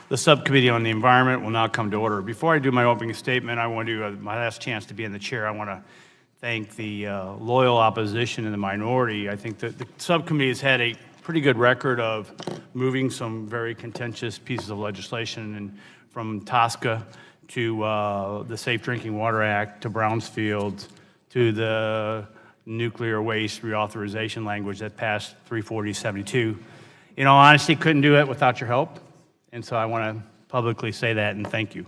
The Subcommittee on the Environment will now come to order. Before I do my opening statement, I want to, my last chance to be in the chair, I want to thank the loyal opposition and the minority. I think that the Subcommittee has had a pretty good record of moving some very contentious pieces of legislation, and from TSCA to the Safe Drinking Water Act to Brownsfield to the nuclear waste reauthorization language that passed 340-72. In all honesty, couldn't do it without your help. And so I want to publicly say that and thank you.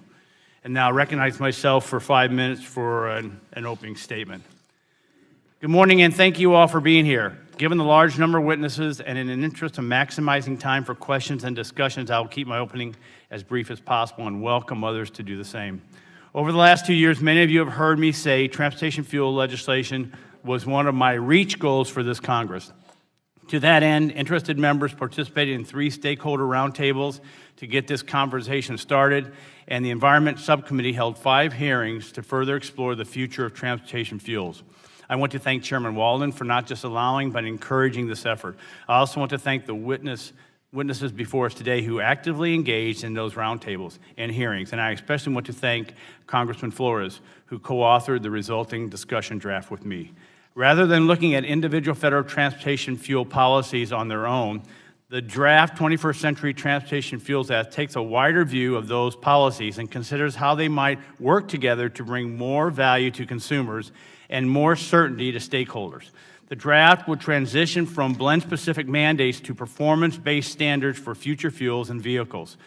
And now recognize myself for 5 minutes for an opening statement. Good morning and thank you all for being here. Given the large number of witnesses and in an interest of maximizing time for questions and discussions, I will keep my opening as brief as possible and welcome others to do the same. Over the last 2 years, many of you have heard me say transportation fuel legislation was one of my reach goals for this Congress. To that end, interested members participated in 3 stakeholder roundtables to get this conversation started, and the Environment Subcommittee held 5 hearings to further explore the future of transportation fuels. I want to thank Chairman Walden for not just allowing but encouraging this effort. I also want to thank the witnesses before us today who actively engaged in those roundtables and hearings, and I especially want to thank Congressman Flores, who co-authored the resulting discussion draft with me. Rather than looking at individual federal transportation fuel policies on their own, the draft 21st Century Transportation Fuels Act takes a wider view of those policies and considers how they might work together to bring more value to consumers and more certainty to stakeholders. The draft would transition from blend-specific mandates to performance-based standards for future fuels and vehicles,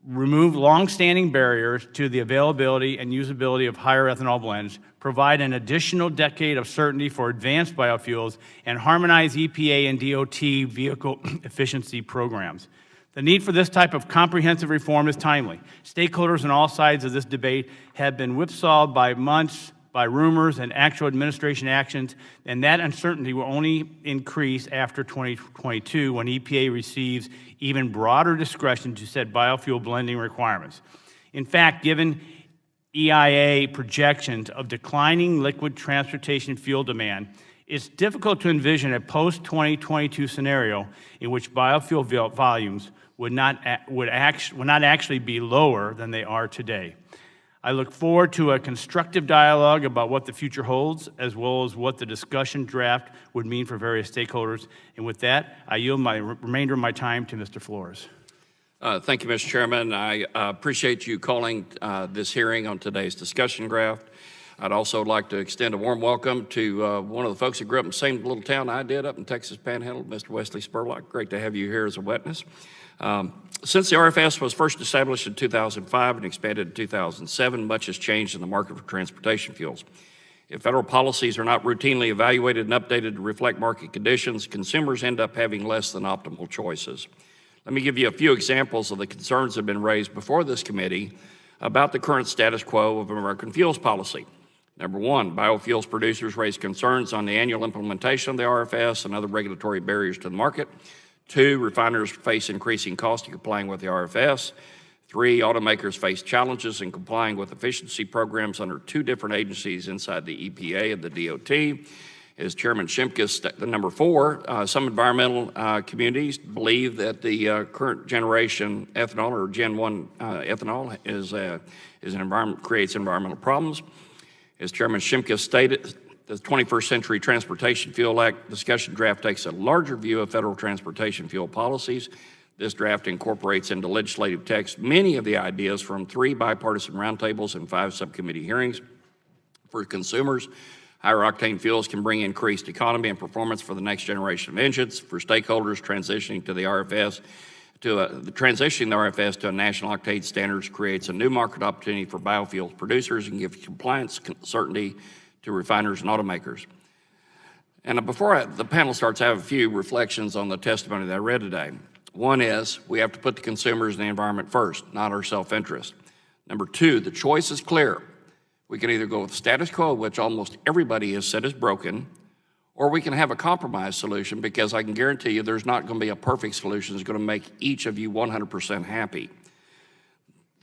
remove long-standing barriers to the availability and usability of higher ethanol blends, provide an additional decade of certainty for advanced biofuels, and harmonize EPA and DOT vehicle efficiency programs. The need for this type of comprehensive reform is timely. Stakeholders on all sides of this debate have been whipsawed by months, by rumors and actual administration actions, and that uncertainty will only increase after 2022 when EPA receives even broader discretion to set biofuel blending requirements. In fact, given EIA projections of declining liquid transportation fuel demand, it's difficult to envision a post-2022 scenario in which biofuel volumes would not actually be lower than they are today. I look forward to a constructive dialogue about what the future holds, as well as what the discussion draft would mean for various stakeholders. And with that, I yield my remainder of my time to Mr. Flores. Thank you, Mr. Chairman. I appreciate you calling this hearing on today's discussion draft. I'd also like to extend a warm welcome to one of the folks who grew up in the same little town I did up in Texas Panhandle, Mr. Wesley Spurlock. Great to have you here as a witness. Since the RFS was first established in 2005 and expanded in 2007, much has changed in the market for transportation fuels. If federal policies are not routinely evaluated and updated to reflect market conditions, consumers end up having less than optimal choices. Let me give you a few examples of the concerns that have been raised before this committee about the current status quo of American fuels policy. Number one, biofuels producers raise concerns on the annual implementation of the RFS and other regulatory barriers to the market. 2, refiners face increasing costs in complying with the RFS. 3, automakers face challenges in complying with efficiency programs under 2 different agencies inside the EPA and the DOT. As Chairman Shimkus, number 4, some environmental communities believe that the current generation ethanol, or Gen 1 ethanol, creates environmental problems. As Chairman Shimkus stated, the 21st Century Transportation Fuel Act discussion draft takes a larger view of federal transportation fuel policies. This draft incorporates into legislative text many of the ideas from 3 bipartisan roundtables and 5 subcommittee hearings. For consumers, higher octane fuels can bring increased economy and performance for the next generation of engines. For stakeholders, transitioning the RFS to a national octane standards creates a new market opportunity for biofuels producers and gives compliance certainty to refiners and automakers. And before the panel starts, I have a few reflections on the testimony that I read today. One is we have to put the consumers and the environment first, not our self-interest. Number 2, the choice is clear. We can either go with status quo, which almost everybody has said is broken, or we can have a compromise solution, because I can guarantee you there's not going to be a perfect solution that's going to make each of you 100% happy.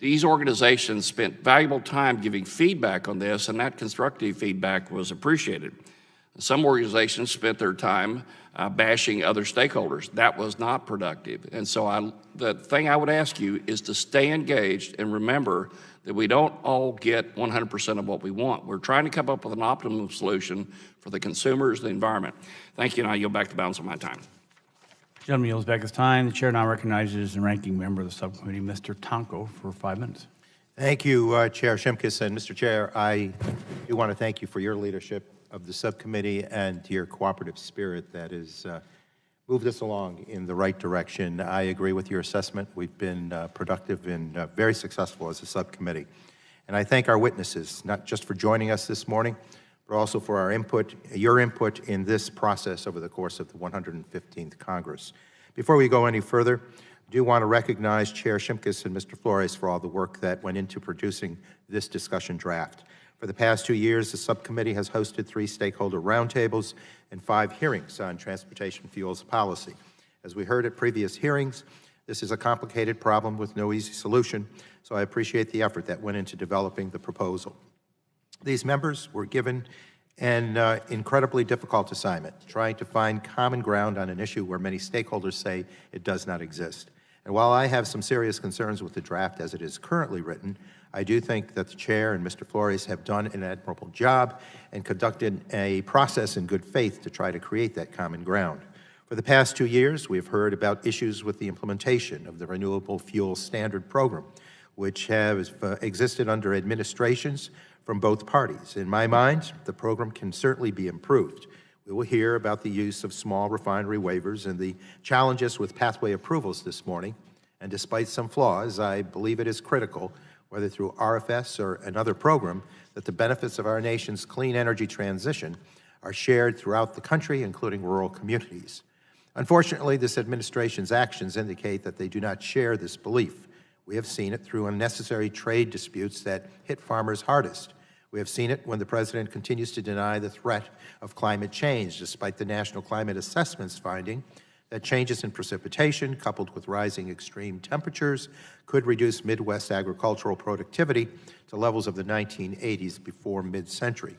These organizations spent valuable time giving feedback on this, and that constructive feedback was appreciated. Some organizations spent their time bashing other stakeholders. That was not productive. And so the thing I would ask you is to stay engaged and remember that we don't all get 100% of what we want. We're trying to come up with an optimum solution for the consumers, the environment. Thank you, and I yield back the balance of my time. Gentleman yields back his time. The chair now recognizes the ranking member of the subcommittee, Mr. Tonko, for 5 minutes. Thank you, Chair Shimkus. And Mr. Chair, I do want to thank you for your leadership of the subcommittee and your cooperative spirit that has moved us along in the right direction. I agree with your assessment. We've been productive and very successful as a subcommittee. And I thank our witnesses, not just for joining us this morning, but also for our input, your input in this process over the course of the 115th Congress. Before we go any further, I do want to recognize Chair Shimkus and Mr. Flores for all the work that went into producing this discussion draft. For the past 2 years, the subcommittee has hosted 3 stakeholder roundtables and 5 hearings on transportation fuels policy. As we heard at previous hearings, this is a complicated problem with no easy solution, so I appreciate the effort that went into developing the proposal. These members were given an incredibly difficult assignment, trying to find common ground on an issue where many stakeholders say it does not exist. And while I have some serious concerns with the draft as it is currently written, I do think that the chair and Mr. Flores have done an admirable job and conducted a process in good faith to try to create that common ground. For the past 2 years, we have heard about issues with the implementation of the Renewable Fuel Standard Program, which have existed under administrations from both parties. In my mind, the program can certainly be improved. We will hear about the use of small refinery waivers and the challenges with pathway approvals this morning. And despite some flaws, I believe it is critical, whether through RFS or another program, that the benefits of our nation's clean energy transition are shared throughout the country, including rural communities. Unfortunately, this administration's actions indicate that they do not share this belief. We have seen it through unnecessary trade disputes that hit farmers hardest. We have seen it when the President continues to deny the threat of climate change, despite the National Climate Assessment's finding that changes in precipitation, coupled with rising extreme temperatures, could reduce Midwest agricultural productivity to levels of the 1980s before mid-century.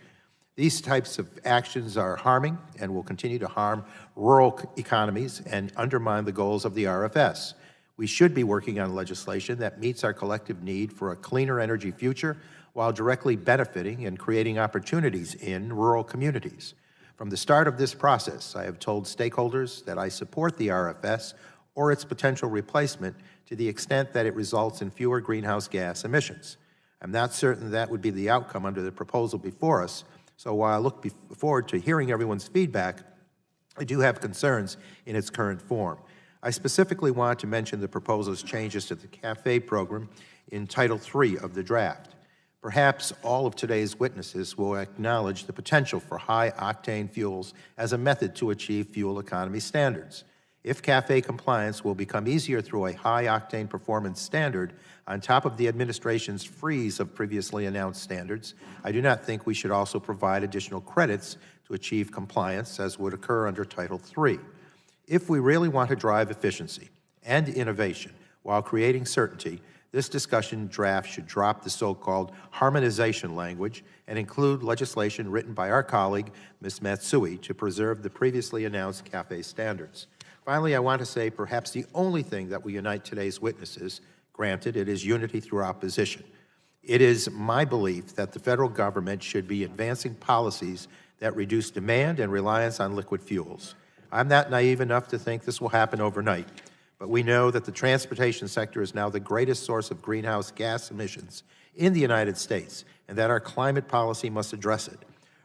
These types of actions are harming and will continue to harm rural economies and undermine the goals of the RFS. We should be working on legislation that meets our collective need for a cleaner energy future while directly benefiting and creating opportunities in rural communities. From the start of this process, I have told stakeholders that I support the RFS or its potential replacement to the extent that it results in fewer greenhouse gas emissions. I'm not certain that would be the outcome under the proposal before us, so while I look forward to hearing everyone's feedback, I do have concerns in its current form. I specifically want to mention the proposal's changes to the CAFE program in Title III of the draft. Perhaps all of today's witnesses will acknowledge the potential for high-octane fuels as a method to achieve fuel economy standards. If CAFE compliance will become easier through a high-octane performance standard on top of the administration's freeze of previously announced standards, I do not think we should also provide additional credits to achieve compliance, as would occur under Title III. If we really want to drive efficiency and innovation while creating certainty, this discussion draft should drop the so-called harmonization language and include legislation written by our colleague, Ms. Matsui, to preserve the previously announced CAFE standards. Finally, I want to say perhaps the only thing that will unite today's witnesses, granted it is unity through opposition. It is my belief that the federal government should be advancing policies that reduce demand and reliance on liquid fuels. I'm not naive enough to think this will happen overnight, but we know that the transportation sector is now the greatest source of greenhouse gas emissions in the United States, and that our climate policy must address it.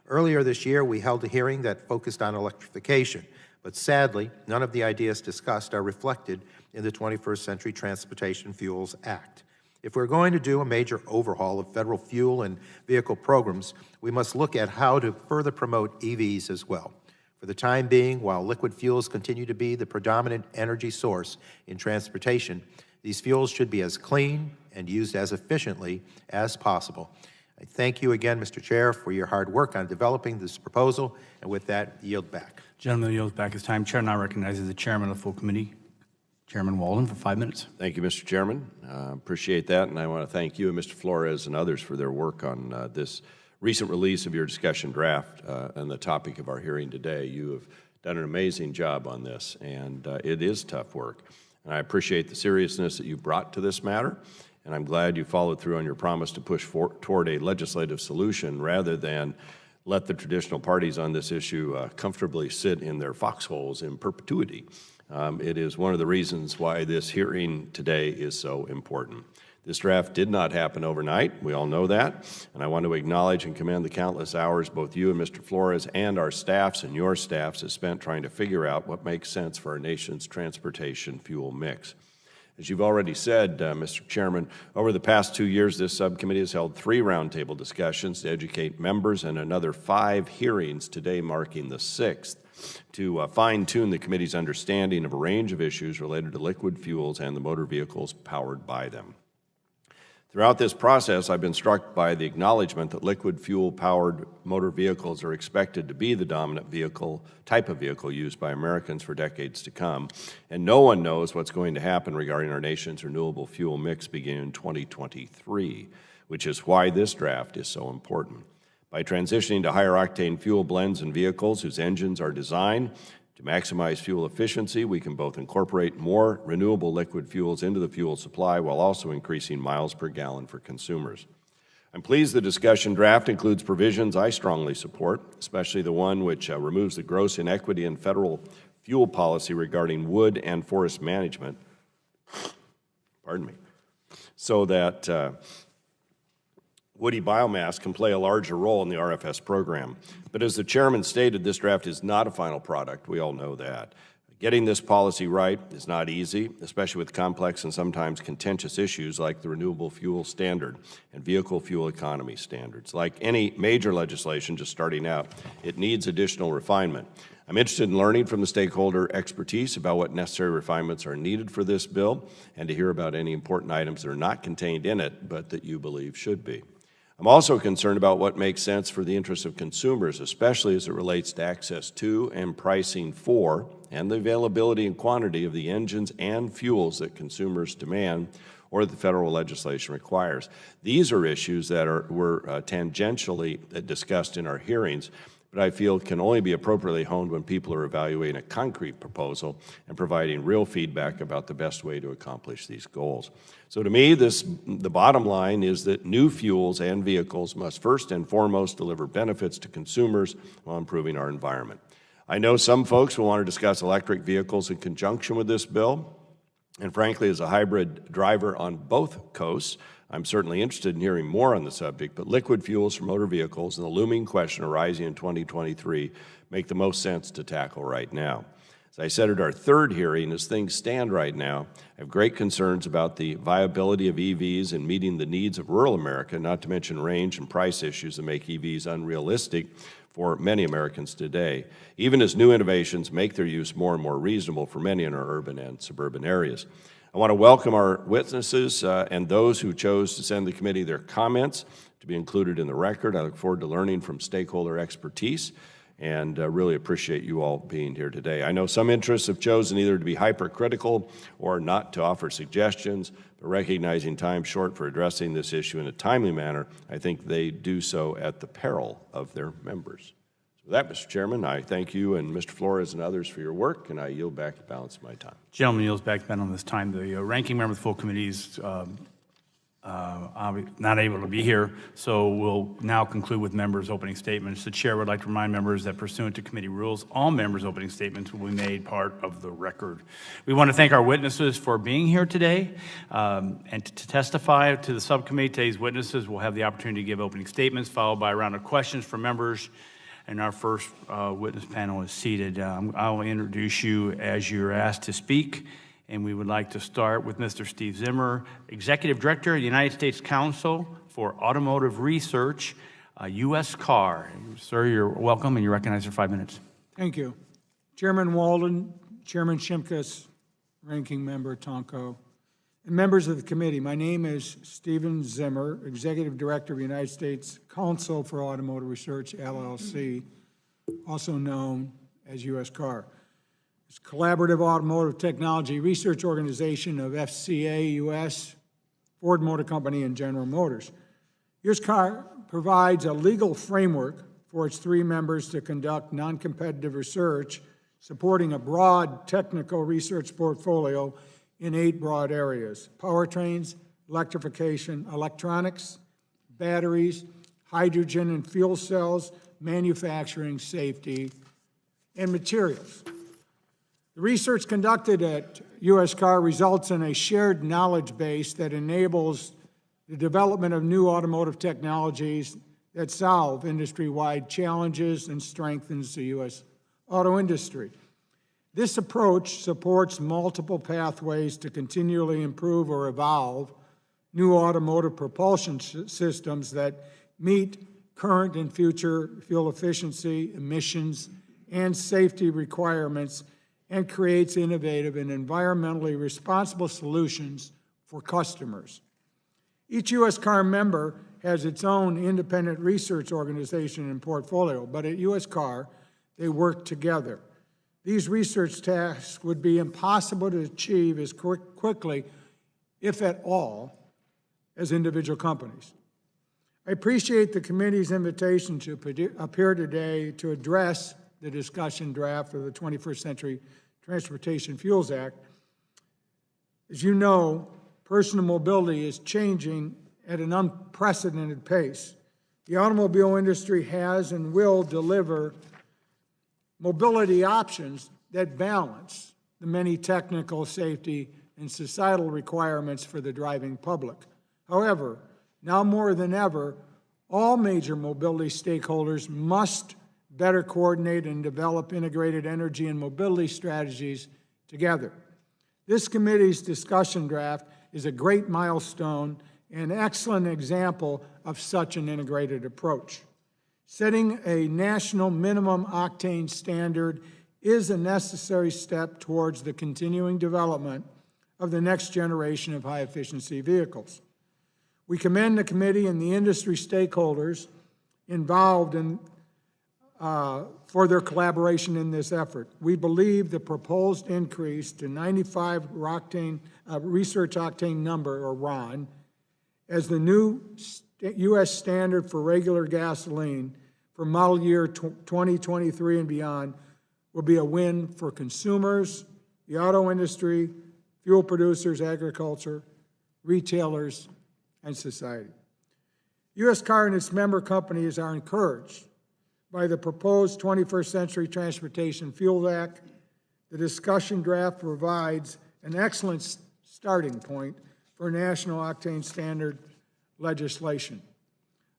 Earlier this year, we held a hearing that focused on electrification, but sadly, none of the ideas discussed are reflected in the 21st Century Transportation Fuels Act. If we're going to do a major overhaul of federal fuel and vehicle programs, we must look at how to further promote EVs as well. For the time being, while liquid fuels continue to be the predominant energy source in transportation, these fuels should be as clean and used as efficiently as possible. I thank you again, Mr. Chair, for your hard work on developing this proposal, and with that, yield back. Gentleman yields back his time. Chair now recognizes the chairman of the full committee, Chairman Walden, for 5 minutes. Thank you, Mr. Chairman. Appreciate that, and I want to thank you and Mr. Flores and others for their work on this recent release of your discussion draft on the topic of our hearing today. You have done an amazing job on this, and it is tough work. And I appreciate the seriousness that you've brought to this matter, and I'm glad you followed through on your promise to push toward a legislative solution rather than let the traditional parties on this issue comfortably sit in their foxholes in perpetuity. It is one of the reasons why this hearing today is so important. This draft did not happen overnight. We all know that. And I want to acknowledge and commend the countless hours both you and Mr. Flores and our staffs and your staffs have spent trying to figure out what makes sense for our nation's transportation fuel mix. As you've already said, Mr. Chairman, over the past 2 years, this subcommittee has held 3 roundtable discussions to educate members and another 5 hearings, today marking the 6th, to fine-tune the committee's understanding of a range of issues related to liquid fuels and the motor vehicles powered by them. Throughout this process, I've been struck by the acknowledgement that liquid fuel-powered motor vehicles are expected to be the dominant type of vehicle used by Americans for decades to come, and no one knows what's going to happen regarding our nation's renewable fuel mix beginning in 2023, which is why this draft is so important. By transitioning to higher-octane fuel blends in vehicles whose engines are designed to maximize fuel efficiency, we can both incorporate more renewable liquid fuels into the fuel supply while also increasing miles per gallon for consumers. I'm pleased the discussion draft includes provisions I strongly support, especially the one which removes the gross inequity in federal fuel policy regarding wood and forest management, so that woody biomass can play a larger role in the RFS program. But as the chairman stated, this draft is not a final product. We all know that. Getting this policy right is not easy, especially with complex and sometimes contentious issues like the renewable fuel standard and vehicle fuel economy standards. Like any major legislation just starting out, it needs additional refinement. I'm interested in learning from the stakeholder expertise about what necessary refinements are needed for this bill and to hear about any important items that are not contained in it but that you believe should be. I'm also concerned about what makes sense for the interests of consumers, especially as it relates to access to and pricing for and the availability and quantity of the engines and fuels that consumers demand or that the federal legislation requires. These are issues that were tangentially discussed in our hearings, but I feel can only be appropriately honed when people are evaluating a concrete proposal and providing real feedback about the best way to accomplish these goals. So to me, the bottom line is that new fuels and vehicles must first and foremost deliver benefits to consumers while improving our environment. I know some folks will want to discuss electric vehicles in conjunction with this bill, and frankly, as a hybrid driver on both coasts, I'm certainly interested in hearing more on the subject, but liquid fuels for motor vehicles and the looming question arising in 2023 make the most sense to tackle right now. As I said at our 3rd hearing, as things stand right now, I have great concerns about the viability of EVs and meeting the needs of rural America, not to mention range and price issues that make EVs unrealistic for many Americans today, even as new innovations make their use more and more reasonable for many in our urban and suburban areas. I want to welcome our witnesses and those who chose to send the committee their comments to be included in the record. I look forward to learning from stakeholder expertise and really appreciate you all being here today. I know some interests have chosen either to be hypercritical or not to offer suggestions, but recognizing time short for addressing this issue in a timely manner, I think they do so at the peril of their members. With that, Mr. Chairman, I thank you and Mr. Flores and others for your work, and I yield back the balance of my time. Gentleman yields back then on this time. The ranking member of the full committee is not able to be here, so we'll now conclude with members' opening statements. The chair would like to remind members that pursuant to committee rules, all members' opening statements will be made part of the record. We want to thank our witnesses for being here today and to testify to the subcommittee. Today's witnesses will have the opportunity to give opening statements, followed by a round of questions from members. And our first witness panel is seated. I'll introduce you as you're asked to speak. And we would like to start with Mr. Steve Zimmer, Executive Director of the United States Council for Automotive Research, U.S. Car. Sir, you're welcome, and you're recognized for 5 minutes. Thank you. Chairman Walden, Chairman Shimkus, Ranking Member Tonko, and members of the committee, my name is Stephen Zimmer, Executive Director of the United States Council for Automotive Research, LLC, also known as U.S. Car. It's a collaborative automotive technology research organization of FCA US, Ford Motor Company, and General Motors. U.S. Car provides a legal framework for its 3 members to conduct non-competitive research, supporting a broad technical research portfolio in 8 broad areas: powertrains, electrification, electronics, batteries, hydrogen and fuel cells, manufacturing, safety, and materials. The research conducted at U.S. Car results in a shared knowledge base that enables the development of new automotive technologies that solve industry-wide challenges and strengthens the U.S. auto industry. This approach supports multiple pathways to continually improve or evolve new automotive propulsion systems that meet current and future fuel efficiency, emissions, and safety requirements, and creates innovative and environmentally responsible solutions for customers. Each U.S. Car member has its own independent research organization and portfolio, but at U.S. Car, they work together. These research tasks would be impossible to achieve as quickly, if at all, as individual companies. I appreciate the committee's invitation to appear today to address the discussion draft of the 21st Century Transportation Fuels Act. As you know, personal mobility is changing at an unprecedented pace. The automobile industry has and will deliver mobility options that balance the many technical, safety, and societal requirements for the driving public. However, now more than ever, all major mobility stakeholders must better coordinate and develop integrated energy and mobility strategies together. This committee's discussion draft is a great milestone and excellent example of such an integrated approach. Setting a national minimum octane standard is a necessary step towards the continuing development of the next generation of high-efficiency vehicles. We commend the committee and the industry stakeholders involved for their collaboration in this effort. We believe the proposed increase to 95 research octane number, or RON, as the new U.S. standard for regular gasoline for model year 2023 and beyond will be a win for consumers, the auto industry, fuel producers, agriculture, retailers, and society. U.S. Car and its member companies are encouraged by the proposed 21st Century Transportation Fuel Act. The discussion draft provides an excellent starting point for national octane standard legislation.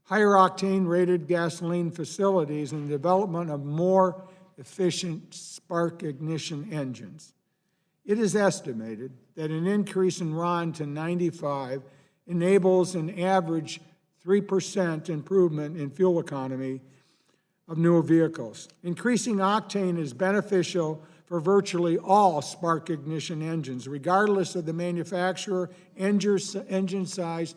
Higher octane rated gasoline facilities and the development of more efficient spark ignition engines. It is estimated that an increase in RON to 95 enables an average 3% improvement in fuel economy of newer vehicles. Increasing octane is beneficial for virtually all spark ignition engines, regardless of the manufacturer, engine size,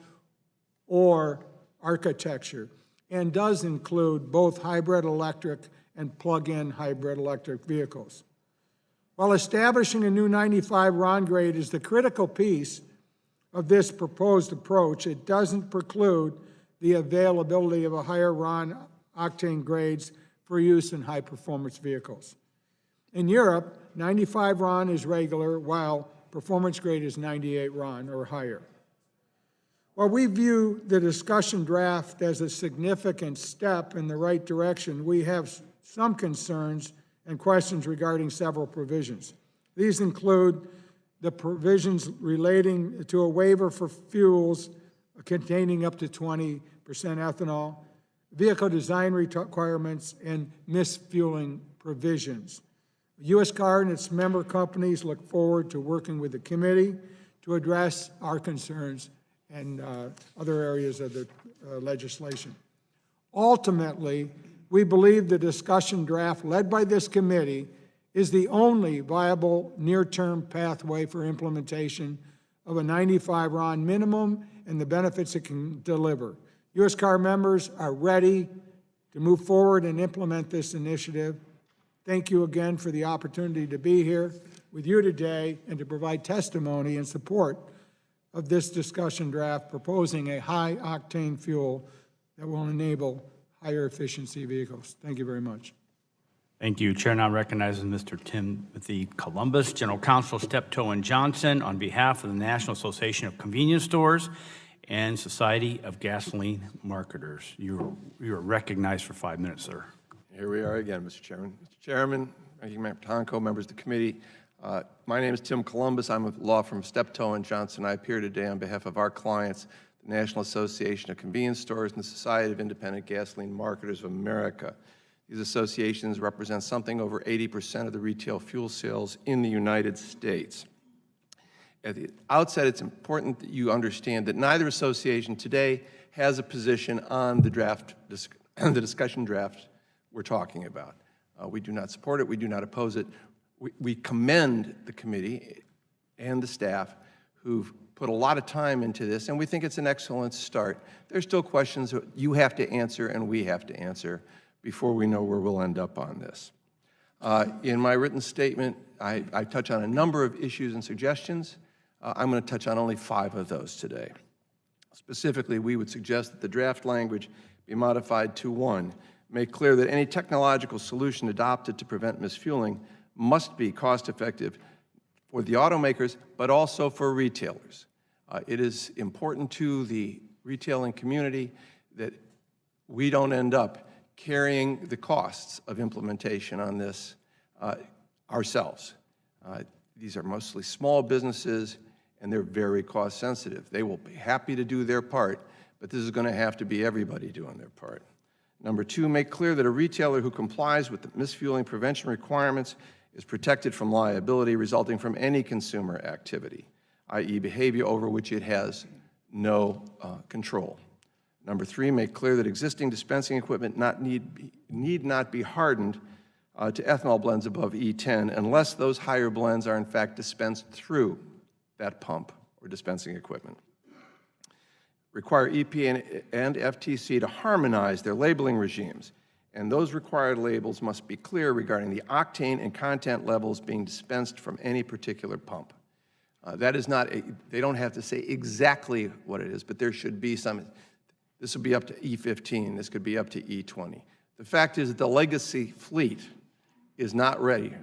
or architecture, and does include both hybrid electric and plug-in hybrid electric vehicles. While establishing a new 95 RON grade is the critical piece of this proposed approach, it doesn't preclude the availability of a higher RON octane grades for use in high-performance vehicles. In Europe, 95 RON is regular, while performance grade is 98 RON or higher. While we view the discussion draft as a significant step in the right direction, we have some concerns and questions regarding several provisions. These include the provisions relating to a waiver for fuels containing up to 20% ethanol, vehicle design requirements, and misfueling provisions. U.S. Car and its member companies look forward to working with the committee to address our concerns and other areas of the legislation. Ultimately, we believe the discussion draft led by this committee is the only viable near-term pathway for implementation of a 95 RON minimum and the benefits it can deliver. U.S. Car members are ready to move forward and implement this initiative. Thank you again for the opportunity to be here with you today and to provide testimony in support of this discussion draft proposing a high-octane fuel that will enable higher efficiency vehicles. Thank you very much. Thank you. Chair now recognizes Mr. Timothy Columbus, General Counsel, Steptoe and Johnson, on behalf of the National Association of Convenience Stores and Society of Gasoline Marketers. You are recognized for 5 minutes, sir. Here we are again, Mr. Chairman. Mr. Chairman, Ranking Member Tonko, members of the committee, my name is Tim Columbus. I'm with law firm Steptoe and Johnson. I appear today on behalf of our clients, the National Association of Convenience Stores and the Society of Independent Gasoline Marketers of America. These associations represent something over 80% of the retail fuel sales in the United States. At the outset, it's important that you understand that neither association today has a position on the the discussion draft we're talking about. We do not support it. We do not oppose it. We commend the committee and the staff who've put a lot of time into this, and we think it's an excellent start. There's still questions that you have to answer and we have to answer before we know where we'll end up on this. In my written statement, I touch on a number of issues and suggestions. I'm going to touch on only 5 of those today. Specifically, we would suggest that the draft language be modified to 1, make clear that any technological solution adopted to prevent misfueling must be cost-effective for the automakers, but also for retailers. It is important to the retailing community that we don't end up carrying the costs of implementation on this ourselves. These are mostly small businesses, and they're very cost sensitive. They will be happy to do their part, but this is going to have to be everybody doing their part. Number 2, make clear that a retailer who complies with the misfueling prevention requirements is protected from liability resulting from any consumer activity, i.e. behavior over which it has no control. Number 3, make clear that existing dispensing equipment need not be hardened to ethanol blends above E10 unless those higher blends are in fact dispensed through that pump or dispensing equipment. Require EPA and FTC to harmonize their labeling regimes, and those required labels must be clear regarding the octane and content levels being dispensed from any particular pump. That is not, they don't have to say exactly what it is, but there should be some. This would be up to E15, this could be up to E20. The fact is that the legacy fleet is not ready.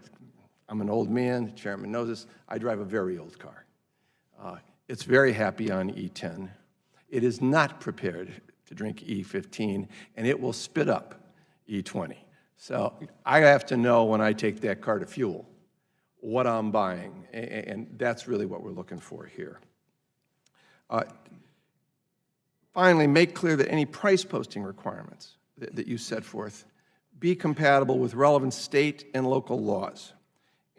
I'm an old man, the chairman knows this, I drive a very old car. It's very happy on E10. It is not prepared to drink E15, and it will spit up E20. So I have to know when I take that car to fuel what I'm buying, and that's really what we're looking for here. Finally, make clear that any price posting requirements that you set forth be compatible with relevant state and local laws,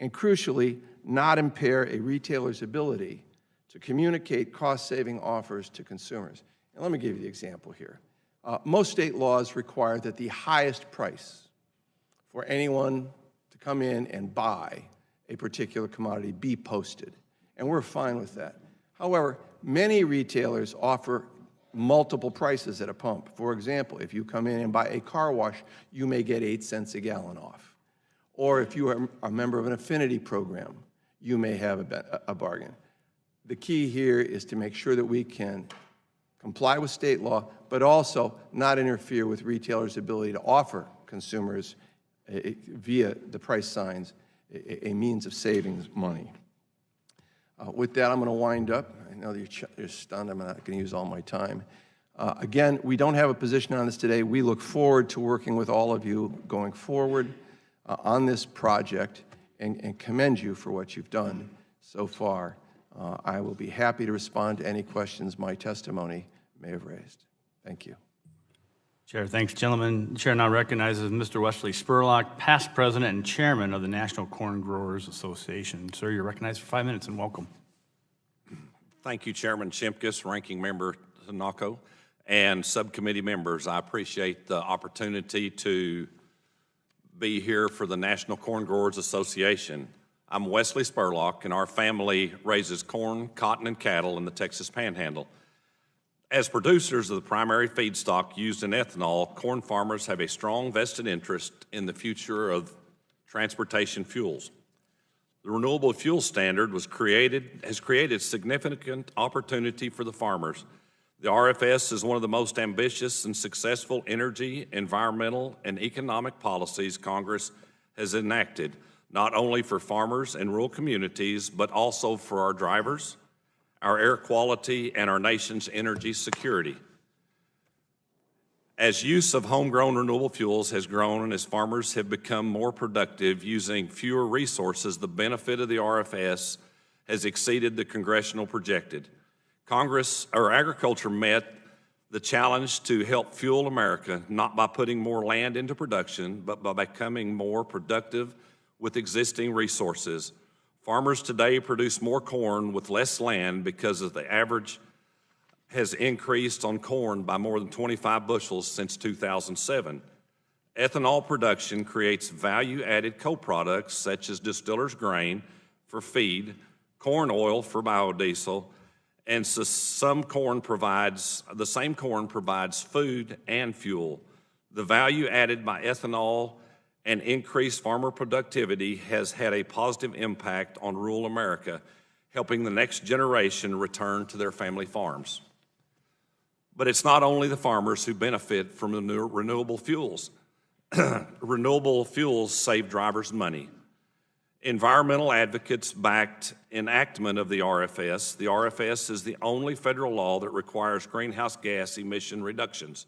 and crucially, not impair a retailer's ability to communicate cost-saving offers to consumers. And let me give you the example here. Most state laws require that the highest price for anyone to come in and buy a particular commodity be posted, and we're fine with that. However, many retailers offer multiple prices at a pump. For example, if you come in and buy a car wash, you may get 8 cents a gallon off. Or if you are a member of an affinity program, you may have a bargain. The key here is to make sure that we can comply with state law, but also not interfere with retailers' ability to offer consumers via the price signs a means of saving money. With that, I'm going to wind up. I know you're stunned. I'm not going to use all my time. Again, we don't have a position on this today. We look forward to working with all of you going forward on this project and commend you for what you've done so far. I will be happy to respond to any questions my testimony may have raised. Thank you. Chair, thanks, gentlemen. Chair now recognizes Mr. Wesley Spurlock, past president and chairman of the National Corn Growers Association. Sir, you're recognized for 5 minutes, and welcome. Thank you, Chairman Shimkus, Ranking Member Tanako, and subcommittee members. I appreciate the opportunity to be here for the National Corn Growers Association. I'm Wesley Spurlock, and our family raises corn, cotton, and cattle in the Texas Panhandle. As producers of the primary feedstock used in ethanol, corn farmers have a strong vested interest in the future of transportation fuels. The renewable fuel standard has created significant opportunity for the farmers. The RFS is one of the most ambitious and successful energy, environmental, and economic policies Congress has enacted, not only for farmers and rural communities, but also for our drivers, our air quality, and our nation's energy security. As use of homegrown renewable fuels has grown and as farmers have become more productive using fewer resources, the benefit of the RFS has exceeded the congressional projected. Agriculture met the challenge to help fuel America, not by putting more land into production, but by becoming more productive with existing resources. Farmers today produce more corn with less land because of the average has increased on corn by more than 25 bushels since 2007. Ethanol production creates value-added co-products such as distiller's grain for feed, corn oil for biodiesel, and so the same corn provides food and fuel. The value added by ethanol and increased farmer productivity has had a positive impact on rural America, helping the next generation return to their family farms. But it's not only the farmers who benefit from the new renewable fuels. Renewable fuels save drivers money. Environmental advocates backed enactment of the RFS. The RFS is the only federal law that requires greenhouse gas emission reductions.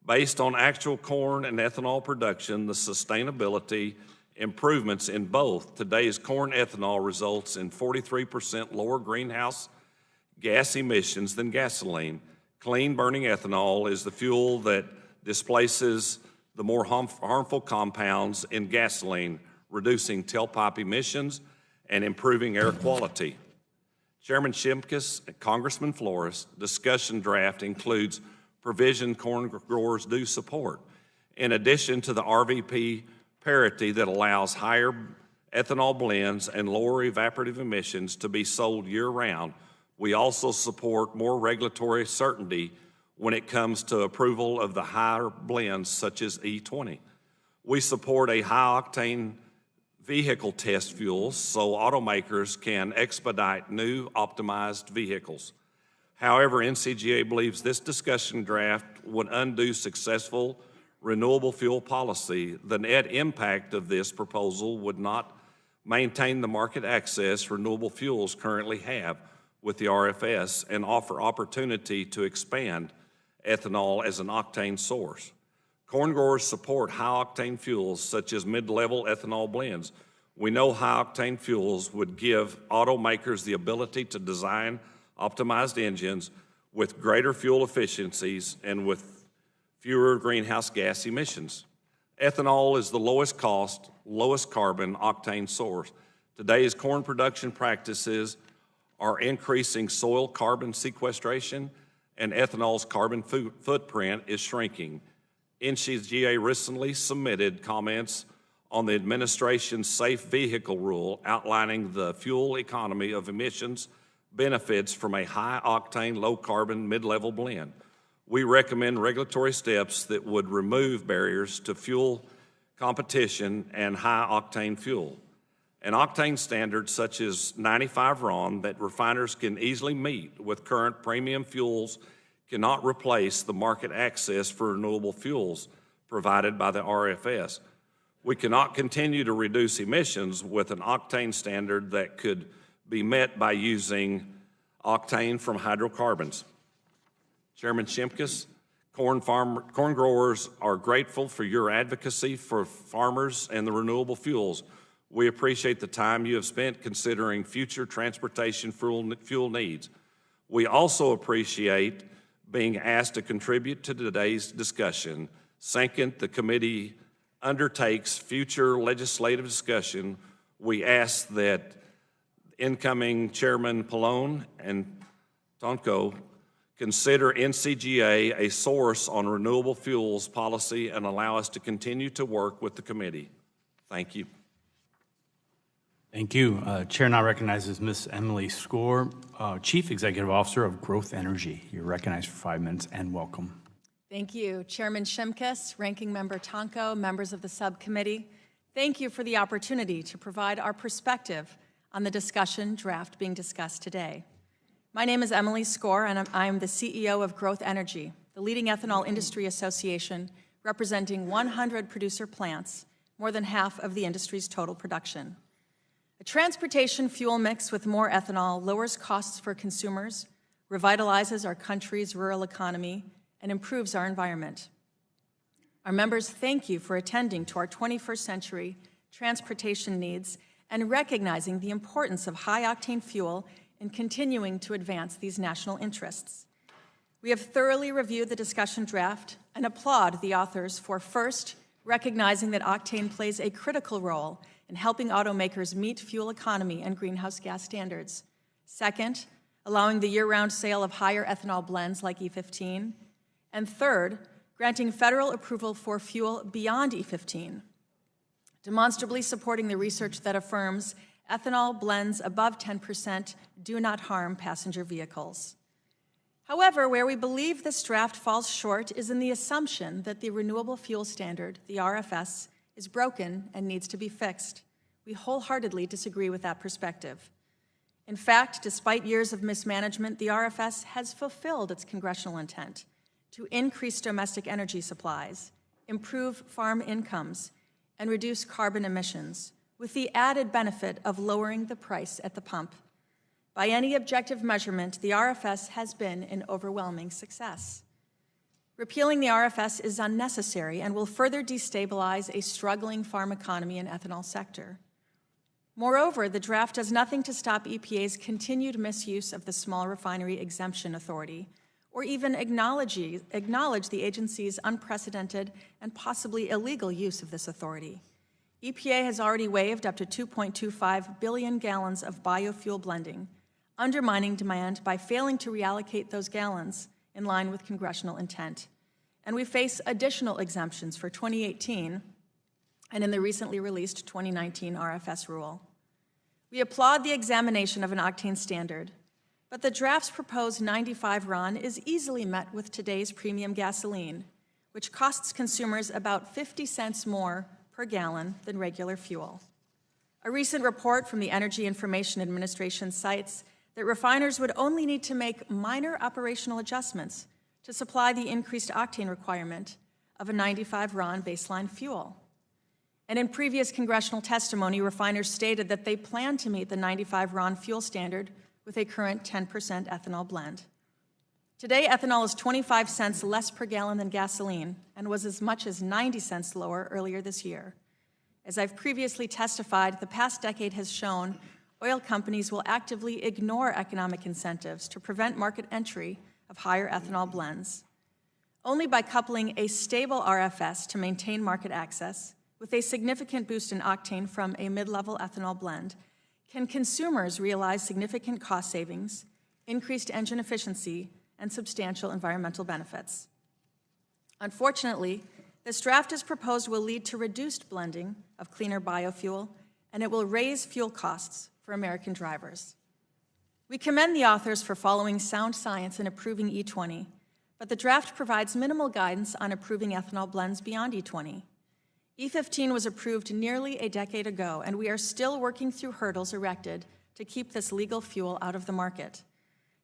Based on actual corn and ethanol production, the sustainability improvements in both today's corn ethanol results in 43% lower greenhouse gas emissions than gasoline. Clean burning ethanol is the fuel that displaces the more harmful compounds in gasoline, reducing tailpipe emissions and improving air quality. Chairman Shimkus and Congressman Flores, discussion draft includes provision corn growers do support. In addition to the RVP parity that allows higher ethanol blends and lower evaporative emissions to be sold year-round, we also support more regulatory certainty when it comes to approval of the higher blends such as E20. We support a high-octane vehicle test fuel so automakers can expedite new optimized vehicles. However, NCGA believes this discussion draft would undo successful renewable fuel policy. The net impact of this proposal would not maintain the market access renewable fuels currently have with the RFS and offer opportunity to expand ethanol as an octane source. Corn growers support high-octane fuels such as mid-level ethanol blends. We know high-octane fuels would give automakers the ability to design optimized engines with greater fuel efficiencies and with fewer greenhouse gas emissions. Ethanol is the lowest cost, lowest carbon octane source. Today's corn production practices are increasing soil carbon sequestration, and ethanol's carbon footprint is shrinking. NCGA recently submitted comments on the administration's safe vehicle rule outlining the fuel economy of emissions benefits from a high-octane, low-carbon, mid-level blend. We recommend regulatory steps that would remove barriers to fuel competition and high-octane fuel. An octane standard such as 95 RON that refiners can easily meet with current premium fuels cannot replace the market access for renewable fuels provided by the RFS. We cannot continue to reduce emissions with an octane standard that could be met by using octane from hydrocarbons. Chairman Shimkus, corn growers are grateful for your advocacy for farmers and the renewable fuels. We appreciate the time you have spent considering future transportation fuel needs. We also appreciate being asked to contribute to today's discussion. Second, the committee undertakes future legislative discussion. We ask that incoming Chairman Pallone and Tonko consider NCGA a source on renewable fuels policy and allow us to continue to work with the committee. Thank you. Thank you. Chair now recognizes Ms. Emily Score, Chief Executive Officer of Growth Energy. You're recognized for 5 minutes and welcome. Thank you. Chairman Shimkus, Ranking Member Tonko, members of the subcommittee, thank you for the opportunity to provide our perspective on the discussion draft being discussed today. My name is Emily Score, and I'm the CEO of Growth Energy, the leading ethanol industry association representing 100 producer plants, more than half of the industry's total production. A transportation fuel mix with more ethanol lowers costs for consumers, revitalizes our country's rural economy, and improves our environment. Our members thank you for attending to our 21st century transportation needs and recognizing the importance of high-octane fuel in continuing to advance these national interests. We have thoroughly reviewed the discussion draft and applaud the authors for, first, recognizing that octane plays a critical role in helping automakers meet fuel economy and greenhouse gas standards. Second, allowing the year-round sale of higher ethanol blends like E15. And third, granting federal approval for fuel beyond E15, demonstrably supporting the research that affirms ethanol blends above 10% do not harm passenger vehicles. However, where we believe this draft falls short is in the assumption that the Renewable Fuel Standard, the RFS, is broken and needs to be fixed. We wholeheartedly disagree with that perspective. In fact, despite years of mismanagement, the RFS has fulfilled its congressional intent to increase domestic energy supplies, improve farm incomes, and reduce carbon emissions, with the added benefit of lowering the price at the pump. By any objective measurement, the RFS has been an overwhelming success. Repealing the RFS is unnecessary and will further destabilize a struggling farm economy and ethanol sector. Moreover, the draft does nothing to stop EPA's continued misuse of the Small Refinery Exemption Authority, or even acknowledge the agency's unprecedented and possibly illegal use of this authority. EPA has already waived up to 2.25 billion gallons of biofuel blending, undermining demand by failing to reallocate those gallons in line with congressional intent. And we face additional exemptions for 2018 and in the recently released 2019 RFS rule. We applaud the examination of an octane standard, but the draft's proposed 95 RON is easily met with today's premium gasoline, which costs consumers about 50 cents more per gallon than regular fuel. A recent report from the Energy Information Administration cites that refiners would only need to make minor operational adjustments to supply the increased octane requirement of a 95 RON baseline fuel. And in previous congressional testimony, refiners stated that they plan to meet the 95 RON fuel standard with a current 10% ethanol blend. Today, ethanol is 25 cents less per gallon than gasoline and was as much as 90 cents lower earlier this year. As I've previously testified, the past decade has shown oil companies will actively ignore economic incentives to prevent market entry of higher ethanol blends. Only by coupling a stable RFS to maintain market access with a significant boost in octane from a mid-level ethanol blend can consumers realize significant cost savings, increased engine efficiency, and substantial environmental benefits. Unfortunately, this draft as proposed will lead to reduced blending of cleaner biofuel, and it will raise fuel costs for American drivers. We commend the authors for following sound science in approving E20, but the draft provides minimal guidance on approving ethanol blends beyond E20. E15 was approved nearly a decade ago, and we are still working through hurdles erected to keep this legal fuel out of the market.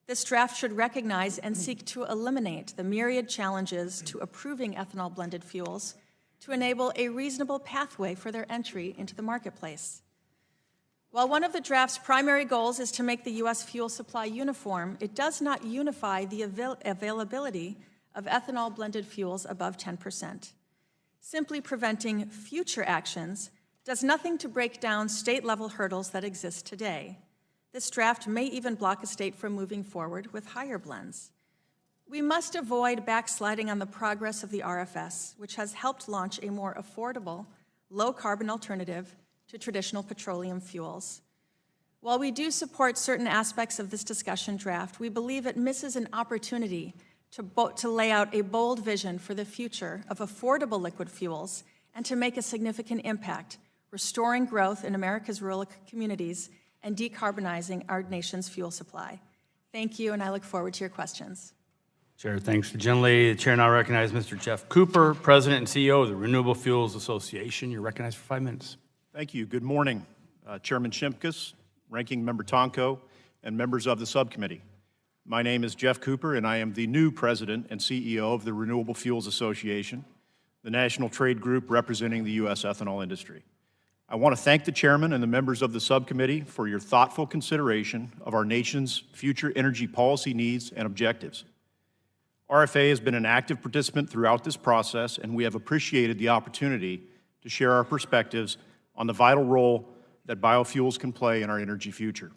This draft should recognize and seek to eliminate the myriad challenges to approving ethanol-blended fuels to enable a reasonable pathway for their entry into the marketplace. While one of the draft's primary goals is to make the U.S. fuel supply uniform, it does not unify the availability of ethanol-blended fuels above 10%. Simply preventing future actions does nothing to break down state-level hurdles that exist today. This draft may even block a state from moving forward with higher blends. We must avoid backsliding on the progress of the RFS, which has helped launch a more affordable, low-carbon alternative to traditional petroleum fuels. While we do support certain aspects of this discussion draft, we believe it misses an opportunity to lay out a bold vision for the future of affordable liquid fuels and to make a significant impact, restoring growth in America's rural communities and decarbonizing our nation's fuel supply. Thank you, and I look forward to your questions. Chair, thanks. The gentlelady. The chair now recognizes Mr. Jeff Cooper, President and CEO of the Renewable Fuels Association. You're recognized for 5 minutes. Thank you. Good morning, Chairman Shimkus, Ranking Member Tonko, and members of the subcommittee. My name is Jeff Cooper, and I am the new president and CEO of the Renewable Fuels Association, the national trade group representing the U.S. ethanol industry. I want to thank the chairman and the members of the subcommittee for your thoughtful consideration of our nation's future energy policy needs and objectives. RFA has been an active participant throughout this process, and we have appreciated the opportunity to share our perspectives on the vital role that biofuels can play in our energy future.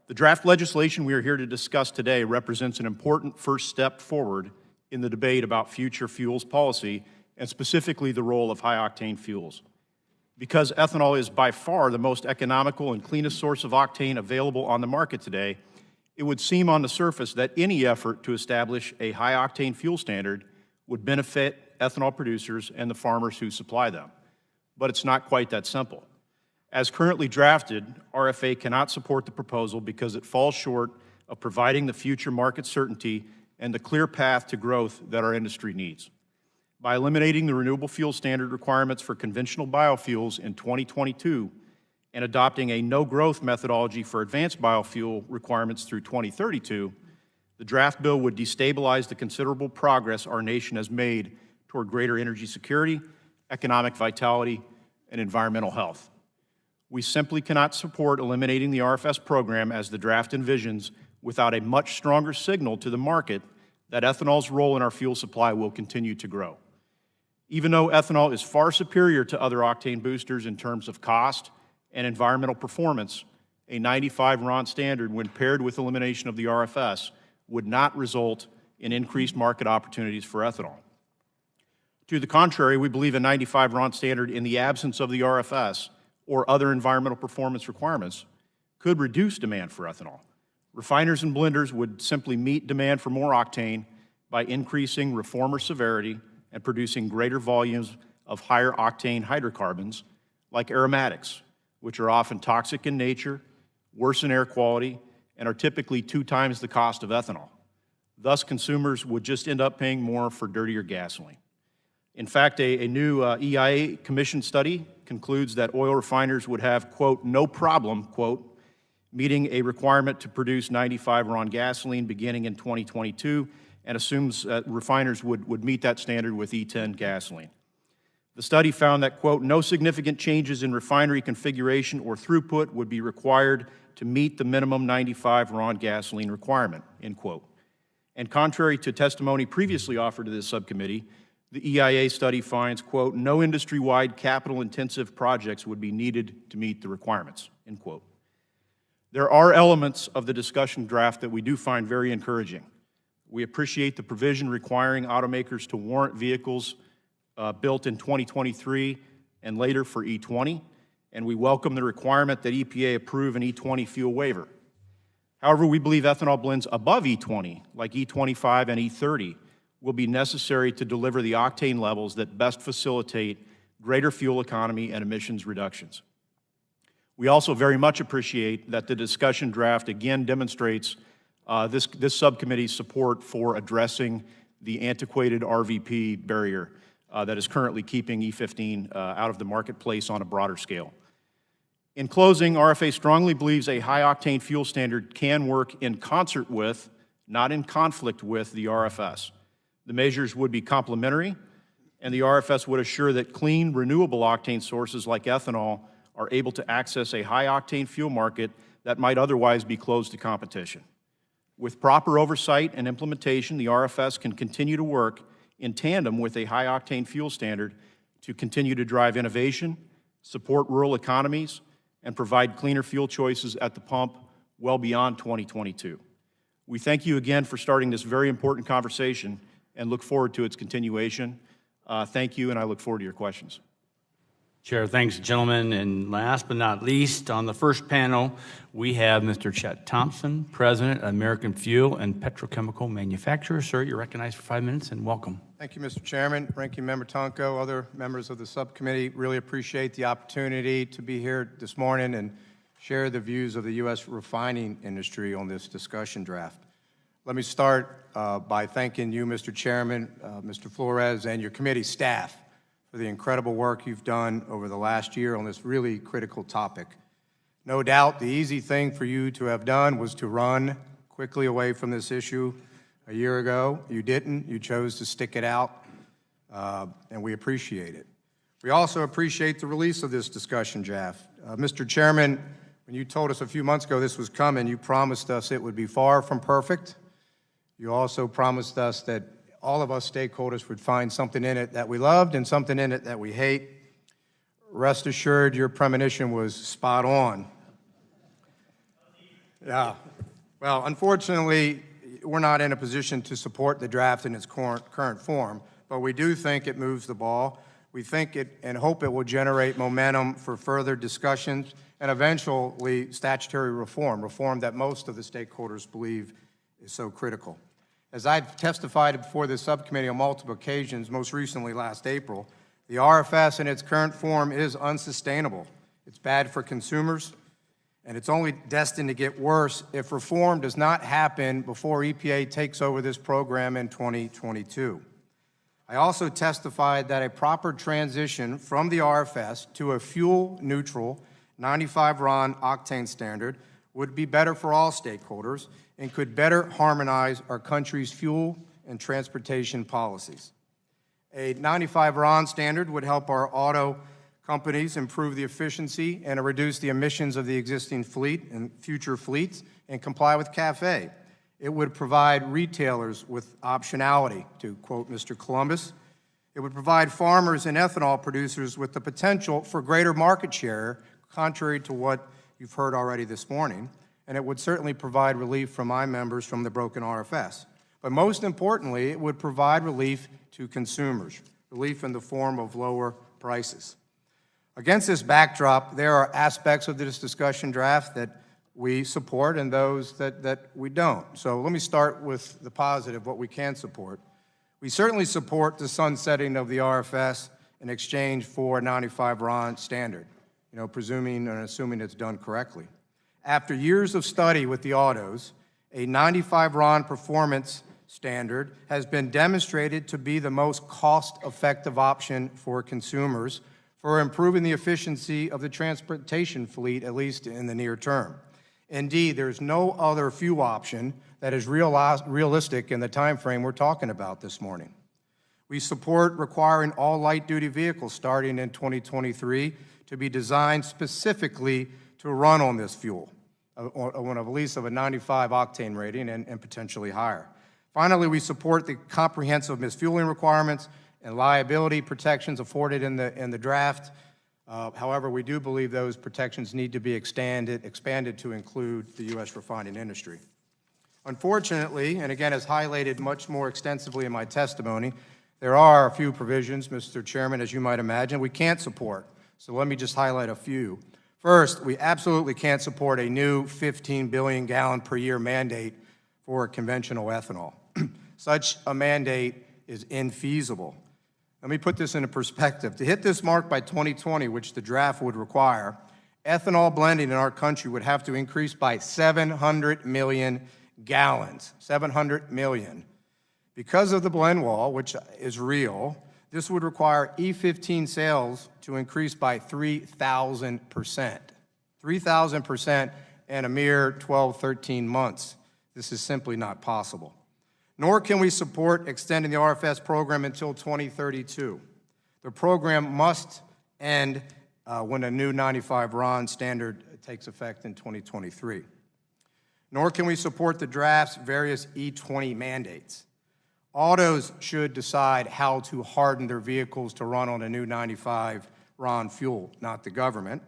The draft legislation we are here to discuss today represents an important first step forward in the debate about future fuels policy, and specifically the role of high-octane fuels. Because ethanol is by far the most economical and cleanest source of octane available on the market today, it would seem on the surface that any effort to establish a high-octane fuel standard would benefit ethanol producers and the farmers who supply them. But it's not quite that simple. As currently drafted, RFA cannot support the proposal because it falls short of providing the future market certainty and the clear path to growth that our industry needs. By eliminating the renewable fuel standard requirements for conventional biofuels in 2022 and adopting a no-growth methodology for advanced biofuel requirements through 2032, the draft bill would destabilize the considerable progress our nation has made toward greater energy security, economic vitality, and environmental health. We simply cannot support eliminating the RFS program as the draft envisions without a much stronger signal to the market that ethanol's role in our fuel supply will continue to grow. Even though ethanol is far superior to other octane boosters in terms of cost and environmental performance, a 95 RON standard, when paired with elimination of the RFS, would not result in increased market opportunities for ethanol. To the contrary, we believe a 95 RON standard in the absence of the RFS or other environmental performance requirements could reduce demand for ethanol. Refiners and blenders would simply meet demand for more octane by increasing reformer severity and producing greater volumes of higher octane hydrocarbons like aromatics, which are often toxic in nature, worsen air quality, and are typically 2 times the cost of ethanol. Thus, consumers would just end up paying more for dirtier gasoline. In fact, a new EIA commission study concludes that oil refiners would have, quote, no problem, quote, meeting a requirement to produce 95 RON gasoline beginning in 2022, and assumes refiners would meet that standard with E10 gasoline. The study found that, quote, no significant changes in refinery configuration or throughput would be required to meet the minimum 95 RON gasoline requirement, end quote. And contrary to testimony previously offered to this subcommittee, the EIA study finds, quote, no industry-wide capital-intensive projects would be needed to meet the requirements, end quote. There are elements of the discussion draft that we do find very encouraging. We appreciate the provision requiring automakers to warrant vehicles built in 2023 and later for E20, and we welcome the requirement that EPA approve an E20 fuel waiver. However, we believe ethanol blends above E20, like E25 and E30, will be necessary to deliver the octane levels that best facilitate greater fuel economy and emissions reductions. We also very much appreciate that the discussion draft again demonstrates this subcommittee's support for addressing the antiquated RVP barrier that is currently keeping E15 out of the marketplace on a broader scale. In closing, RFA strongly believes a high-octane fuel standard can work in concert with, not in conflict with, the RFS. The measures would be complementary, and the RFS would assure that clean, renewable octane sources like ethanol are able to access a high-octane fuel market that might otherwise be closed to competition. With proper oversight and implementation, the RFS can continue to work in tandem with a high-octane fuel standard to continue to drive innovation, support rural economies, and provide cleaner fuel choices at the pump well beyond 2022. We thank you again for starting this very important conversation and look forward to its continuation. Thank you, and I look forward to your questions. Chair, thanks, gentlemen. And last but not least, on the first panel, we have Mr. Chet Thompson, President of American Fuel and Petrochemical Manufacturers. Sir, you're recognized for 5 minutes, and welcome. Thank you, Mr. Chairman, Ranking Member Tonko, other members of the subcommittee. Really appreciate the opportunity to be here this morning and share the views of the U.S. refining industry on this discussion draft. Let me start by thanking you, Mr. Chairman, Mr. Flores, and your committee staff for the incredible work you've done over the last year on this really critical topic. No doubt the easy thing for you to have done was to run quickly away from this issue a year ago. You didn't. You chose to stick it out, and we appreciate it. We also appreciate the release of this discussion draft. Mr. Chairman, when you told us a few months ago this was coming, you promised us it would be far from perfect. You also promised us that all of us stakeholders would find something in it that we loved and something in it that we hate. Rest assured, your premonition was spot on. Yeah. Well, unfortunately, we're not in a position to support the draft in its current form, but we do think it moves the ball. We think it and hope it will generate momentum for further discussions and eventually statutory reform that most of the stakeholders believe is so critical. As I've testified before this subcommittee on multiple occasions, most recently last April, the RFS in its current form is unsustainable. It's bad for consumers, and it's only destined to get worse if reform does not happen before EPA takes over this program in 2022. I also testified that a proper transition from the RFS to a fuel-neutral 95 RON octane standard would be better for all stakeholders and could better harmonize our country's fuel and transportation policies. A 95 RON standard would help our auto companies improve the efficiency and reduce the emissions of the existing fleet and future fleets and comply with CAFE. It would provide retailers with optionality, to quote Mr. Columbus. It would provide farmers and ethanol producers with the potential for greater market share, contrary to what you've heard already this morning, and it would certainly provide relief from my members from the broken RFS. But most importantly, it would provide relief to consumers, relief in the form of lower prices. Against this backdrop, there are aspects of this discussion draft that we support and those that we don't. So let me start with the positive, what we can support. We certainly support the sunsetting of the RFS in exchange for a 95 RON standard, presuming and assuming it's done correctly. After years of study with the autos, a 95 RON performance standard has been demonstrated to be the most cost-effective option for consumers for improving the efficiency of the transportation fleet, at least in the near term. Indeed, there's no other fuel option that is realistic in the time frame we're talking about this morning. We support requiring all light-duty vehicles starting in 2023 to be designed specifically to run on this fuel, on at least of a 95 octane rating and potentially higher. Finally, we support the comprehensive misfueling requirements and liability protections afforded in the draft. However, we do believe those protections need to be expanded to include the U.S. refining industry. Unfortunately, and again as highlighted much more extensively in my testimony, there are a few provisions, Mr. Chairman, as you might imagine, we can't support. So let me just highlight a few. First, we absolutely can't support a new 15 billion gallon per year mandate for conventional ethanol. Such a mandate is infeasible. Let me put this into perspective. To hit this mark by 2020, which the draft would require, ethanol blending in our country would have to increase by 700 million gallons, 700 million. Because of the blend wall, which is real, this would require E15 sales to increase by 3,000%. 3,000% in a mere 12, 13 months. This is simply not possible. Nor can we support extending the RFS program until 2032. The program must end when a new 95 RON standard takes effect in 2023. Nor can we support the draft's various E20 mandates. Autos should decide how to harden their vehicles to run on a new 95 RON fuel, not the government.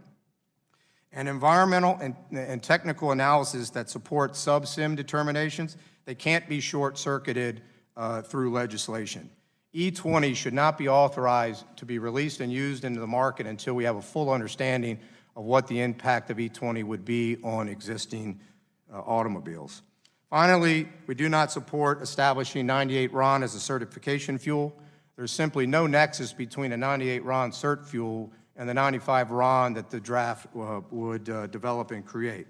And environmental and technical analysis that support sub-sim determinations, they can't be short-circuited through legislation. E20 should not be authorized to be released and used into the market until we have a full understanding of what the impact of E20 would be on existing automobiles. Finally, we do not support establishing 98 RON as a certification fuel. There's simply no nexus between a 98 RON cert fuel and the 95 RON that the draft would develop and create.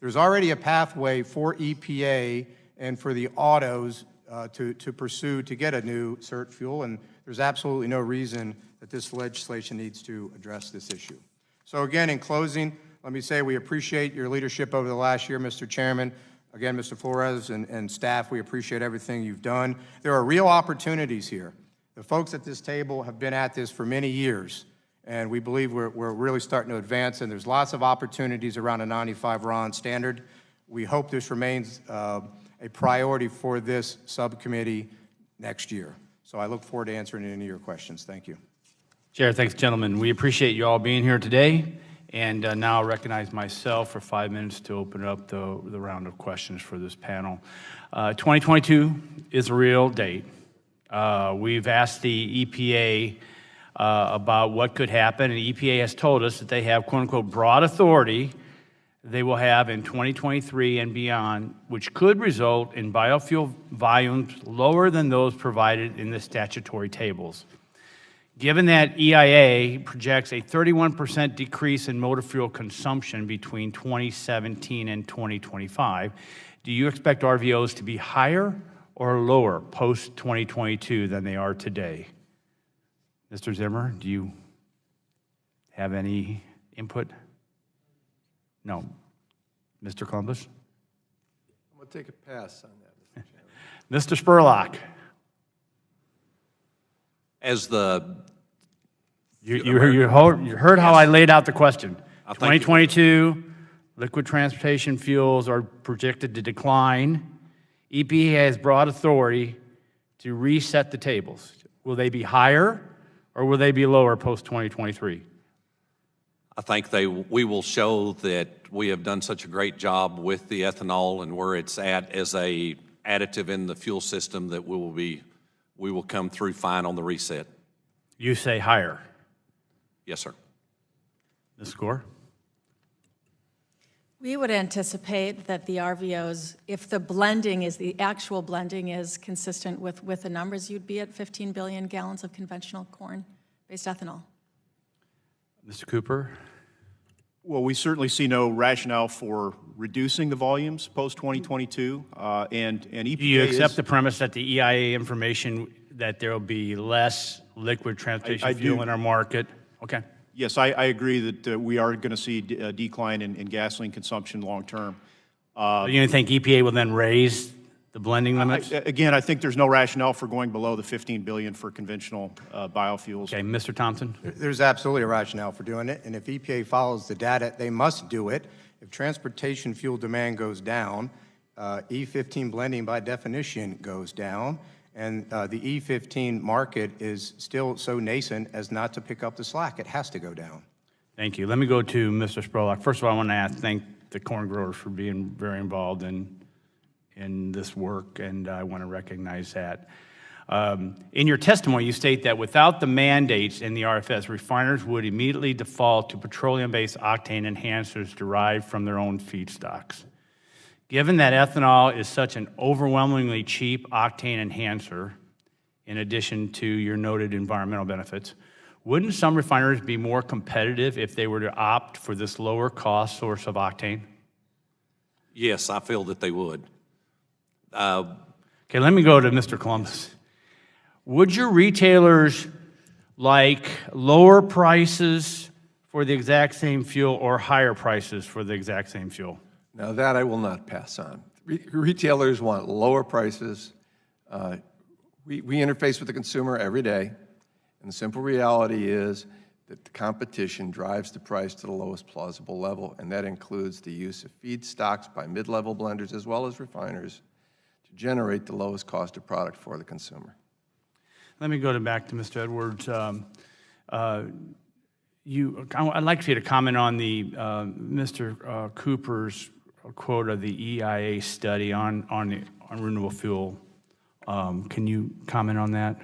There's already a pathway for EPA and for the autos to pursue to get a new cert fuel, and there's absolutely no reason that this legislation needs to address this issue. So again, in closing, let me say we appreciate your leadership over the last year, Mr. Chairman. Again, Mr. Flores and staff, we appreciate everything you've done. There are real opportunities here. The folks at this table have been at this for many years, and we believe we're really starting to advance, and there's lots of opportunities around a 95 RON standard. We hope this remains a priority for this subcommittee next year. So I look forward to answering any of your questions. Thank you. Chair, thanks, gentlemen. We appreciate you all being here today. And now I'll recognize myself for 5 minutes to open up the round of questions for this panel. 2022 is a real date. We've asked the EPA about what could happen, and the EPA has told us that they have, quote unquote, broad authority they will have in 2023 and beyond, which could result in biofuel volumes lower than those provided in the statutory tables. Given that EIA projects a 31% decrease in motor fuel consumption between 2017 and 2025, do you expect RVOs to be higher or lower post-2022 than they are today? Mr. Zimmer, do you have any input? No. Mr. Columbus? I'm going to take a pass on that, Mr. Chairman. Mr. Spurlock? As the You heard how I laid out the question. I think 2022, liquid transportation fuels are projected to decline. EPA has broad authority to reset the tables. Will they be higher or will they be lower post-2023? I think we will show that we have done such a great job with the ethanol and where it's at as a additive in the fuel system that we will come through fine on the reset. You say higher. Yes, sir. Ms. Gore? We would anticipate that the RVOs, if the actual blending is consistent with the numbers, you'd be at 15 billion gallons of conventional corn-based ethanol. Mr. Cooper? Well, we certainly see no rationale for reducing the volumes post-2022, and EPA Do you accept the premise that the EIA information that there will be less liquid transportation fuel in our market? Okay. Yes, I agree that we are going to see a decline in gasoline consumption long-term. You think EPA will then raise the blending limits? Again, I think there's no rationale for going below the 15 billion for conventional biofuels. Okay, Mr. Thompson? There's absolutely a rationale for doing it, and if EPA follows the data, they must do it. If transportation fuel demand goes down, E15 blending by definition goes down, and the E15 market is still so nascent as not to pick up the slack. It has to go down. Thank you. Let me go to Mr. Spurlock. First of all, I want to thank the corn growers for being very involved in this work, and I want to recognize that. In your testimony, you state that without the mandates in the RFS, refiners would immediately default to petroleum-based octane enhancers derived from their own feedstocks. Given that ethanol is such an overwhelmingly cheap octane enhancer, in addition to your noted environmental benefits, wouldn't some refiners be more competitive if they were to opt for this lower cost source of octane? Yes, I feel that they would. Okay, let me go to Mr. Columbus. Would your retailers like lower prices for the exact same fuel or higher prices for the exact same fuel? Now, that I will not pass on. Retailers want lower prices. We interface with the consumer every day, and the simple reality is that the competition drives the price to the lowest plausible level, and that includes the use of feedstocks by mid-level blenders as well as refiners to generate the lowest cost of product for the consumer. Let me go back to Mr. Edwards. I'd like for you to comment on the Mr. Cooper's quote of the EIA study on renewable fuel. Can you comment on that?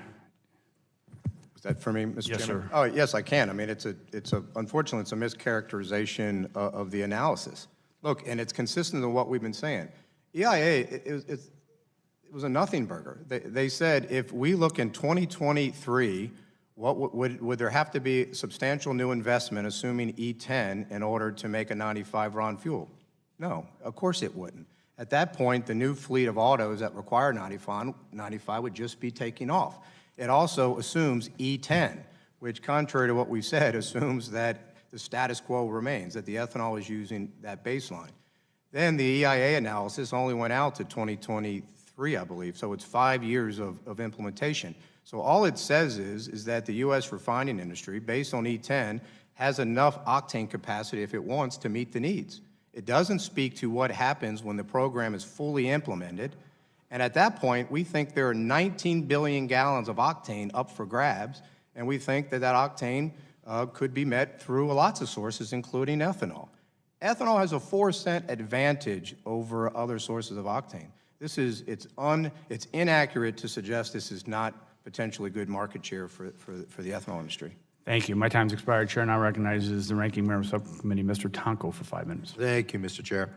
Is that for me, Mr. Yes, Chairman? sir. Oh, yes, I can. I mean, unfortunately, it's a mischaracterization of the analysis. Look, and it's consistent with what we've been saying. EIA, it was a nothing burger. They said if we look in 2023, would there have to be substantial new investment, assuming E10, in order to make a 95 RON fuel? No, of course it wouldn't. At that point, the new fleet of autos that require 95 would just be taking off. It also assumes E10, which, contrary to what we said, assumes that the status quo remains, that the ethanol is using that baseline. Then the EIA analysis only went out to 2023, I believe, so it's 5 years of implementation. So all it says is that the U.S. refining industry, based on E10, has enough octane capacity if it wants to meet the needs. It doesn't speak to what happens when the program is fully implemented. And at that point, we think there are 19 billion gallons of octane up for grabs, and we think that that octane could be met through lots of sources, including ethanol. Ethanol has a 4-cent advantage over other sources of octane. It's inaccurate to suggest this is not potentially good market share for the ethanol industry. Thank you. My time's expired. Chair now recognizes the ranking member of the subcommittee, Mr. Tonko, for 5 minutes. Thank you, Mr. Chair.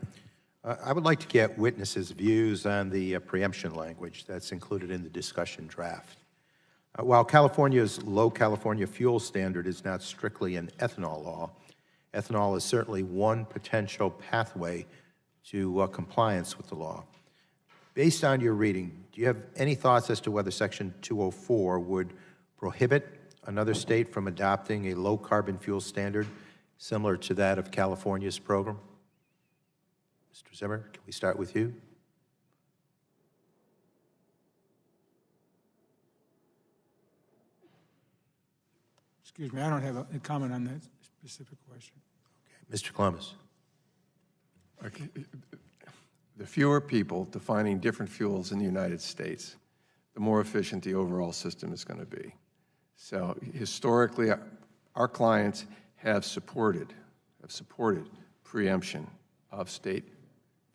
I would like to get witnesses' views on the preemption language that's included in the discussion draft. While California's low California fuel standard is not strictly an ethanol law, ethanol is certainly one potential pathway to compliance with the law. Based on your reading, do you have any thoughts as to whether Section 204 would prohibit another state from adopting a low-carbon fuel standard similar to that of California's program? Mr. Zimmer, can we start with you? Excuse me, I don't have a comment on that specific question. Okay. Mr. Columbus. Okay. The fewer people defining different fuels in the United States, the more efficient the overall system is going to be. So historically, our clients have supported preemption of state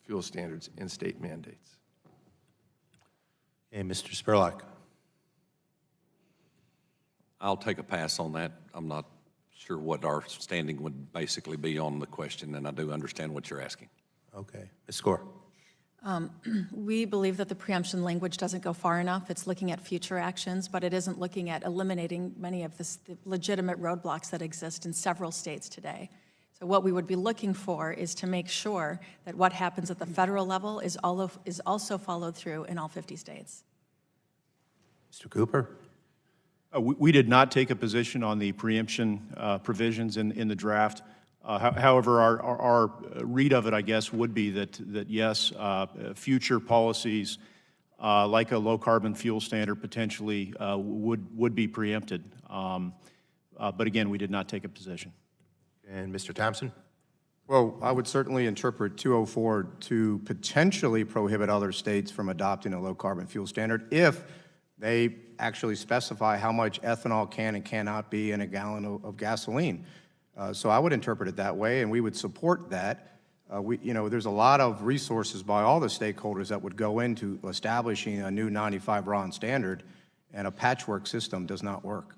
fuel standards and state mandates. And Mr. Spurlock. I'll take a pass on that. I'm not sure what our standing would basically be on the question, and I do understand what you're asking. Okay. Ms. Score. We believe that the preemption language doesn't go far enough. It's looking at future actions, but it isn't looking at eliminating many of the legitimate roadblocks that exist in several states today. So what we would be looking for is to make sure that what happens at the federal level is also followed through in all 50 states. Mr. Cooper. We did not take a position on the preemption provisions in the draft. However, our read of it, I guess, would be that yes, future policies like a low-carbon fuel standard potentially would be preempted. But again, we did not take a position. And Mr. Thompson? Well, I would certainly interpret 204 to potentially prohibit other states from adopting a low-carbon fuel standard if they actually specify how much ethanol can and cannot be in a gallon of gasoline. So I would interpret it that way, and we would support that. There's a lot of resources by all the stakeholders that would go into establishing a new 95 RON standard, and a patchwork system does not work.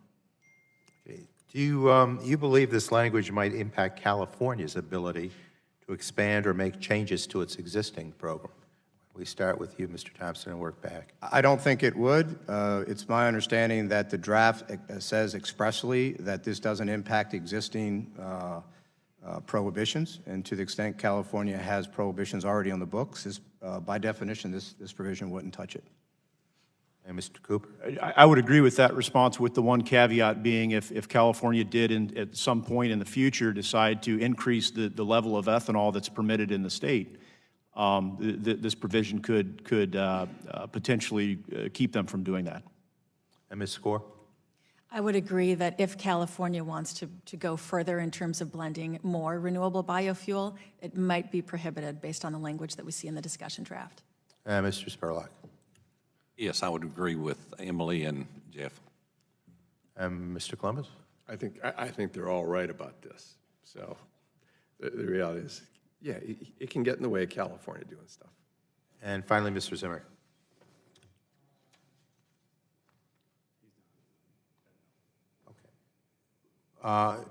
Okay. Do you believe this language might impact California's ability to expand or make changes to its existing program? We start with you, Mr. Thompson, and work back. I don't think it would. It's my understanding that the draft says expressly that this doesn't impact existing prohibitions, and to the extent California has prohibitions already on the books, by definition, this provision wouldn't touch it. And Mr. Cooper? I would agree with that response, with the one caveat being if California did at some point in the future decide to increase the level of ethanol that's permitted in the state, this provision could potentially keep them from doing that. And Ms. Score? I would agree that if California wants to go further in terms of blending more renewable biofuel, it might be prohibited based on the language that we see in the discussion draft. Mr. Spurlock? Yes, I would agree with Emily and Jeff. Mr. Columbus? I think they're all right about this. So the reality is, yeah, it can get in the way of California doing stuff. And finally, Mr. Zimmer. Okay.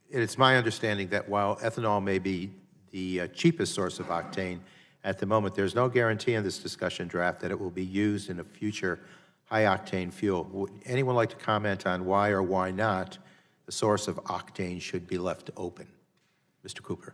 It's my understanding that while ethanol may be the cheapest source of octane, at the moment there's no guarantee in this discussion draft that it will be used in a future high-octane fuel. Would anyone like to comment on why or why not the source of octane should be left open? Mr. Cooper.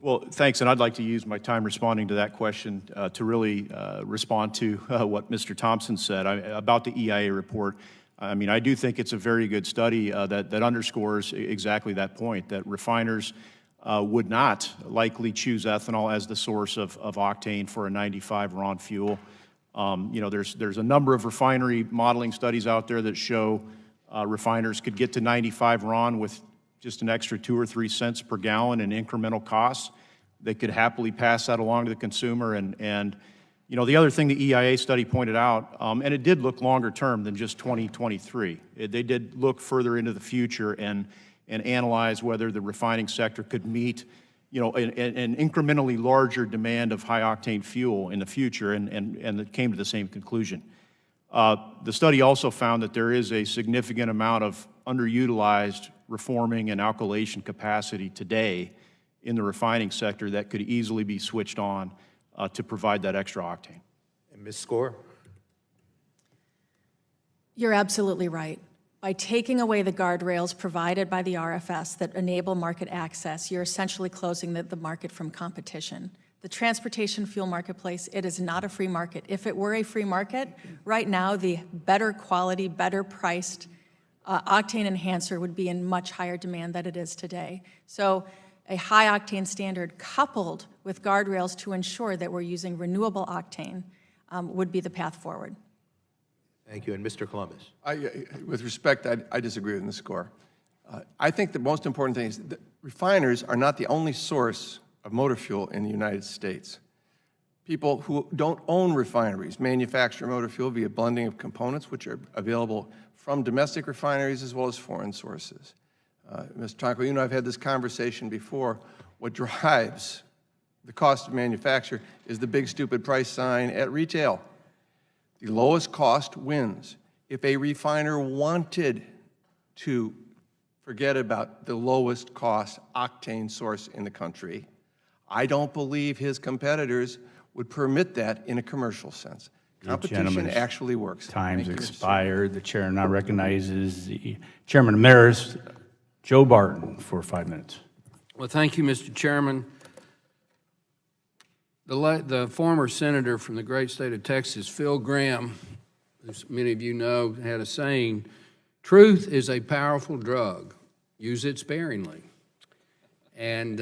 Well, thanks, and I'd like to use my time responding to that question to really respond to what Mr. Thompson said about the EIA report. I mean, I do think it's a very good study that underscores exactly that point, that refiners would not likely choose ethanol as the source of octane for a 95 RON fuel. There's a number of refinery modeling studies out there that show refiners could get to 95 RON with just an extra 2 or 3 cents per gallon in incremental costs. They could happily pass that along to the consumer. And the other thing the EIA study pointed out, and it did look longer term than just 2023. They did look further into the future and analyze whether the refining sector could meet an incrementally larger demand of high-octane fuel in the future, and it came to the same conclusion. The study also found that there is a significant amount of underutilized reforming and alkylation capacity today in the refining sector that could easily be switched on to provide that extra octane. And Ms. Score? You're absolutely right. By taking away the guardrails provided by the RFS that enable market access, you're essentially closing the market from competition. The transportation fuel marketplace, it is not a free market. If it were a free market, right now the better quality, better priced octane enhancer would be in much higher demand than it is today. So a high octane standard coupled with guardrails to ensure that we're using renewable octane would be the path forward. Thank you. And Mr. Columbus? With respect, I disagree with Ms. Score. I think the most important thing is that refiners are not the only source of motor fuel in the United States. People who don't own refineries manufacture motor fuel via blending of components, which are available from domestic refineries as well as foreign sources. Mr. Tonko, I've had this conversation before. What drives the cost of manufacture is the big stupid price sign at retail. The lowest cost wins. If a refiner wanted to forget about the lowest cost octane source in the country, I don't believe his competitors would permit that in a commercial sense. Competition actually works. Time's expired. The chair now recognizes the Chairman Emeritus, Joe Barton, for 5 minutes. Well, thank you, Mr. Chairman. The former senator from the great state of Texas, Phil Gramm, as many of you know, had a saying, "Truth is a powerful drug. Use it sparingly." And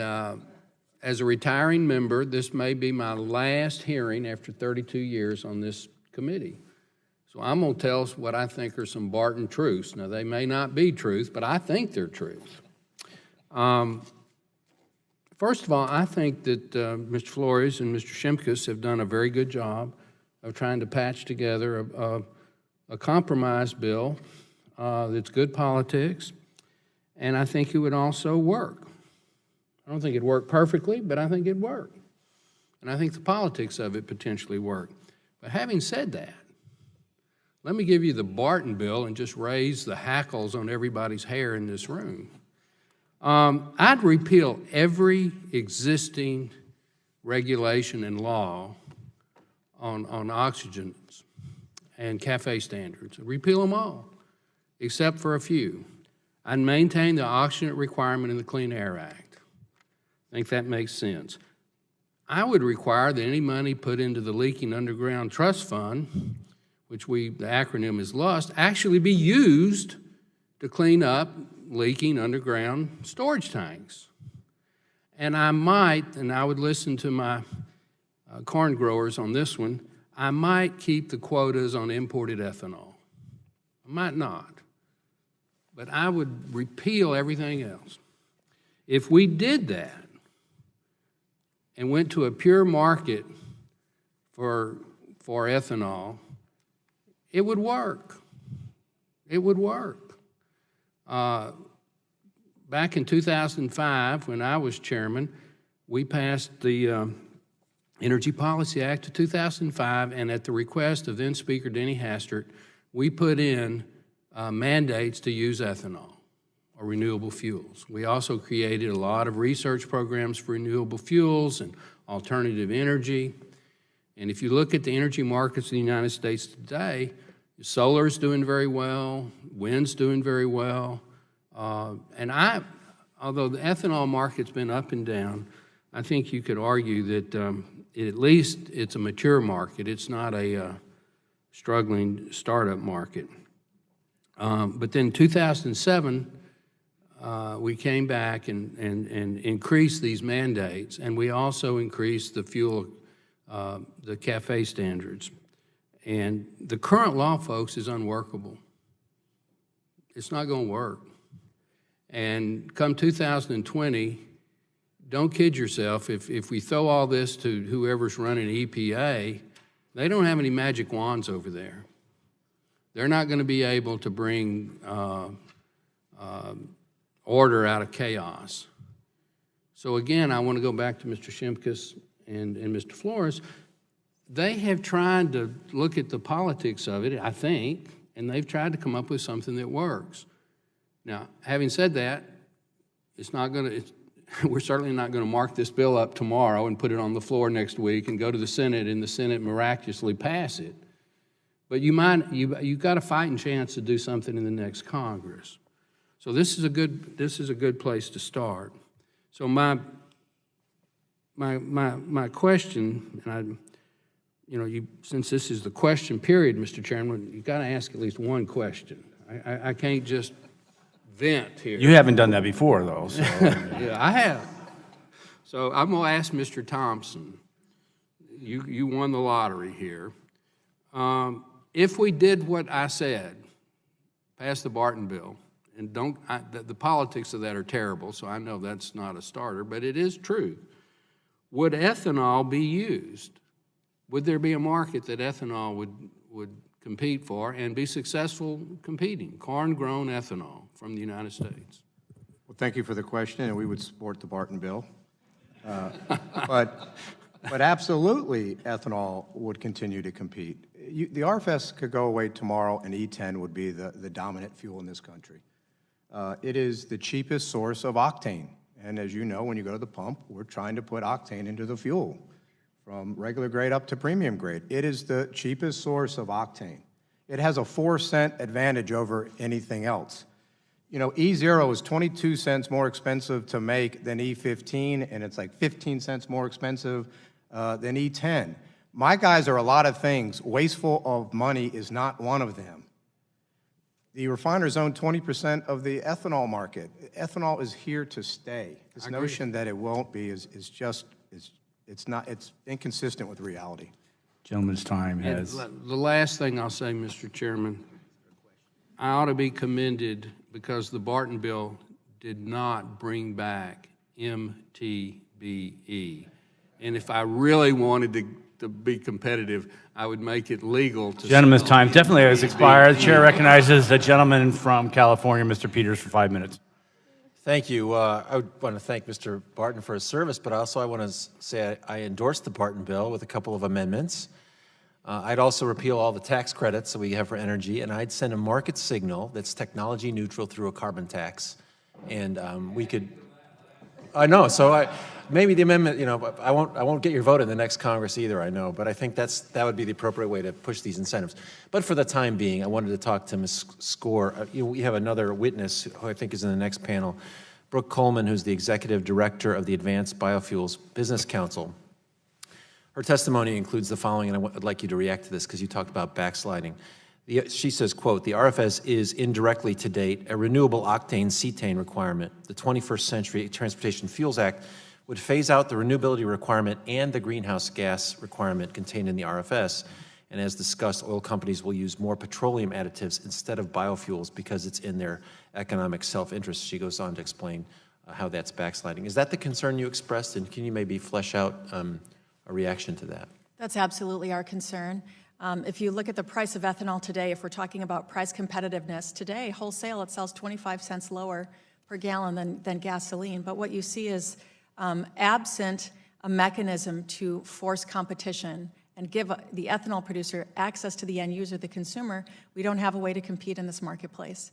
as a retiring member, this may be my last hearing after 32 years on this committee. So I'm going to tell us what I think are some Barton truths. Now, they may not be truth, but I think they're truth. First of all, I think that Mr. Flores and Mr. Shimkus have done a very good job of trying to patch together a compromise bill that's good politics, and I think it would also work. I don't think it'd work perfectly, but I think it'd work. And I think the politics of it potentially work. But having said that, let me give you the Barton bill and just raise the hackles on everybody's hair in this room. I'd repeal every existing regulation and law on oxygens and CAFE standards. Repeal them all, except for a few. I'd maintain the oxygen requirement in the Clean Air Act. I think that makes sense. I would require that any money put into the Leaking Underground Trust Fund, which the acronym is LUST, actually be used to clean up leaking underground storage tanks. And I might, and I would listen to my corn growers on this one, I might keep the quotas on imported ethanol. I might not. But I would repeal everything else. If we did that and went to a pure market for ethanol, it would work. It would work. Back in 2005, when I was chairman, we passed the Energy Policy Act of 2005, and at the request of then Speaker Denny Hastert, we put in mandates to use ethanol or renewable fuels. We also created a lot of research programs for renewable fuels and alternative energy. And if you look at the energy markets in the United States today, solar's doing very well, wind's doing very well. Although the ethanol market's been up and down, I think you could argue that at least it's a mature market. It's not a struggling startup market. But then 2007, we came back and increased these mandates, and we also increased the fuel, the CAFE standards. And the current law, folks, is unworkable. It's not going to work. And come 2020, don't kid yourself, if we throw all this to whoever's running EPA, they don't have any magic wands over there. They're not going to be able to bring order out of chaos. So again, I want to go back to Mr. Shimkus and Mr. Flores. They have tried to look at the politics of it, I think, and they've tried to come up with something that works. Now, having said that, we're certainly not going to mark this bill up tomorrow and put it on the floor next week and go to the Senate and the Senate miraculously pass it. But you've got a fighting chance to do something in the next Congress. So this is a good place to start. So my question, and since this is the question period, Mr. Chairman, you've got to ask at least one question. I can't just vent here. You haven't done that before, though. So. Yeah, I have. So I'm going to ask Mr. Thompson. You won the lottery here. If we did what I said, pass the Barton bill, and the politics of that are terrible, so I know that's not a starter, but it is true. Would ethanol be used? Would there be a market that ethanol would compete for and be successful competing? Corn-grown ethanol from the United States. Well, thank you for the question, and we would support the Barton bill. But absolutely, ethanol would continue to compete. The RFS could go away tomorrow, and E10 would be the dominant fuel in this country. It is the cheapest source of octane. And as you know, when you go to the pump, we're trying to put octane into the fuel, from regular grade up to premium grade. It is the cheapest source of octane. It has a 4-cent advantage over anything else. E0 is 22 cents more expensive to make than E15, and it's like 15 cents more expensive than E10. My guys are a lot of things. Wasteful of money is not one of them. The refiners own 20% of the ethanol market. Ethanol is here to stay. This notion that it won't be is it's inconsistent with reality. Gentleman's time has. The last thing I'll say, Mr. Chairman, I ought to be commended because the Barton bill did not bring back MTBE. And if I really wanted to be competitive, I would make it legal to... Gentleman's time definitely has expired. The chair recognizes the gentleman from California, Mr. Peters, for 5 minutes. Thank you. I would want to thank Mr. Barton for his service, but also I want to say I endorsed the Barton bill with a couple of amendments. I'd also repeal all the tax credits that we have for energy, and I'd send a market signal that's technology neutral through a carbon tax. And we could... I know, so maybe the amendment, I won't get your vote in the next Congress either, I know, but I think that would be the appropriate way to push these incentives. But for the time being, I wanted to talk to Ms. Score. We have another witness who I think is in the next panel, Brooke Coleman, who's the Executive Director of the Advanced Biofuels Business Council. Her testimony includes the following, and I'd like you to react to this because you talked about backsliding. She says, quote, "The RFS is indirectly to date a renewable octane cetane requirement. The 21st Century Transportation Fuels Act would phase out the renewability requirement and the greenhouse gas requirement contained in the RFS. And as discussed, oil companies will use more petroleum additives instead of biofuels because it's in their economic self-interest." She goes on to explain how that's backsliding. Is that the concern you expressed, and can you maybe flesh out a reaction to that? That's absolutely our concern. If you look at the price of ethanol today, if we're talking about price competitiveness, today, wholesale, it sells 25 cents lower per gallon than gasoline. But what you see is absent a mechanism to force competition and give the ethanol producer access to the end user, the consumer, we don't have a way to compete in this marketplace.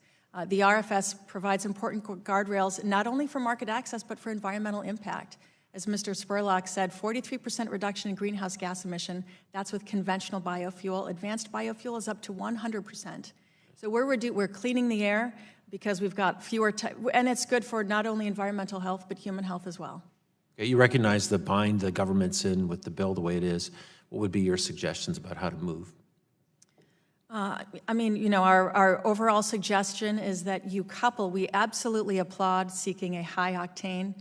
The RFS provides important guardrails, not only for market access, but for environmental impact. As Mr. Spurlock said, 43% reduction in greenhouse gas emission. That's with conventional biofuel. Advanced biofuel is up to 100%. So we're cleaning the air because we've got fewer, and it's good for not only environmental health, but human health as well. Okay, you recognize the bind the government's in with the bill the way it is. What would be your suggestions about how to move? I mean, you know, our overall suggestion is that you couple, we absolutely applaud seeking a high octane,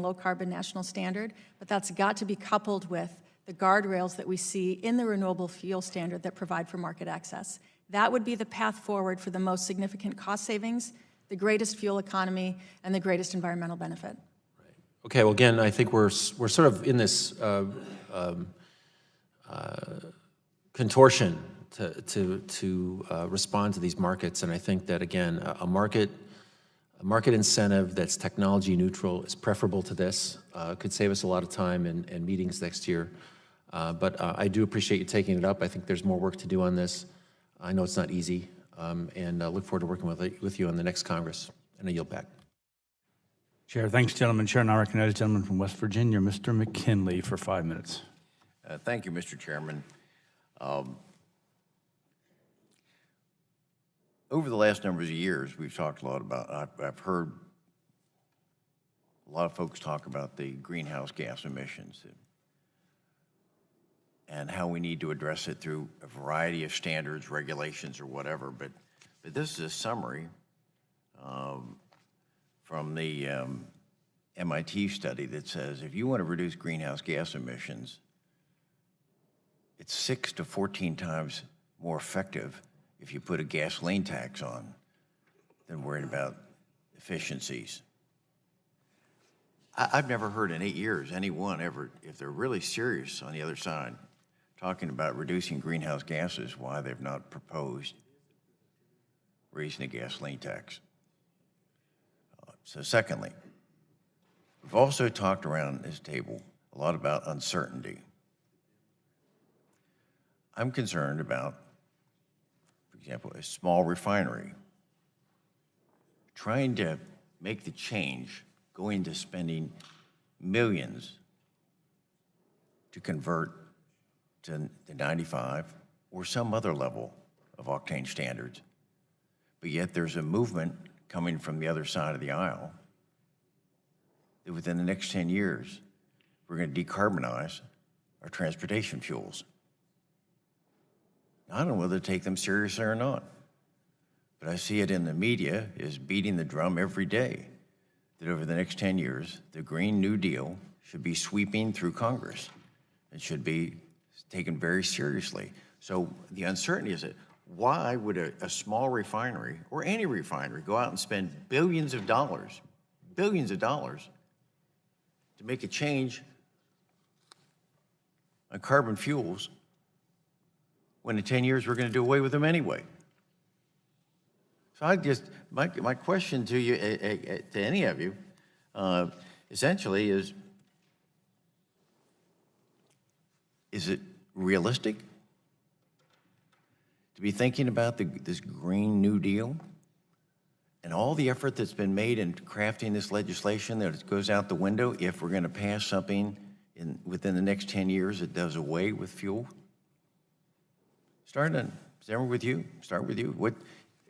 low carbon national standard, but that's got to be coupled with the guardrails that we see in the renewable fuel standard that provide for market access. That would be the path forward for the most significant cost savings, the greatest fuel economy, and the greatest environmental benefit. Okay, well, again, I think we're sort of in this contortion to respond to these markets, and I think that, again, a market incentive that's technology neutral is preferable to this. Could save us a lot of time in meetings next year. But I do appreciate you taking it up. I think there's more work to do on this. I know it's not easy, and I look forward to working with you on the next Congress. And I yield back. Chair, thanks, gentlemen. Chair, now recognize the gentleman from West Virginia, Mr. McKinley, for 5 minutes. Thank you, Mr. Chairman. Over the last number of years, we've talked a lot about, I've heard a lot of folks talk about the greenhouse gas emissions and how we need to address it through a variety of standards, regulations, or whatever. But this is a summary from the MIT study that says if you want to reduce greenhouse gas emissions, it's 6 to 14 times more effective if you put a gasoline tax on than worrying about efficiencies. I've never heard in 8 years anyone ever, if they're really serious on the other side, talking about reducing greenhouse gases, why they've not proposed raising a gasoline tax. So secondly, we've also talked around this table a lot about uncertainty. I'm concerned about, for example, a small refinery trying to make the change, going to spending millions to convert to the 95 or some other level of octane standards. But yet there's a movement coming from the other side of the aisle that within the next 10 years, we're going to decarbonize our transportation fuels. I don't know whether to take them seriously or not, but I see it in the media is beating the drum every day that over the next 10 years, the Green New Deal should be sweeping through Congress and should be taken very seriously. So the uncertainty is that why would a small refinery or any refinery go out and spend billions of dollars to make a change on carbon fuels when in 10 years we're going to do away with them anyway? So my question to you, to any of you, essentially is it realistic to be thinking about this Green New Deal and all the effort that's been made in crafting this legislation that it goes out the window if we're going to pass something within the next 10 years that does away with fuel? Start with you. What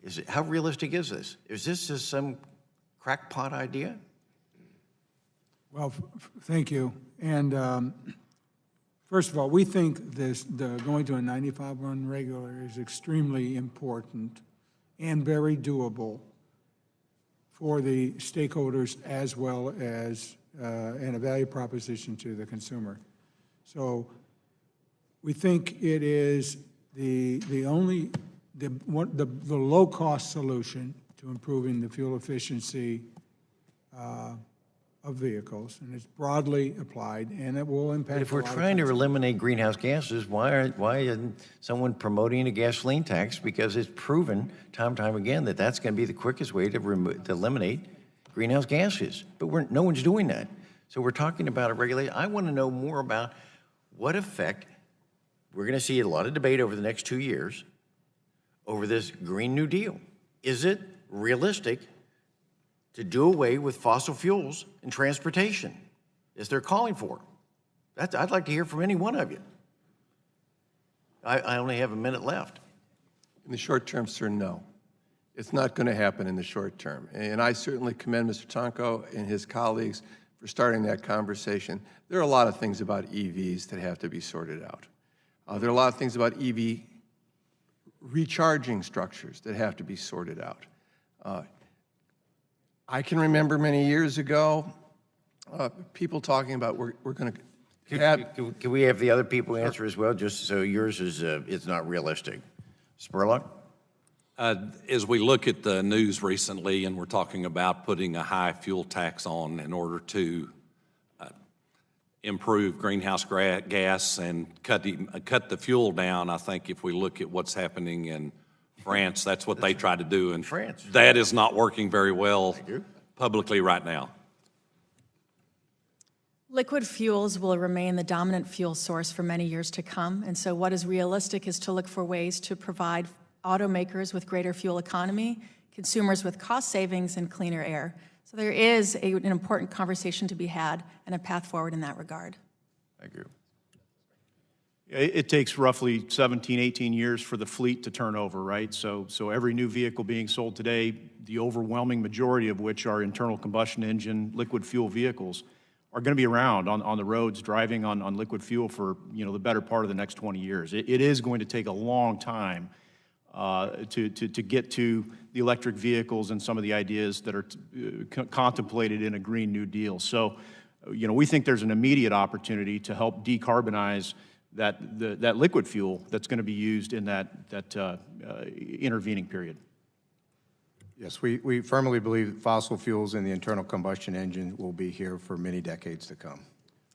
is it? How realistic is this? Is this just some crackpot idea? Well, thank you. And first of all, we think going to a 95 run regular is extremely important and very doable for the stakeholders as well as and a value proposition to the consumer. So we think it is the low-cost solution to improving the fuel efficiency of vehicles, and it's broadly applied, and it will impact. But if we're trying to eliminate greenhouse gases, why isn't someone promoting a gasoline tax? Because it's proven time and time again that that's going to be the quickest way to eliminate greenhouse gases. But no one's doing that. So we're talking about a regulation. I want to know more about what effect. We're going to see a lot of debate over the next 2 years over this Green New Deal. Is it realistic to do away with fossil fuels in transportation, as they're calling for? I'd like to hear from any one of you. I only have a minute left. In the short term, sir, no. It's not going to happen in the short term. And I certainly commend Mr. Tonko and his colleagues for starting that conversation. There are a lot of things about EVs that have to be sorted out. There are a lot of things about EV recharging structures that have to be sorted out. I can remember many years ago, people talking about we're going to have... Can we have the other people answer as well, just so yours is it's not realistic? Spurlock? As we look at the news recently, and we're talking about putting a high fuel tax on in order to improve greenhouse gas and cut the fuel down, I think if we look at what's happening in France, that's what they try to do, and France. that is not working very well publicly right now. Liquid fuels will remain the dominant fuel source for many years to come, and so what is realistic is to look for ways to provide automakers with greater fuel economy, consumers with cost savings, and cleaner air. So there is an important conversation to be had and a path forward in that regard. Thank you. It takes roughly 17, 18 years for the fleet to turn over, right? So every new vehicle being sold today, the overwhelming majority of which are internal combustion engine liquid fuel vehicles, are going to be around on the roads driving on liquid fuel for, you know, the better part of the next 20 years. It is going to take a long time to get to the electric vehicles and some of the ideas that are contemplated in a Green New Deal. So, you know, we think there's an immediate opportunity to help decarbonize that liquid fuel that's going to be used in that intervening period. Yes, we firmly believe fossil fuels in the internal combustion engine will be here for many decades to come.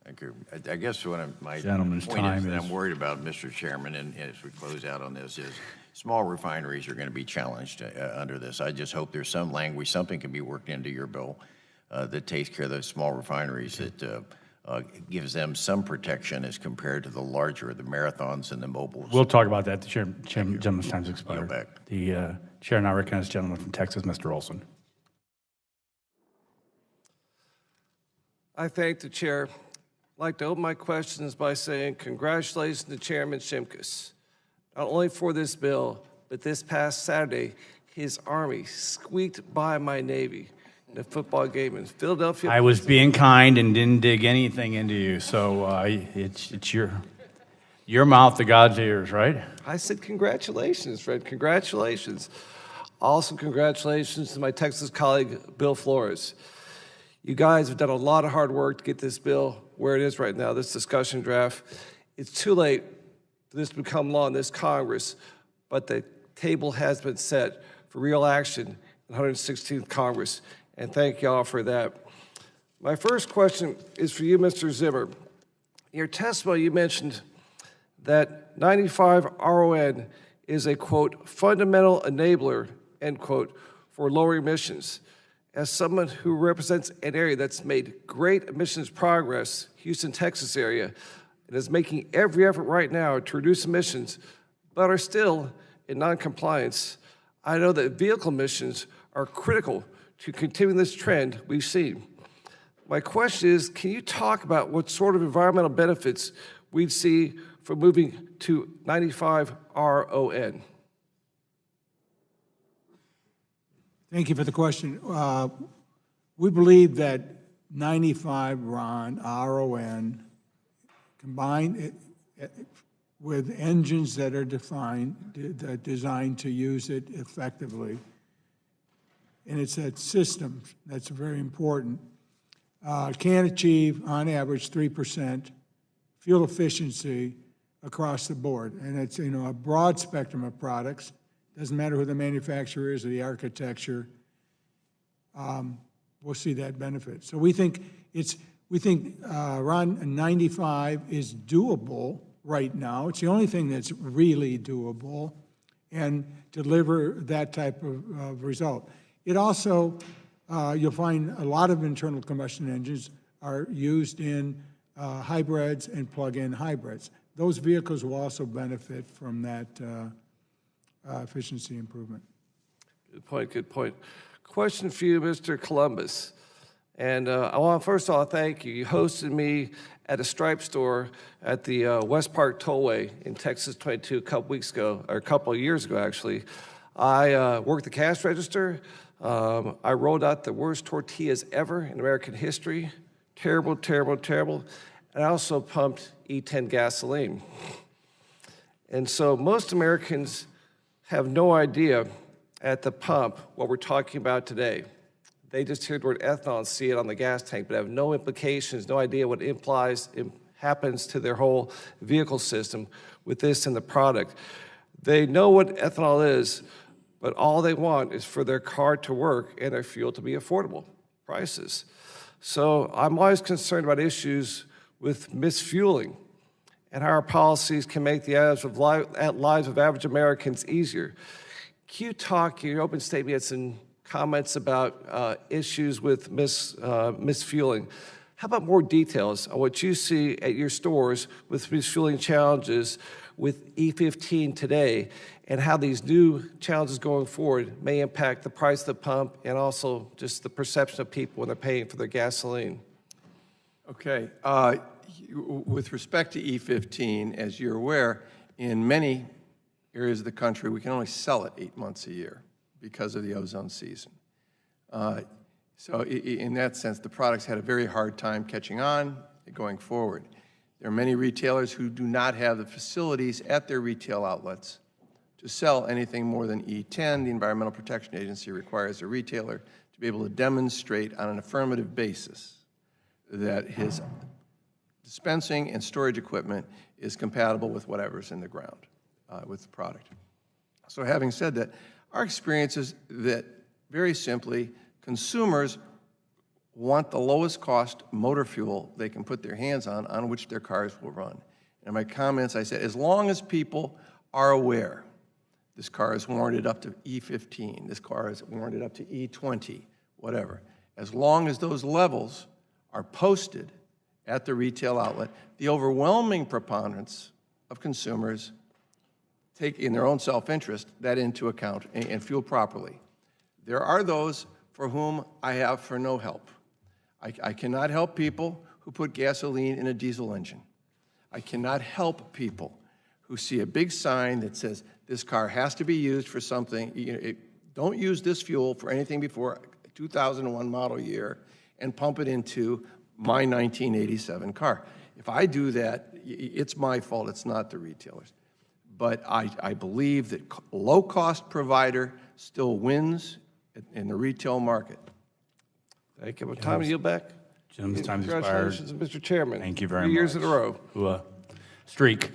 Thank you. I guess one of my Gentleman's point time that is- I'm worried about, Mr. Chairman, and as we close out on this, is small refineries are going to be challenged under this. I just hope there's some language, something can be worked into your bill that takes care of those small refineries, that gives them some protection as compared to the larger, the marathons and the mobiles. We'll talk about that. The gentleman's time's expired. back. The chair now recognizes the gentleman from Texas, Mr. Olson. I thank the chair. I'd like to open my questions by saying congratulations to Chairman Shimkus, not only for this bill, but this past Saturday, his Army squeaked by my Navy in a football game in Philadelphia. I was being kind and didn't dig anything into you, so it's your mouth to God's ears, right? I said congratulations, Fred, congratulations. Also congratulations to my Texas colleague, Bill Flores. You guys have done a lot of hard work to get this bill where it is right now, this discussion draft. It's too late for this to become law in this Congress, but the table has been set for real action in the 116th Congress, and thank y'all for that. My first question is for you, Mr. Zimmer. In your testimony, you mentioned that 95 RON is a, quote, fundamental enabler, end quote, for lowering emissions. As someone who represents an area that's made great emissions progress, Houston, Texas area, and is making every effort right now to reduce emissions, but are still in noncompliance, I know that vehicle emissions are critical to continuing this trend we've seen. My question is, can you talk about what sort of environmental benefits we'd see from moving to 95 RON? Thank you for the question. We believe that 95 RON combined with engines that are designed to use it effectively, and it's that system that's very important, can achieve on average 3% fuel efficiency across the board. And it's, you know, a broad spectrum of products. Doesn't matter who the manufacturer is or the architecture, we'll see that benefit. So we think RON 95 is doable right now. It's the only thing that's really doable and deliver that type of result. It also, you'll find a lot of internal combustion engines are used in hybrids and plug-in hybrids. Those vehicles will also benefit from that efficiency improvement. Good point, good point. Question for you, Mr. Columbus. And I want to first of all thank you. You hosted me at a Stripe store at the West Park Tollway in Texas 22 a couple weeks ago, or a couple of years ago actually. I worked the cash register. I rolled out the worst tortillas ever in American history. Terrible, terrible, terrible. And I also pumped E10 gasoline. And so most Americans have no idea at the pump what we're talking about today. They just hear the word ethanol and see it on the gas tank, but have no implications, no idea what happens to their whole vehicle system with this in the product. They know what ethanol is, but all they want is for their car to work and their fuel to be affordable prices. So I'm always concerned about issues with misfueling and how our policies can make the lives of average Americans easier. Can you talk in your open statement, you had some comments about issues with misfueling. How about more details on what you see at your stores with misfueling challenges with E15 today, and how these new challenges going forward may impact the price of the pump and also just the perception of people when they're paying for their gasoline? Okay. With respect to E15, as you're aware, in many areas of the country, we can only sell it 8 months a year because of the ozone season. So in that sense, the product's had a very hard time catching on going forward. There are many retailers who do not have the facilities at their retail outlets to sell anything more than E10. The Environmental Protection Agency requires a retailer to be able to demonstrate on an affirmative basis that his dispensing and storage equipment is compatible with whatever's in the ground with the product. So having said that, our experience is that, very simply, consumers want the lowest cost motor fuel they can put their hands on which their cars will run. In my comments, I said, as long as people are aware, this car is warranted up to E15, this car is warranted up to E20, whatever. As long as those levels are posted at the retail outlet, the overwhelming preponderance of consumers take, in their own self-interest, that into account and fuel properly. There are those for whom I have for no help. I cannot help people who put gasoline in a diesel engine. I cannot help people who see a big sign that says this car has to be used for something. Don't use this fuel for anything before 2001 model year and pump it into my 1987 car. If I do that, it's my fault, it's not the retailer's. But I believe that low-cost provider still wins in the retail market. Thank you. What time do you back? Gentleman's time expired. Congratulations, Mr. Chairman. Thank you very much. 3 years in a row. Streak.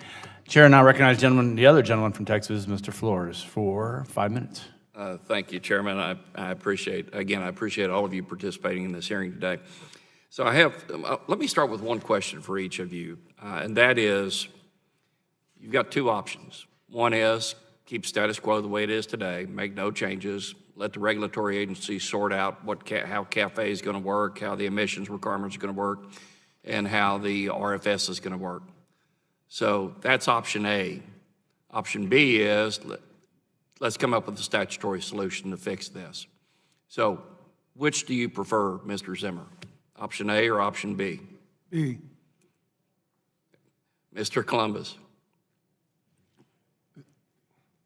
Chair now recognize the other gentleman from Texas, Mr. Flores, for 5 minutes. Thank you, Chairman. I appreciate all of you participating in this hearing today. So let me start with one question for each of you, and that is, you've got two options. One is keep status quo the way it is today, make no changes, let the regulatory agencies sort out how CAFE is going to work, how the emissions requirements are going to work, and how the RFS is going to work. So that's option A. Option B is let's come up with a statutory solution to fix this. So which do you prefer, Mr. Zimmer? Option A or option B? B. Mr. Columbus.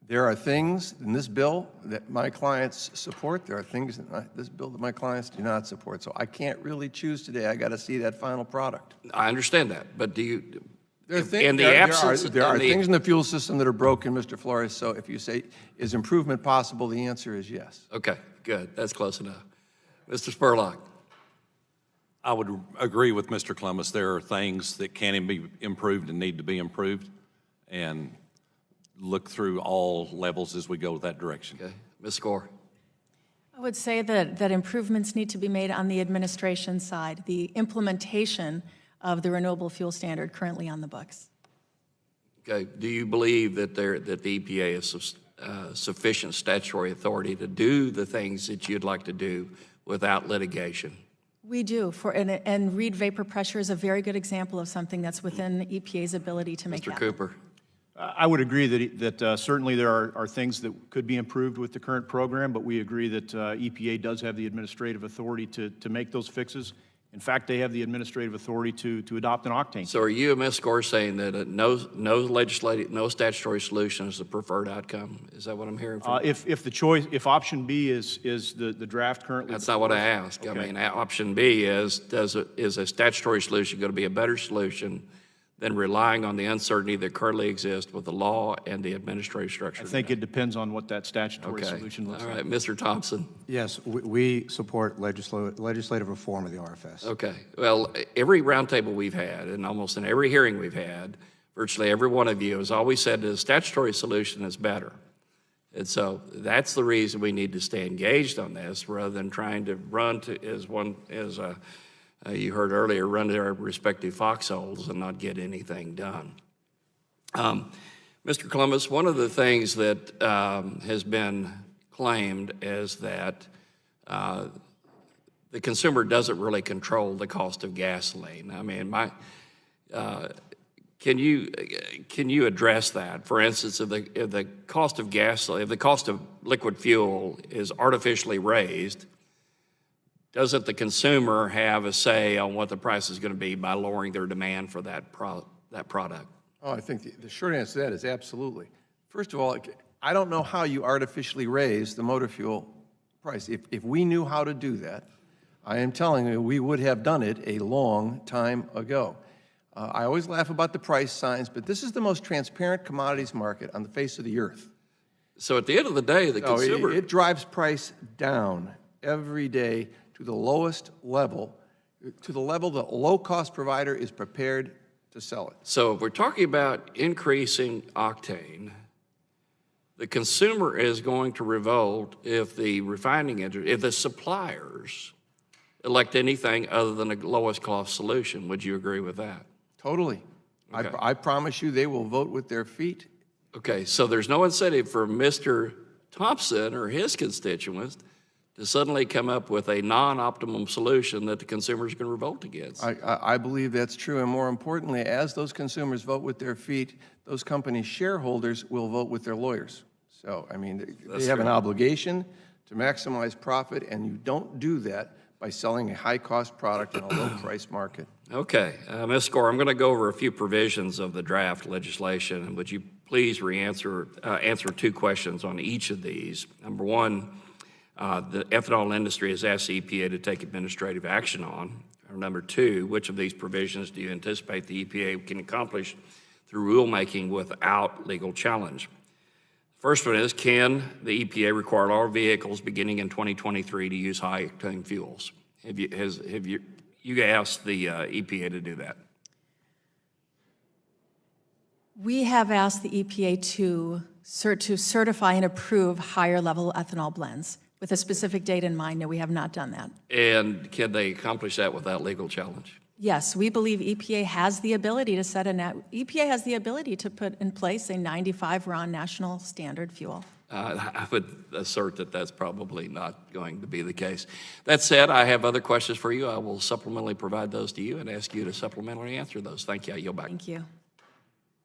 There are things in this bill that my clients support. There are things in this bill that my clients do not support. So I can't really choose today. I got to see that final product. I understand that, but do you? There are things in the fuel system that are broken, Mr. Flores. So if you say, is improvement possible, the answer is yes. Okay, good. That's close enough. Mr. Spurlock. I would agree with Mr. Columbus. There are things that can be improved and need to be improved, and look through all levels as we go that direction. Okay. Ms. Gore. I would say that improvements need to be made on the administration side, the implementation of the renewable fuel standard currently on the books. Okay. Do you believe that the EPA has sufficient statutory authority to do the things that you'd like to do without litigation? We do, and Reed vapor pressure is a very good example of something that's within the EPA's ability to make Mr. happen. Cooper. I would agree that certainly there are things that could be improved with the current program, but we agree that EPA does have the administrative authority to make those fixes. In fact, they have the administrative authority to adopt an octane. So are you and Ms. Gore saying that no statutory solution is the preferred outcome? Is that what I'm hearing from you? If option B is the draft currently. That's not what I asked. Okay. I mean, option B is a statutory solution going to be a better solution than relying on the uncertainty that currently exists with the law and the administrative structure. I think it depends on what that statutory Okay. solution looks All like. right, Mr. Thompson. Yes, we support legislative reform of the RFS. Okay. Well, every roundtable we've had, and almost in every hearing we've had, virtually every one of you has always said the statutory solution is better. And so that's the reason we need to stay engaged on this rather than trying to run to, as you heard earlier, run to our respective foxholes and not get anything done. Mr. Columbus, one of the things that has been claimed is that the consumer doesn't really control the cost of gasoline. I mean, can you address that? For instance, if the cost of gasoline, if the cost of liquid fuel is artificially raised, doesn't the consumer have a say on what the price is going to be by lowering their demand for that product? Oh, I think the short answer to that is absolutely. First of all, I don't know how you artificially raise the motor fuel price. If we knew how to do that, I am telling you, we would have done it a long time ago. I always laugh about the price signs, but this is the most transparent commodities market on the face of the earth. So at the end of the day, the consumer... It drives price down every day to the lowest level, to the level the low-cost provider is prepared to sell it. So if we're talking about increasing octane, the consumer is going to revolt if the refining industry, if the suppliers elect anything other than a lowest cost solution. Would you agree with that? Totally. Okay. I promise you they will vote with their feet. Okay, so there's no incentive for Mr. Thompson or his constituents to suddenly come up with a non-optimum solution that the consumer's going to revolt against. I believe that's true, and more importantly, as those consumers vote with their feet, those companies' shareholders will vote with their lawyers. So, I mean, they have an obligation to maximize profit, and you don't do that by selling a high-cost product in a low-price market. Okay, Ms. Gore, I'm going to go over a few provisions of the draft legislation, and would you please answer two questions on each of these? Number one, the ethanol industry has asked the EPA to take administrative action on. Or number two, which of these provisions do you anticipate the EPA can accomplish through rulemaking without legal challenge? First one is, can the EPA require all vehicles beginning in 2023 to use high-octane fuels? Have you asked the EPA to do that? We have asked the EPA to certify and approve higher-level ethanol blends. With a specific date in mind, no, we have not done that. And can they accomplish that without legal challenge? Yes, we believe EPA has the ability to EPA has the ability to put in place a 95 RON national standard fuel. I would assert that that's probably not going to be the case. That said, I have other questions for you. I will supplementally provide those to you and ask you to supplementally answer those. Thank you. I yield back. Thank you.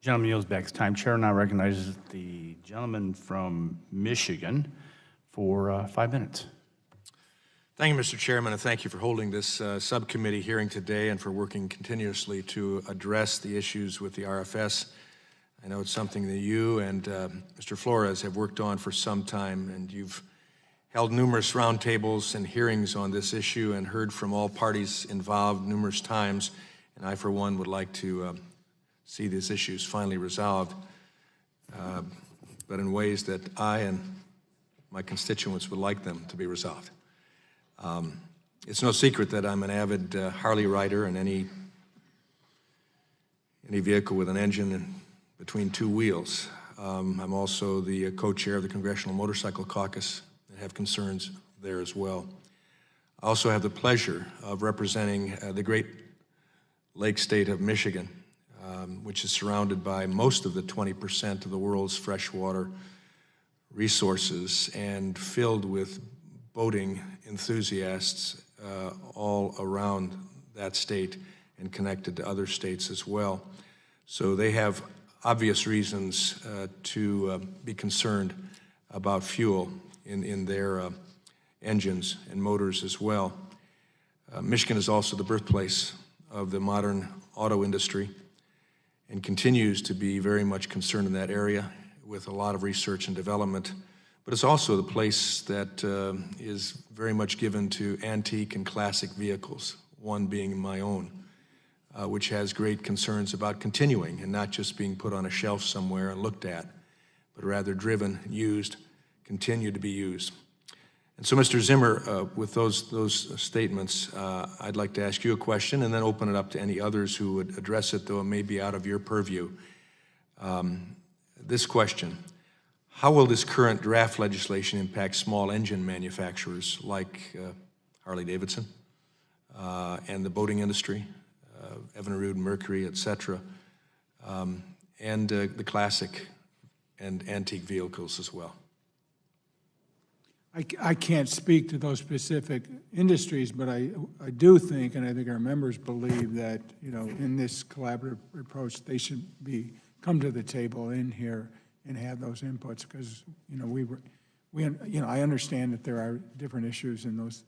Gentleman yields back his time. Chair now recognizes the gentleman from Michigan for 5 minutes. Thank you, Mr. Chairman, and thank you for holding this subcommittee hearing today and for working continuously to address the issues with the RFS. I know it's something that you and Mr. Flores have worked on for some time, and you've held numerous roundtables and hearings on this issue and heard from all parties involved numerous times, and I, for one, would like to see these issues finally resolved, but in ways that I and my constituents would like them to be resolved. It's no secret that I'm an avid Harley rider, and any vehicle with an engine between two wheels. I'm also the co-chair of the Congressional Motorcycle Caucus and have concerns there as well. I also have the pleasure of representing the Great Lake State of Michigan, which is surrounded by most of the 20% of the world's freshwater resources and filled with boating enthusiasts all around that state and connected to other states as well. So they have obvious reasons to be concerned about fuel in their engines and motors as well. Michigan is also the birthplace of the modern auto industry and continues to be very much concerned in that area with a lot of research and development. But it's also the place that is very much given to antique and classic vehicles, one being my own. which has great concerns about continuing and not just being put on a shelf somewhere and looked at, but rather driven, used, continue to be used. And so, Mr. Zimmer, with those statements, I'd like to ask you a question and then open it up to any others who would address it, though it may be out of your purview. This question: how will this current draft legislation impact small engine manufacturers like Harley-Davidson and the boating industry, Evinrude, Mercury, et cetera, and the classic and antique vehicles as well? I can't speak to those specific industries, but I do think, and I think our members believe that, in this collaborative approach, they should come to the table in here and have those inputs, because, I understand that there are different issues in those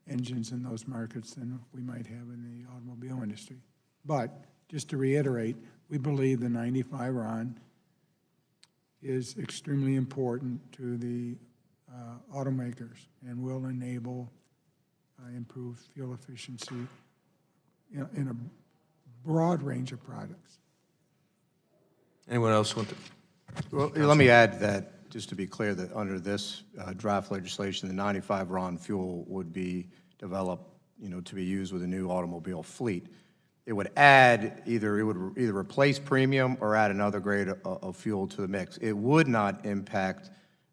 engines in those markets than we might have in the automobile industry. But just to reiterate, we believe the 95 RON is extremely important to the automakers and will enable improved fuel efficiency in a broad range of products. Anyone else want to? Well, let me add that, just to be clear, that under this draft legislation, the 95 RON fuel would be developed, to be used with a new automobile fleet. It would either replace premium or add another grade of fuel to the mix. It would not impact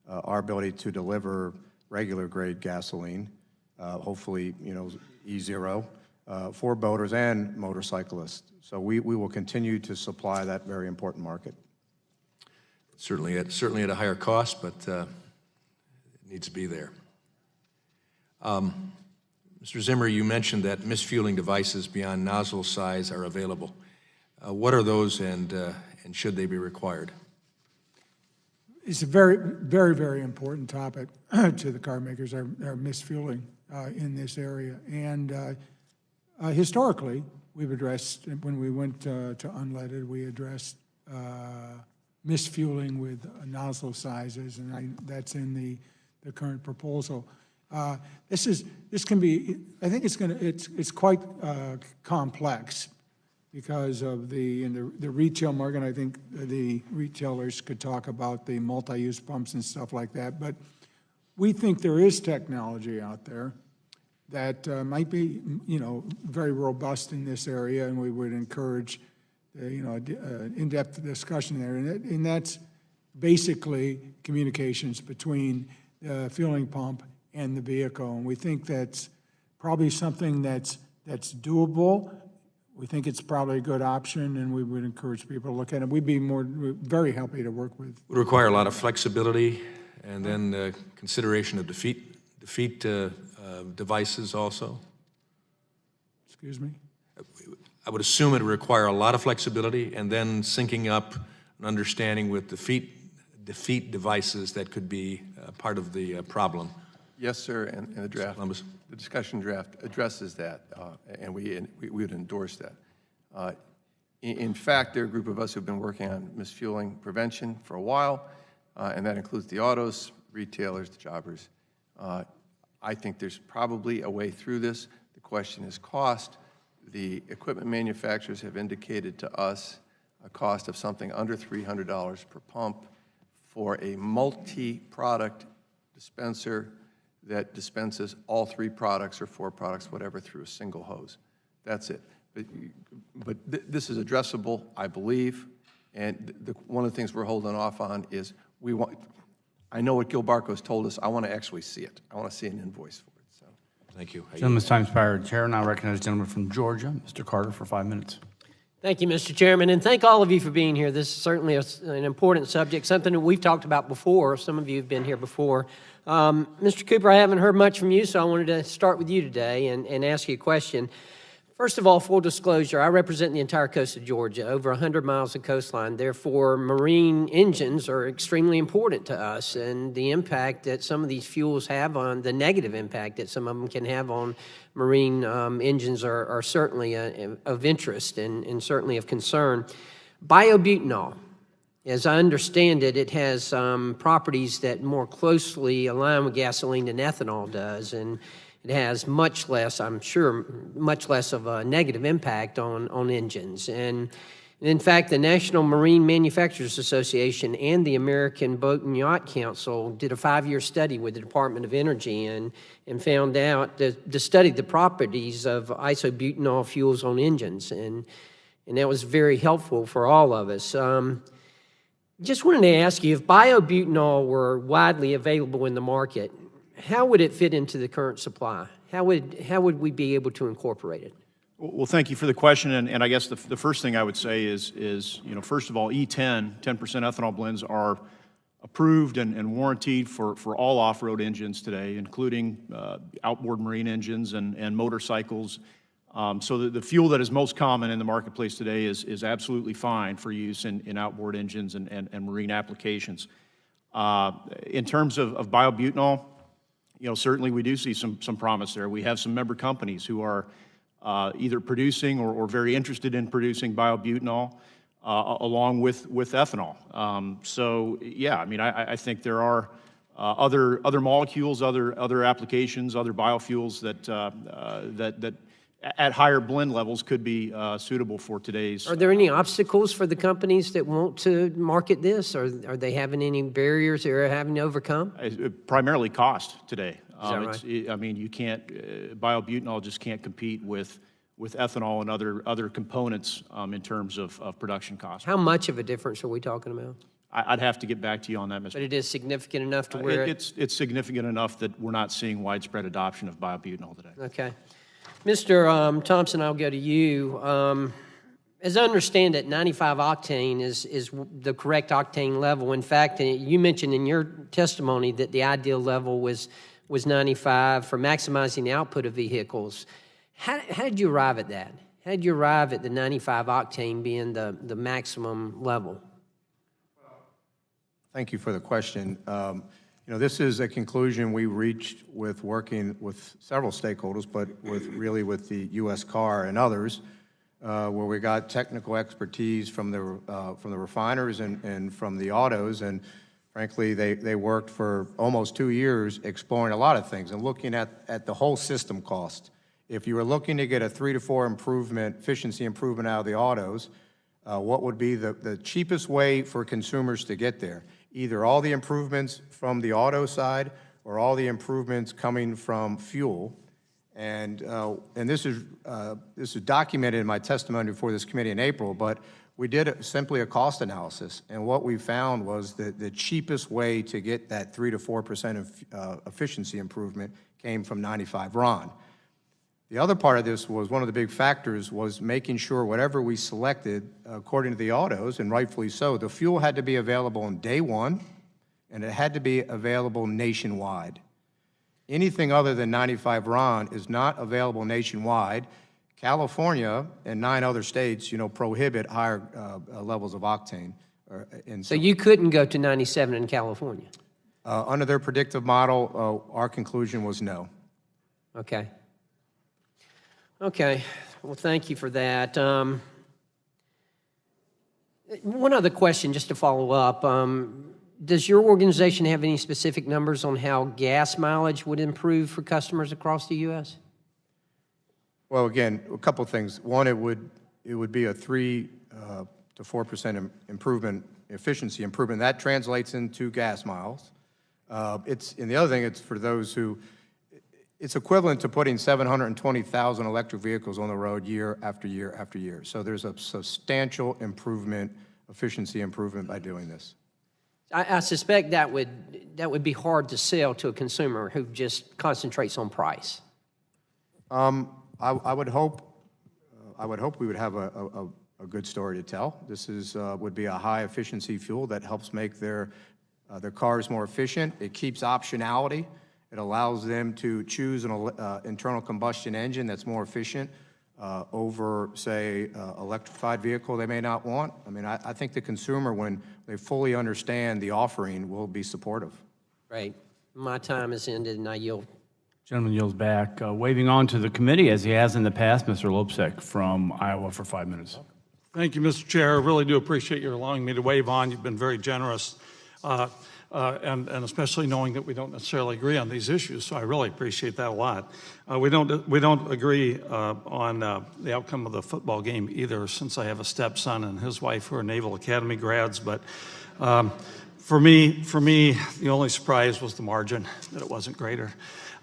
our ability to deliver regular grade gasoline, hopefully, E0, for boaters and motorcyclists. So we will continue to supply that very important market. Certainly at a higher cost, but it needs to be there. Mr. Zimmer, you mentioned that misfueling devices beyond nozzle size are available. What are those, and should they be required? It's a very, very, very important topic to the car makers, our misfueling in this area. And historically, we've addressed, when we went to unleaded, we addressed misfueling with nozzle sizes, and that's in the current proposal. This can be, I think it's quite complex, because of the retail market. I think the retailers could talk about the multi-use pumps and stuff like that, but we think there is technology out there that might be, very robust in this area, and we would encourage, in-depth discussion there, and that's basically communications between the fueling pump and the vehicle, and we think that's probably something that's doable. We think it's probably a good option, and we would encourage people to look at it. We'd be very happy to work with. Would require a lot of flexibility, and then consideration of defeat devices also. Excuse me? I would assume it would require a lot of flexibility, and then syncing up an understanding with defeat devices that could be part of the problem. Yes, sir, and the draft, the discussion draft addresses that, and we would endorse that. In fact, there are a group of us who've been working on misfueling prevention for a while, and that includes the autos, retailers, the jobbers. I think there's probably a way through this. The question is cost. The equipment manufacturers have indicated to us a cost of something under $300 per pump for a multi-product dispenser that dispenses all 3 products or 4 products, whatever, through a single hose. That's it. But this is addressable, I believe, and one of the things we're holding off on is I know what Gil Barco's told us. I want to actually see it. I want to see an invoice for it. So, thank you. Gentleman's time expired. Chair now recognizes the gentleman from Georgia, Mr. Carter, for 5 minutes. Thank you, Mr. Chairman, and thank all of you for being here. This is certainly an important subject, something that we've talked about before. Some of you have been here before. Mr. Cooper, I haven't heard much from you, so I wanted to start with you today and ask you a question. First of all, full disclosure, I represent the entire coast of Georgia, over 100 miles of coastline. Therefore, marine engines are extremely important to us, and the impact that some of these fuels have on, the negative impact that some of them can have on marine engines are certainly of interest and certainly of concern. Biobutanol, as I understand it, it has properties that more closely align with gasoline than ethanol does, and it has much less, I'm sure, much less of a negative impact on engines. And in fact, the National Marine Manufacturers Association and the American Boat and Yacht Council did a 5-year study with the Department of Energy and found out that studied the properties of isobutanol fuels on engines. And that was very helpful for all of us. Just wanted to ask you, if biobutanol were widely available in the market, how would it fit into the current supply? How would we be able to incorporate it? Well, thank you for the question, and I guess the first thing I would say is first of all, 10% ethanol blends are approved and warranted for all off-road engines today, including outboard marine engines and motorcycles. So the fuel that is most common in the marketplace today is absolutely fine for use in outboard engines and marine applications. In terms of biobutanol, certainly we do see some promise there. We have some member companies who are either producing or very interested in producing biobutanol along with ethanol. So yeah, I mean, I think there are other molecules, other applications, other biofuels that at higher blend levels could be suitable for today's. Are there any obstacles for the companies that want to market this? Are they having any barriers they're having to overcome? Primarily cost today. Is that right? I mean, you can't, biobutanol just can't compete with ethanol and other components in terms of production cost. How much of a difference are we talking about? I'd have to get back to you on that, Mr. But it is significant enough to where it's significant enough that we're not seeing widespread adoption of biobutanol today. Okay. Mr. Thompson, I'll go to you. As I understand it, 95 octane is the correct octane level. In fact, you mentioned in your testimony that the ideal level was 95 for maximizing the output of vehicles. How did you arrive at that? How did you arrive at the 95 octane being the maximum level? Thank you for the question. This is a conclusion we reached with working with several stakeholders, but with the U.S. car and others, where we got technical expertise from the refiners and from the autos, and frankly, they worked for almost 2 years exploring a lot of things and looking at the whole system cost. If you were looking to get a 3 to 4 efficiency improvement out of the autos, what would be the cheapest way for consumers to get there? Either all the improvements from the auto side or all the improvements coming from fuel. And this is documented in my testimony before this committee in April, but we did simply a cost analysis, and what we found was that the cheapest way to get that 3 to 4% of efficiency improvement came from 95 RON. The other part of this was one of the big factors was making sure whatever we selected, according to the autos, and rightfully so, the fuel had to be available on day one, and it had to be available nationwide. Anything other than 95 RON is not available nationwide. California and 9 other states, prohibit higher levels of octane. So you couldn't go to 97 in California? Under their predictive model, our conclusion was no. Okay. Okay. Well, thank you for that. One other question, just to follow up. Does your organization have any specific numbers on how gas mileage would improve for customers across the U.S.? Well, again, a couple of things. One, it would be a 3 to 4% improvement, efficiency improvement. That translates into gas miles. And the other thing, it's for those who, it's equivalent to putting 720,000 electric vehicles on the road year after year after year. So there's a substantial improvement, efficiency improvement by doing this. I suspect that would be hard to sell to a consumer who just concentrates on price. I would hope we would have a good story to tell. This would be a high efficiency fuel that helps make their cars more efficient. It keeps optionality. It allows them to choose an internal combustion engine that's more efficient over, say, electrified vehicle they may not want. I mean, I think the consumer, when they fully understand the offering, will be supportive. Right. My time is ended, and I yield. Gentleman yields back. Waving on to the committee, as he has in the past, Mr. Lopsek from Iowa for 5 minutes. Thank you, Mr. Chair. I really do appreciate you allowing me to wave on. You've been very generous. and especially knowing that we don't necessarily agree on these issues. So I really appreciate that a lot. We don't agree on the outcome of the football game either, since I have a stepson and his wife who are Naval Academy grads. But for me, the only surprise was the margin, that it wasn't greater.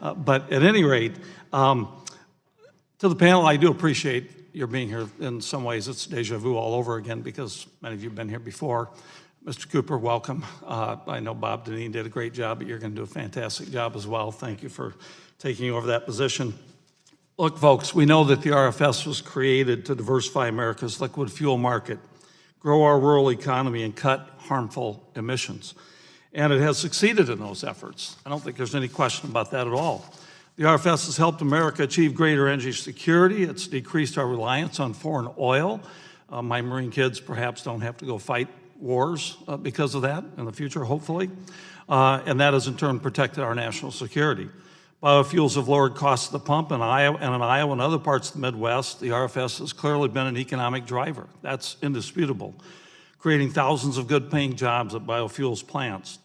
But at any rate, to the panel, I do appreciate your being here. In some ways, it's deja vu all over again because many of you have been here before. Mr. Cooper, welcome. I know Bob Deneen did a great job, but you're going to do a fantastic job as well. Thank you for taking over that position. Look, folks, we know that the RFS was created to diversify America's liquid fuel market, grow our rural economy, and cut harmful emissions. And it has succeeded in those efforts. I don't think there's any question about that at all. The RFS has helped America achieve greater energy security. It's decreased our reliance on foreign oil. My Marine kids perhaps don't have to go fight wars because of that in the future, hopefully. And that has in turn protected our national security. Biofuels have lowered costs at the pump in Iowa and other parts of the Midwest. The RFS has clearly been an economic driver. That's indisputable, creating thousands of good-paying jobs at biofuels plants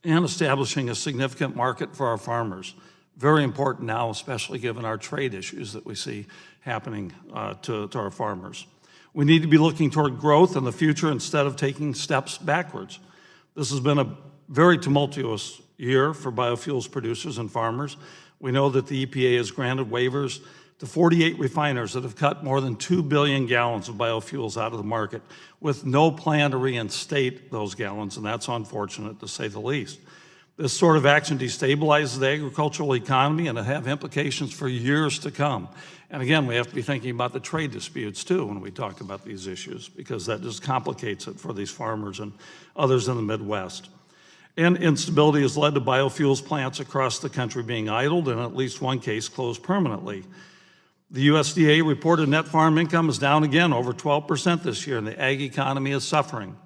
and establishing a significant market for our farmers. Very important now, especially given our trade issues that we see happening to our farmers. We need to be looking toward growth in the future instead of taking steps backwards. This has been a very tumultuous year for biofuels producers and farmers. We know that the EPA has granted waivers to 48 refiners that have cut more than 2 billion gallons of biofuels out of the market with no plan to reinstate those gallons, and that's unfortunate to say the least. This sort of action destabilizes the agricultural economy and it have implications for years to come. And again, we have to be thinking about the trade disputes too when we talk about these issues, because that just complicates it for these farmers and others in the Midwest. And instability has led to biofuels plants across the country being idled and in at least one case closed permanently. The USDA reported net farm income is down again over 12% this year, and the ag economy is suffering.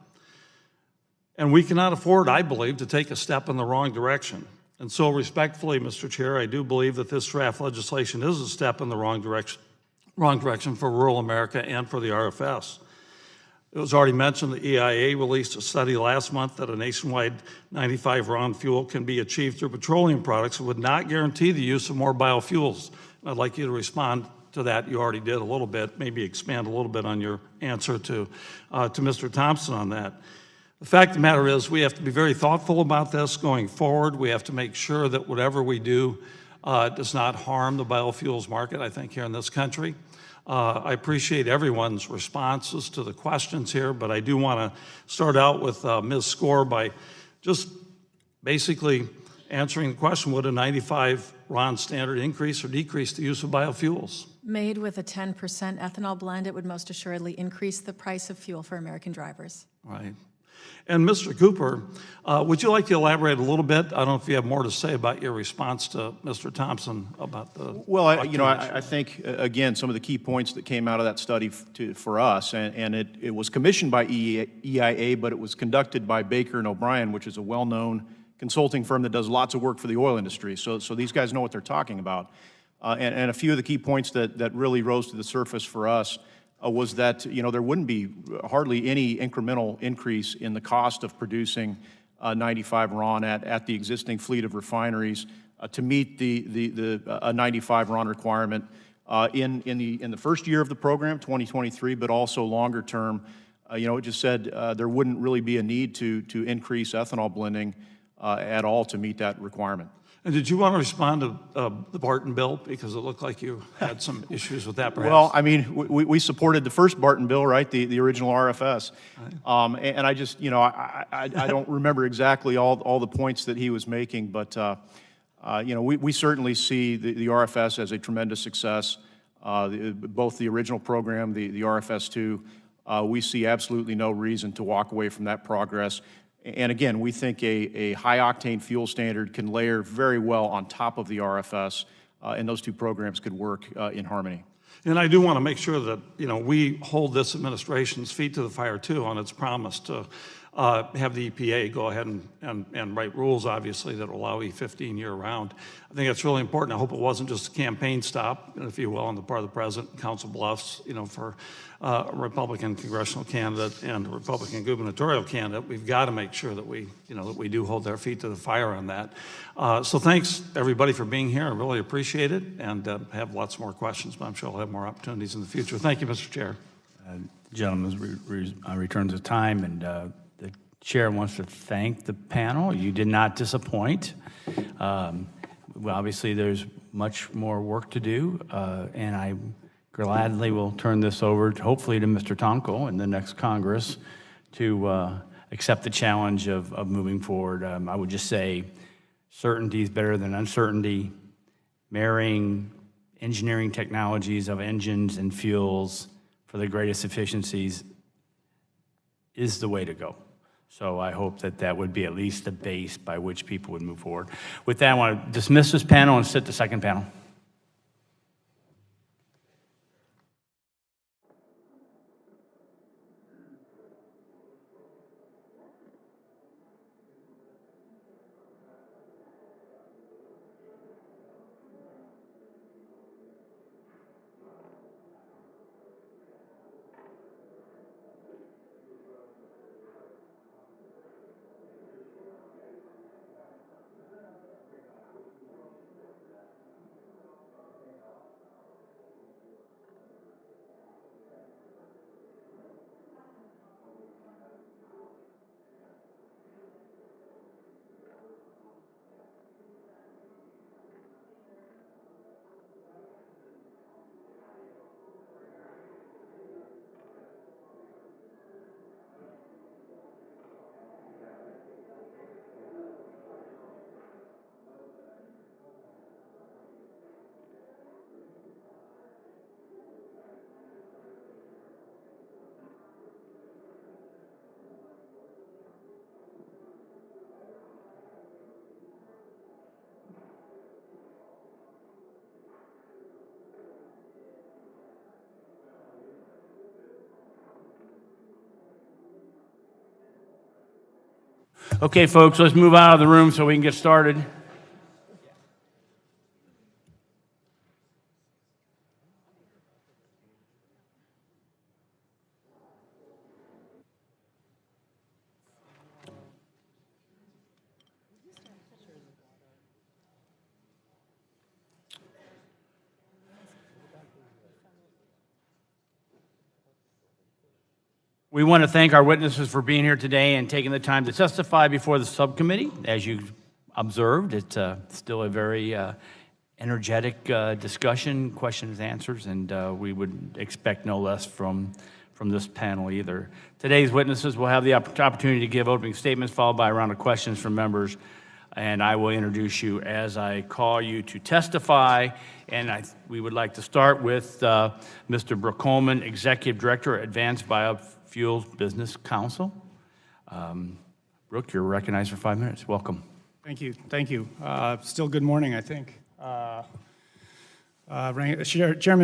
And we cannot afford, I believe, to take a step in the wrong direction. And so respectfully, Mr. Chair, I do believe that this draft legislation is a step in the wrong direction for rural America and for the RFS. It was already mentioned the EIA released a study last month that a nationwide 95 RON fuel can be achieved through petroleum products and would not guarantee the use of more biofuels. I'd like you to respond to that. You already did a little bit, maybe expand a little bit on your answer to Mr. Thompson on that. The fact of the matter is we have to be very thoughtful about this going forward. We have to make sure that whatever we do does not harm the biofuels market, I think, here in this country. I appreciate everyone's responses to the questions here, but I do want to start out with Ms. Score by just basically answering the question, would a 95 RON standard increase or decrease the use of biofuels? Made with a 10% ethanol blend, it would most assuredly increase the price of fuel for American drivers. Right. And Mr. Cooper, would you like to elaborate a little bit? I don't know if you have more to say about your response to Mr. Thompson about the... Well, I think, again, some of the key points that came out of that study for us, and it was commissioned by EIA, but it was conducted by Baker and O'Brien, which is a well-known consulting firm that does lots of work for the oil industry. So these guys know what they're talking about. And a few of the key points that really rose to the surface for us was that, there wouldn't be hardly any incremental increase in the cost of producing 95 RON at the existing fleet of refineries to meet the 95 RON requirement in the first year of the program, 2023, but also longer term. It just said there wouldn't really be a need to increase ethanol blending at all to meet that requirement. And did you want to respond to the Barton bill? Because it looked like you had some issues with that, perhaps. Well, I mean, we supported the first Barton bill, right, the original RFS. Right. And I just, I don't remember exactly all the points that he was making, but, we certainly see the RFS as a tremendous success. Both the original program, the RFS2, we see absolutely no reason to walk away from that progress. And again, we think a high-octane fuel standard can layer very well on top of the RFS, and those two programs could work in harmony. And I do want to make sure that, we hold this administration's feet to the fire, too, on its promise to have the EPA go ahead and write rules, obviously, that allow E15 year-round. I think that's really important. I hope it wasn't just a campaign stop, if you will, on the part of the president, Council Bluffs, for a Republican congressional candidate and a Republican gubernatorial candidate. We've got to make sure that we do hold their feet to the fire on that. So thanks, everybody, for being here. I really appreciate it, and I have lots more questions, but I'm sure I'll have more opportunities in the future. Thank you, Mr. Chair. The gentleman returns the time, and the chair wants to thank the panel. You did not disappoint. Well, obviously, there's much more work to do, and I gladly will turn this over, hopefully, to Mr. Tonko in the next Congress to accept the challenge of moving forward. I would just say certainty is better than uncertainty. Marrying engineering technologies of engines and fuels for the greatest efficiencies is the way to go. So I hope that would be at least the base by which people would move forward. With that, I want to dismiss this panel and sit the second panel. Okay, folks, let's move out of the room so we can get started. We want to thank our witnesses for being here today and taking the time to testify before the subcommittee. As you observed, it's still a very energetic discussion, questions, answers, and we would expect no less from this panel either. Today's witnesses will have the opportunity to give opening statements followed by a round of questions from members, and I will introduce you as I call you to testify. And we would like to start with Mr. Brooke Coleman, Executive Director at Advanced Biofuels Business Council. Brooke, you're recognized for 5 minutes. Welcome. Thank you. Thank you. Still good morning, I think. Chairman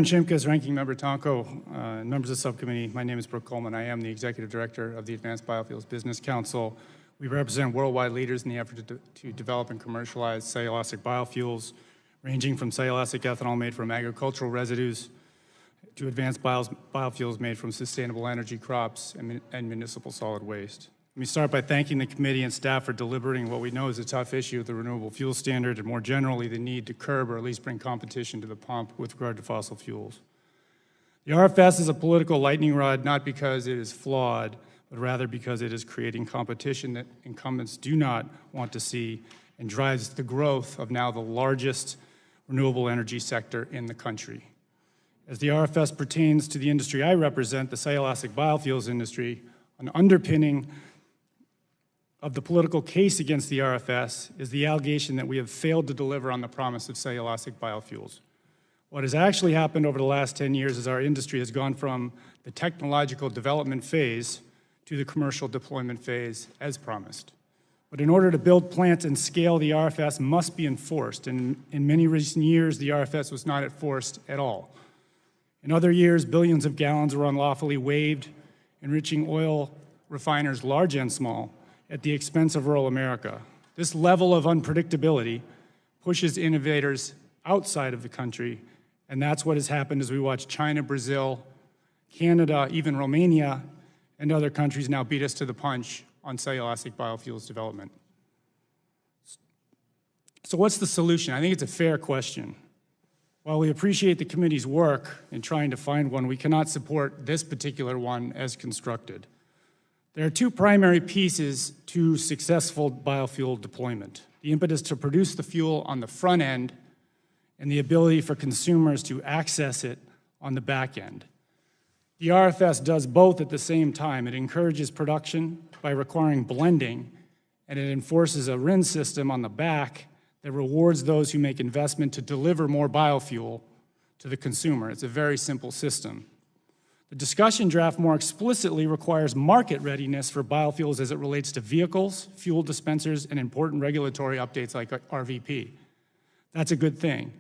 Shimkus, Ranking Member Tonko, members of the subcommittee, my name is Brooke Coleman. I am the Executive Director of the Advanced Biofuels Business Council. We represent worldwide leaders in the effort to develop and commercialize cellulosic biofuels, ranging from cellulosic ethanol made from agricultural residues to advanced biofuels made from sustainable energy crops and municipal solid waste. Let me start by thanking the committee and staff for deliberating what we know is a tough issue, the renewable fuel standard, and more generally, the need to curb or at least bring competition to the pump with regard to fossil fuels. The RFS is a political lightning rod, not because it is flawed, but rather because it is creating competition that incumbents do not want to see and drives the growth of now the largest renewable energy sector in the country. As the RFS pertains to the industry I represent, the cellulosic biofuels industry, an underpinning of the political case against the RFS is the allegation that we have failed to deliver on the promise of cellulosic biofuels. What has actually happened over the last 10 years is our industry has gone from the technological development phase to the commercial deployment phase as promised. But in order to build plants and scale, the RFS must be enforced, and in many recent years, the RFS was not enforced at all. In other years, billions of gallons were unlawfully waived, enriching oil refiners, large and small, at the expense of rural America. This level of unpredictability pushes innovators outside of the country, and that's what has happened as we watch China, Brazil, Canada, even Romania, and other countries now beat us to the punch on cellulosic biofuels development. So what's the solution? I think it's a fair question. While we appreciate the committee's work in trying to find one, we cannot support this particular one as constructed. There are two primary pieces to successful biofuel deployment: the impetus to produce the fuel on the front end and the ability for consumers to access it on the back end. The RFS does both at the same time. It encourages production by requiring blending, and it enforces a RIN system on the back that rewards those who make investment to deliver more biofuel to the consumer. It's a very simple system. The discussion draft more explicitly requires market readiness for biofuels as it relates to vehicles, fuel dispensers, and important regulatory updates like RVP. That's a good thing.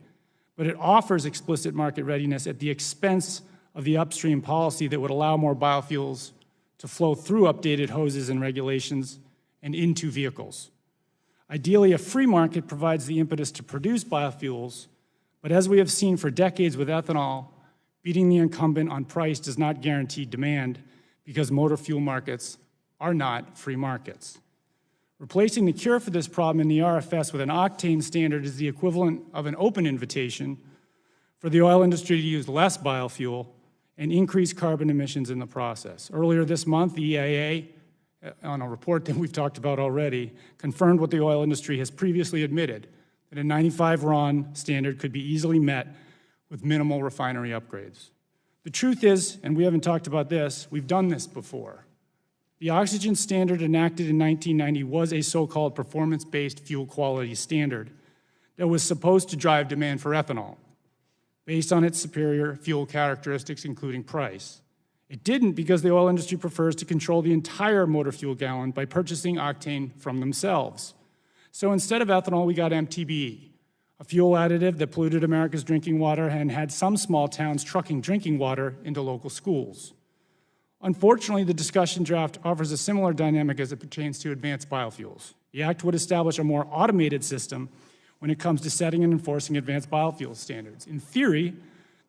But it offers explicit market readiness at the expense of the upstream policy that would allow more biofuels to flow through updated hoses and regulations and into vehicles. Ideally, a free market provides the impetus to produce biofuels, but as we have seen for decades with ethanol, beating the incumbent on price does not guarantee demand because motor fuel markets are not free markets. Replacing the cure for this problem in the RFS with an octane standard is the equivalent of an open invitation for the oil industry to use less biofuel and increase carbon emissions in the process. Earlier this month, the EIA, on a report that we've talked about already, confirmed what the oil industry has previously admitted, that a 95 RON standard could be easily met with minimal refinery upgrades. The truth is, and we haven't talked about this, we've done this before. The oxygen standard enacted in 1990 was a so-called performance-based fuel quality standard that was supposed to drive demand for ethanol based on its superior fuel characteristics, including price. It didn't because the oil industry prefers to control the entire motor fuel gallon by purchasing octane from themselves. So instead of ethanol, we got MTBE, a fuel additive that polluted America's drinking water and had some small towns trucking drinking water into local schools. Unfortunately, the discussion draft offers a similar dynamic as it pertains to advanced biofuels. The act would establish a more automated system when it comes to setting and enforcing advanced biofuel standards. In theory,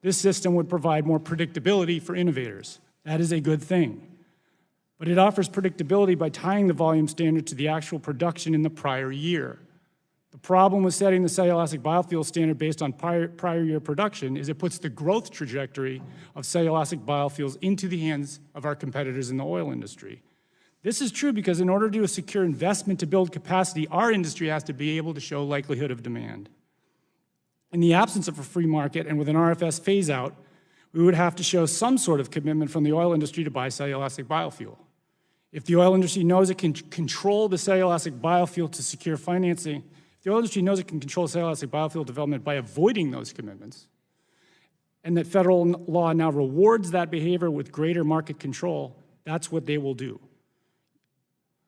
this system would provide more predictability for innovators. That is a good thing. But it offers predictability by tying the volume standard to the actual production in the prior year. The problem with setting the cellulosic biofuel standard based on prior year production is it puts the growth trajectory of cellulosic biofuels into the hands of our competitors in the oil industry. This is true because in order to secure investment to build capacity, our industry has to be able to show likelihood of demand. In the absence of a free market and with an RFS phase-out, we would have to show some sort of commitment from the oil industry to buy cellulosic biofuel. If the oil industry knows it can control the cellulosic biofuel to secure financing, if the oil industry knows it can control cellulosic biofuel development by avoiding those commitments, and that federal law now rewards that behavior with greater market control, that's what they will do.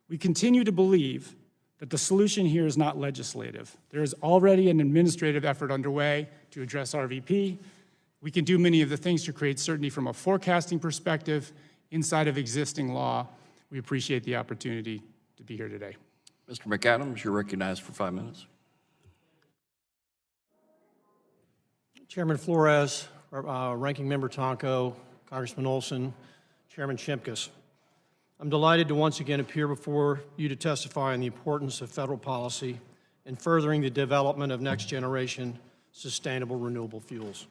We continue to believe that the solution here is not legislative. There is already an administrative effort underway to address RVP. We can do many of the things to create certainty from a forecasting perspective inside of existing law. We appreciate the opportunity to be here today. Mr. McAdams, you're recognized for 5 minutes. Chairman Flores, Ranking Member Tonko, Congressman Olson, Chairman Shimkus. I'm delighted to once again appear before you to testify on the importance of federal policy in furthering the development of next-generation sustainable renewable fuels.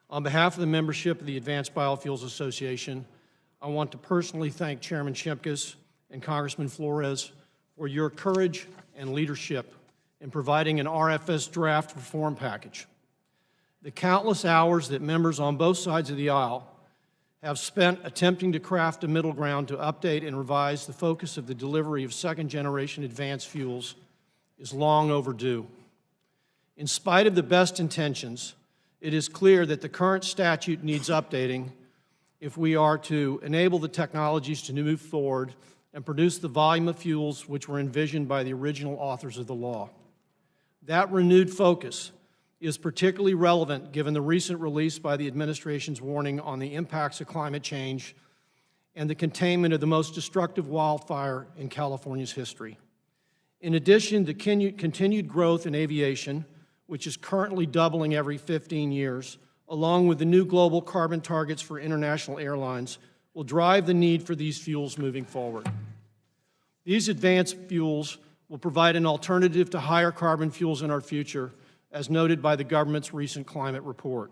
On behalf of the membership of the Advanced Biofuels Association, I want to personally thank Chairman Shimkus and Congressman Flores for your courage and leadership in providing an RFS draft reform package. The countless hours that members on both sides of the aisle have spent attempting to craft a middle ground to update and revise the focus of the delivery of second-generation advanced fuels is long overdue. In spite of the best intentions, it is clear that the current statute needs updating if we are to enable the technologies to move forward and produce the volume of fuels which were envisioned by the original authors of the law. That renewed focus is particularly relevant given the recent release by the administration's warning on the impacts of climate change and the containment of the most destructive wildfire in California's history. In addition, the continued growth in aviation, which is currently doubling every 15 years, along with the new global carbon targets for international airlines, will drive the need for these fuels moving forward. These advanced fuels will provide an alternative to higher carbon fuels in our future, as noted by the government's recent climate report.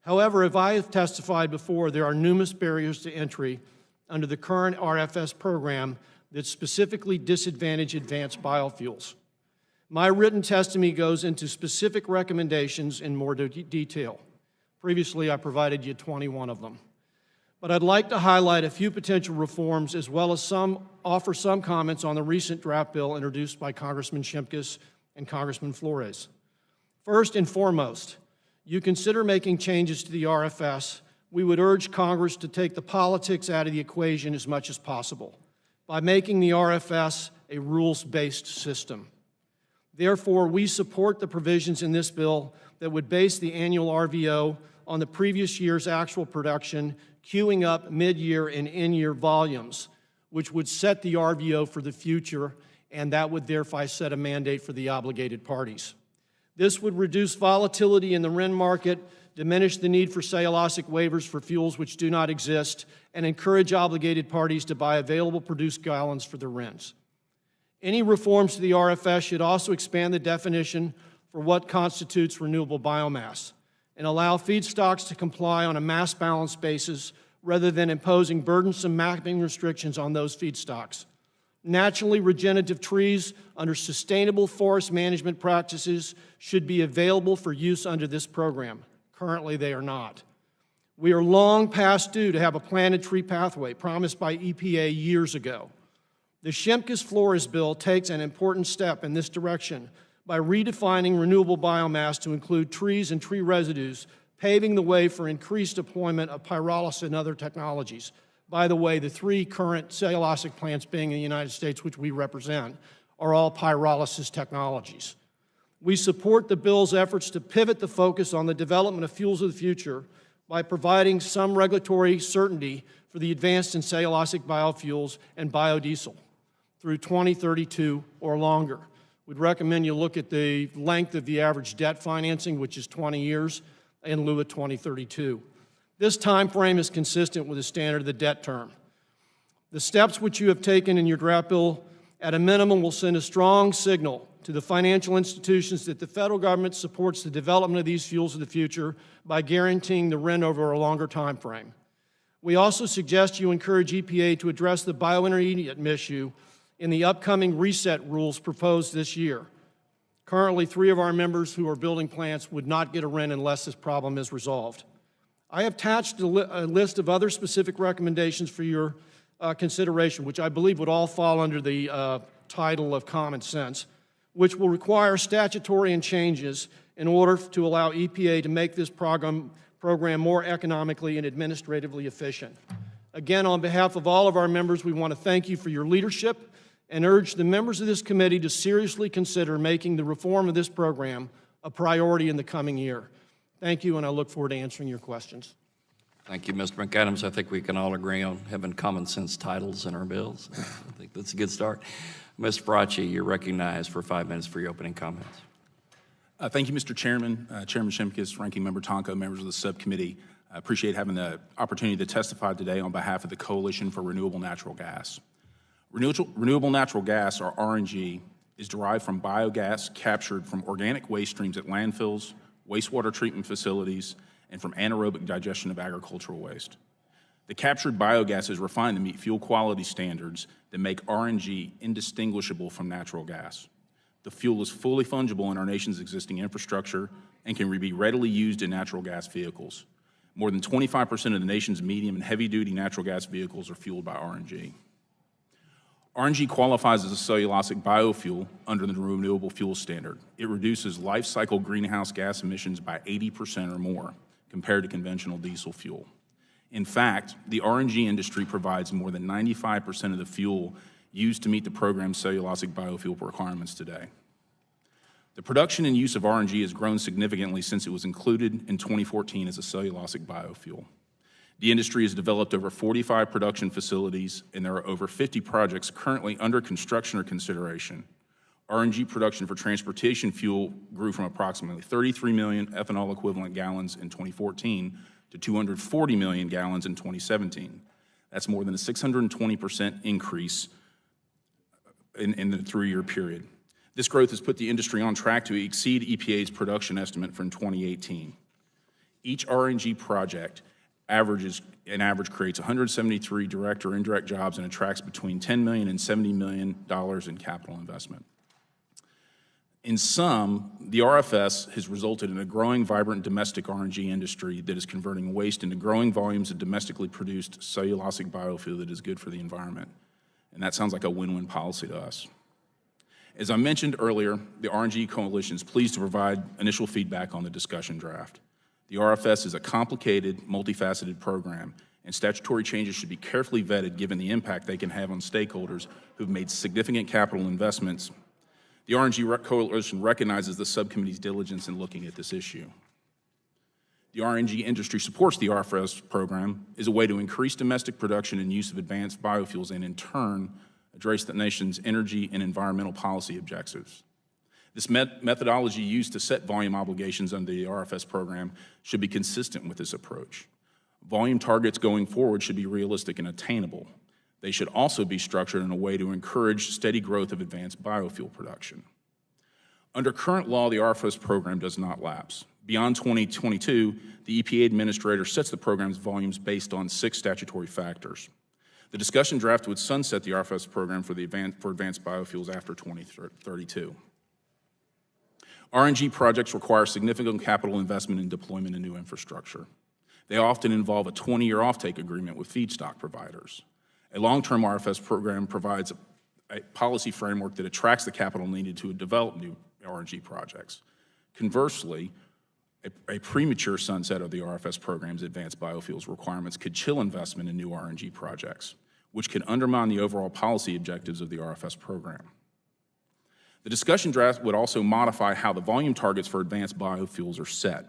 However, as I have testified before, there are numerous barriers to entry under the current RFS program that specifically disadvantage advanced biofuels. My written testimony goes into specific recommendations in more detail. Previously, I provided you 21 of them. But I'd like to highlight a few potential reforms as well as offer some comments on the recent draft bill introduced by Congressman Shimkus and Congressman Flores. First and foremost, you consider making changes to the RFS, we would urge Congress to take the politics out of the equation as much as possible by making the RFS a rules-based system. Therefore, we support the provisions in this bill that would base the annual RVO on the previous year's actual production, queuing up mid-year and in-year volumes, which would set the RVO for the future, and that would thereby set a mandate for the obligated parties. This would reduce volatility in the RIN market, diminish the need for cellulosic waivers for fuels which do not exist, and encourage obligated parties to buy available produced gallons for their RINs. Any reforms to the RFS should also expand the definition for what constitutes renewable biomass and allow feedstocks to comply on a mass balance basis rather than imposing burdensome mapping restrictions on those feedstocks. Naturally regenerative trees under sustainable forest management practices should be available for use under this program. Currently, they are not. We are long past due to have a planted tree pathway promised by EPA years ago. The Shimkus-Flores bill takes an important step in this direction by redefining renewable biomass to include trees and tree residues, paving the way for increased deployment of pyrolysis and other technologies. By the way, the 3 current cellulosic plants being in the United States, which we represent, are all pyrolysis technologies. We support the bill's efforts to pivot the focus on the development of fuels of the future by providing some regulatory certainty for the advanced and cellulosic biofuels and biodiesel through 2032 or longer. We'd recommend you look at the length of the average debt financing, which is 20 years, in lieu of 2032. This time frame is consistent with the standard of the debt term. The steps which you have taken in your draft bill, at a minimum, will send a strong signal to the financial institutions that the federal government supports the development of these fuels of the future by guaranteeing the RIN over a longer time frame. We also suggest you encourage EPA to address the biointermediate issue in the upcoming reset rules proposed this year. Currently, 3 of our members who are building plants would not get a RIN unless this problem is resolved. I have attached a list of other specific recommendations for your consideration, which I believe would all fall under the title of common sense, which will require statutory and changes in order to allow EPA to make this program more economically and administratively efficient. Again, on behalf of all of our members, we want to thank you for your leadership and urge the members of this committee to seriously consider making the reform of this program a priority in the coming year. Thank you, and I look forward to answering your questions. Thank you, Mr. McAdams. I think we can all agree on having common sense titles in our bills. I think that's a good start. Ms. Bracci, you're recognized for 5 minutes for your opening comments. Thank you, Mr. Chairman, Chairman Shimkus, Ranking Member Tonko, members of the subcommittee. I appreciate having the opportunity to testify today on behalf of the Coalition for Renewable Natural Gas. Renewable natural gas, or RNG, is derived from biogas captured from organic waste streams at landfills, wastewater treatment facilities, and from anaerobic digestion of agricultural waste. The captured biogas is refined to meet fuel quality standards that make RNG indistinguishable from natural gas. The fuel is fully fungible in our nation's existing infrastructure and can be readily used in natural gas vehicles. More than 25% of the nation's medium and heavy-duty natural gas vehicles are fueled by RNG. RNG qualifies as a cellulosic biofuel under the Renewable Fuel Standard. It reduces life cycle greenhouse gas emissions by 80% or more compared to conventional diesel fuel. In fact, the RNG industry provides more than 95% of the fuel used to meet the program's cellulosic biofuel requirements today. The production and use of RNG has grown significantly since it was included in 2014 as a cellulosic biofuel. The industry has developed over 45 production facilities, and there are over 50 projects currently under construction or consideration. RNG production for transportation fuel grew from approximately 33 million ethanol equivalent gallons in 2014 to 240 million gallons in 2017. That's more than a 620% increase in the 3-year period. This growth has put the industry on track to exceed EPA's production estimate from 2018. Each RNG project creates 173 direct or indirect jobs and attracts between $10 million and $70 million in capital investment. In sum, the RFS has resulted in a growing, vibrant domestic RNG industry that is converting waste into growing volumes of domestically produced cellulosic biofuel that is good for the environment. And that sounds like a win-win policy to us. As I mentioned earlier, the RNG Coalition is pleased to provide initial feedback on the discussion draft. The RFS is a complicated, multifaceted program, and statutory changes should be carefully vetted given the impact they can have on stakeholders who've made significant capital investments. The RNG Coalition recognizes the subcommittee's diligence in looking at this issue. The RNG industry supports the RFS program as a way to increase domestic production and use of advanced biofuels and, in turn, address the nation's energy and environmental policy objectives. This methodology used to set volume obligations under the RFS program should be consistent with this approach. Volume targets going forward should be realistic and attainable. They should also be structured in a way to encourage steady growth of advanced biofuel production. Under current law, the RFS program does not lapse. Beyond 2022, the EPA administrator sets the program's volumes based on 6 statutory factors. The discussion draft would sunset the RFS program for advanced biofuels after 2032. RNG projects require significant capital investment and deployment in new infrastructure. They often involve a 20-year offtake agreement with feedstock providers. A long-term RFS program provides a policy framework that attracts the capital needed to develop new RNG projects. Conversely, a premature sunset of the RFS program's advanced biofuels requirements could chill investment in new RNG projects, which could undermine the overall policy objectives of the RFS program. The discussion draft would also modify how the volume targets for advanced biofuels are set.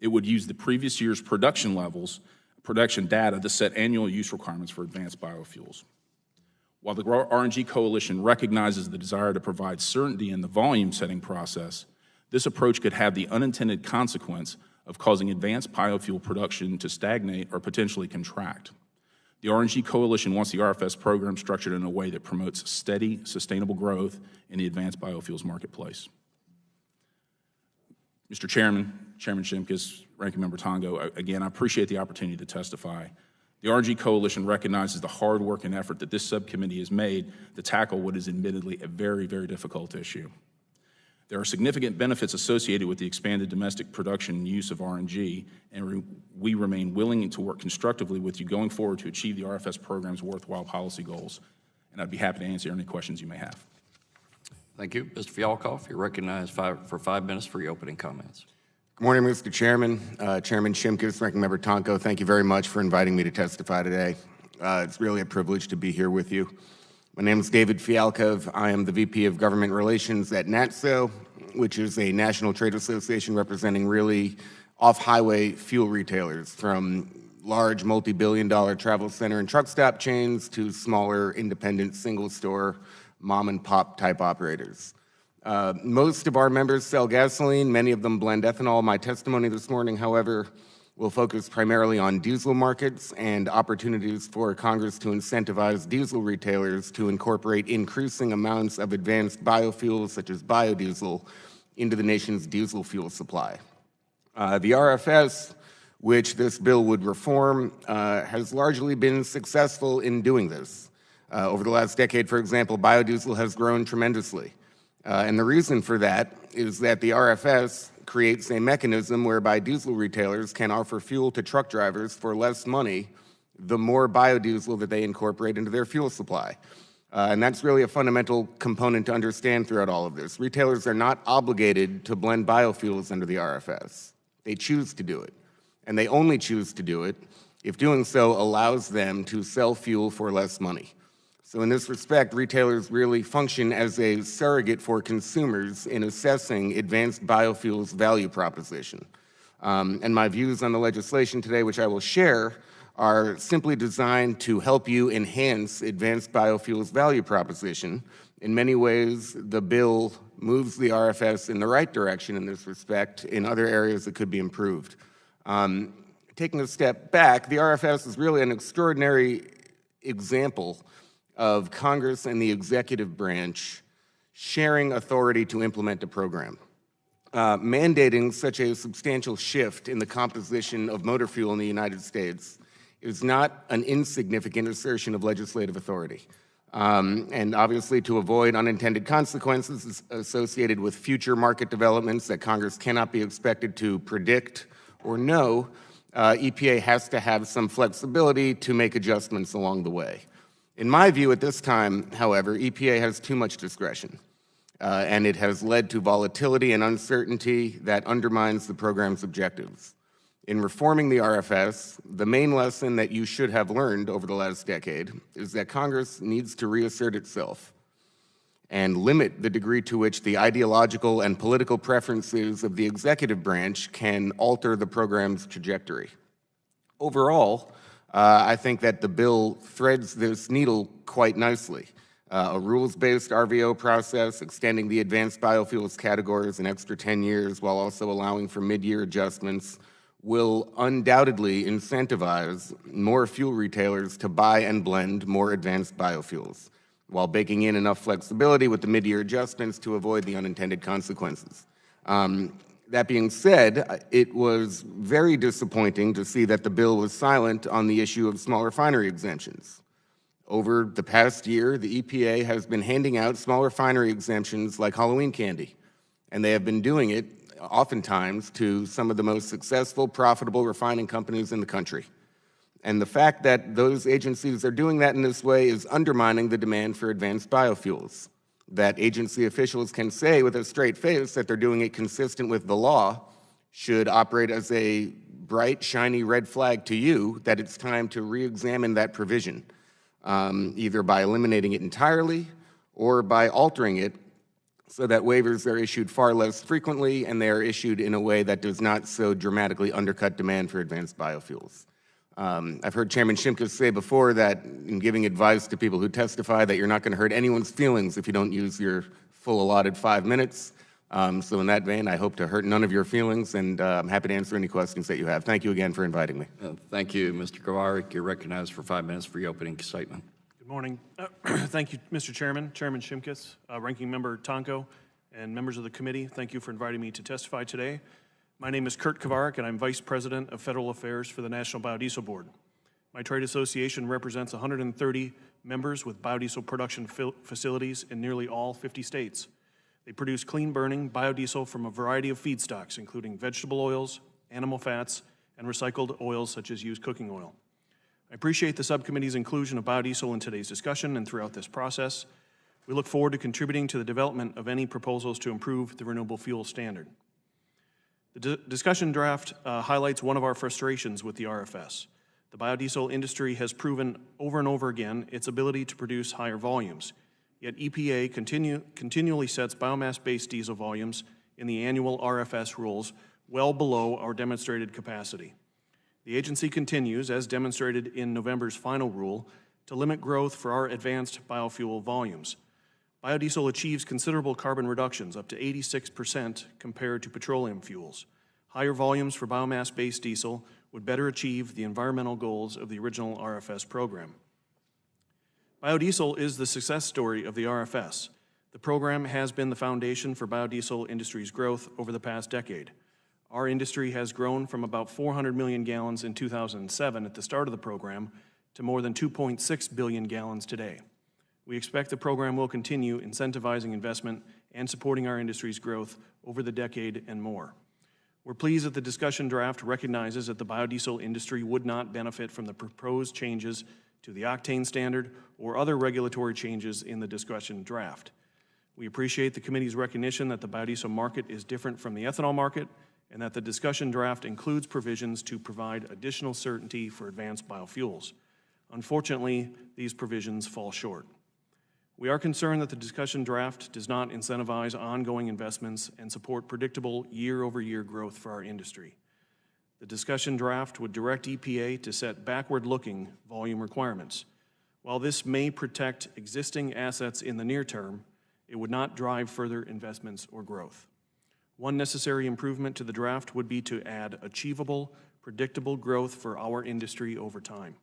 It would use the previous year's production data to set annual use requirements for advanced biofuels. While the RNG Coalition recognizes the desire to provide certainty in the volume setting process, this approach could have the unintended consequence of causing advanced biofuel production to stagnate or potentially contract. The RNG Coalition wants the RFS program structured in a way that promotes steady, sustainable growth in the advanced biofuels marketplace. Mr. Chairman, Chairman Shimkus, Ranking Member Tongo, again, I appreciate the opportunity to testify. The RNG Coalition recognizes the hard work and effort that this subcommittee has made to tackle what is admittedly a very, very difficult issue. There are significant benefits associated with the expanded domestic production and use of RNG, and we remain willing to work constructively with you going forward to achieve the RFS program's worthwhile policy goals. And I'd be happy to answer any questions you may have. Thank you. Mr. Fialkoff, you're recognized for 5 minutes for your opening comments. Good morning, Mr. Chairman. Chairman Shimkus, Ranking Member Tonko, thank you very much for inviting me to testify today. It's really a privilege to be here with you. My name is David Fialkov. I am the VP of Government Relations at NATSO, which is a national trade association representing really off-highway fuel retailers, from large multi-billion-dollar travel center and truck stop chains to smaller independent single-store mom-and-pop type operators. Most of our members sell gasoline. Many of them blend ethanol. My testimony this morning, however, will focus primarily on diesel markets and opportunities for Congress to incentivize diesel retailers to incorporate increasing amounts of advanced biofuels, such as biodiesel, into the nation's diesel fuel supply. The RFS, which this bill would reform, has largely been successful in doing this. Over the last decade, for example, biodiesel has grown tremendously. And the reason for that is that the RFS creates a mechanism whereby diesel retailers can offer fuel to truck drivers for less money the more biodiesel that they incorporate into their fuel supply. And that's really a fundamental component to understand throughout all of this. Retailers are not obligated to blend biofuels under the RFS. They choose to do it. And they only choose to do it if doing so allows them to sell fuel for less money. So in this respect, retailers really function as a surrogate for consumers in assessing advanced biofuels value proposition. And my views on the legislation today, which I will share, are simply designed to help you enhance advanced biofuels value proposition. In many ways, the bill moves the RFS in the right direction in this respect. In other areas, it could be improved. Taking a step back, the RFS is really an extraordinary example of Congress and the executive branch sharing authority to implement a program. Mandating such a substantial shift in the composition of motor fuel in the United States is not an insignificant assertion of legislative authority. And obviously, to avoid unintended consequences associated with future market developments that Congress cannot be expected to predict or know, EPA has to have some flexibility to make adjustments along the way. In my view, at this time, however, EPA has too much discretion, and it has led to volatility and uncertainty that undermines the program's objectives. In reforming the RFS, the main lesson that you should have learned over the last decade is that Congress needs to reassert itself and limit the degree to which the ideological and political preferences of the executive branch can alter the program's trajectory. Overall, I think that the bill threads this needle quite nicely. A rules-based RVO process, extending the advanced biofuels categories an extra 10 years while also allowing for mid-year adjustments, will undoubtedly incentivize more fuel retailers to buy and blend more advanced biofuels, while baking in enough flexibility with the mid-year adjustments to avoid the unintended consequences. That being said, it was very disappointing to see that the bill was silent on the issue of small refinery exemptions. Over the past year, the EPA has been handing out small refinery exemptions like Halloween candy, and they have been doing it oftentimes to some of the most successful, profitable refining companies in the country. And the fact that those agencies are doing that in this way is undermining the demand for advanced biofuels. That agency officials can say with a straight face that they're doing it consistent with the law should operate as a bright, shiny red flag to you that it's time to re-examine that provision, either by eliminating it entirely or by altering it so that waivers are issued far less frequently and they are issued in a way that does not so dramatically undercut demand for advanced biofuels. I've heard Chairman Shimkus say before that in giving advice to people who testify that you're not going to hurt anyone's feelings if you don't use your full allotted 5 minutes. So in that vein, I hope to hurt none of your feelings, and I'm happy to answer any questions that you have. Thank you again for inviting me. Thank you, Mr. Kovarik. You're recognized for 5 minutes for your opening statement. Good morning. Thank you, Mr. Chairman, Chairman Shimkus, Ranking Member Tonko, and members of the committee. Thank you for inviting me to testify today. My name is Kurt Kovarik, and I'm Vice President of Federal Affairs for the National Biodiesel Board. My trade association represents 130 members with biodiesel production facilities in nearly all 50 states. They produce clean-burning biodiesel from a variety of feedstocks, including vegetable oils, animal fats, and recycled oils such as used cooking oil. I appreciate the subcommittee's inclusion of biodiesel in today's discussion and throughout this process. We look forward to contributing to the development of any proposals to improve the renewable fuel standard. The discussion draft highlights one of our frustrations with the RFS. The biodiesel industry has proven over and over again its ability to produce higher volumes, yet EPA continually sets biomass-based diesel volumes in the annual RFS rules well below our demonstrated capacity. The agency continues, as demonstrated in November's final rule, to limit growth for our advanced biofuel volumes. Biodiesel achieves considerable carbon reductions, up to 86% compared to petroleum fuels. Higher volumes for biomass-based diesel would better achieve the environmental goals of the original RFS program. Biodiesel is the success story of the RFS. The program has been the foundation for biodiesel industry's growth over the past decade. Our industry has grown from about 400 million gallons in 2007 at the start of the program to more than 2.6 billion gallons today. We expect the program will continue incentivizing investment and supporting our industry's growth over the decade and more. We're pleased that the discussion draft recognizes that the biodiesel industry would not benefit from the proposed changes to the octane standard or other regulatory changes in the discussion draft. We appreciate the committee's recognition that the biodiesel market is different from the ethanol market and that the discussion draft includes provisions to provide additional certainty for advanced biofuels. Unfortunately, these provisions fall short. We are concerned that the discussion draft does not incentivize ongoing investments and support predictable year-over-year growth for our industry. The discussion draft would direct EPA to set backward-looking volume requirements. While this may protect existing assets in the near term, it would not drive further investments or growth. One necessary improvement to the draft would be to add achievable, predictable growth for our industry over time.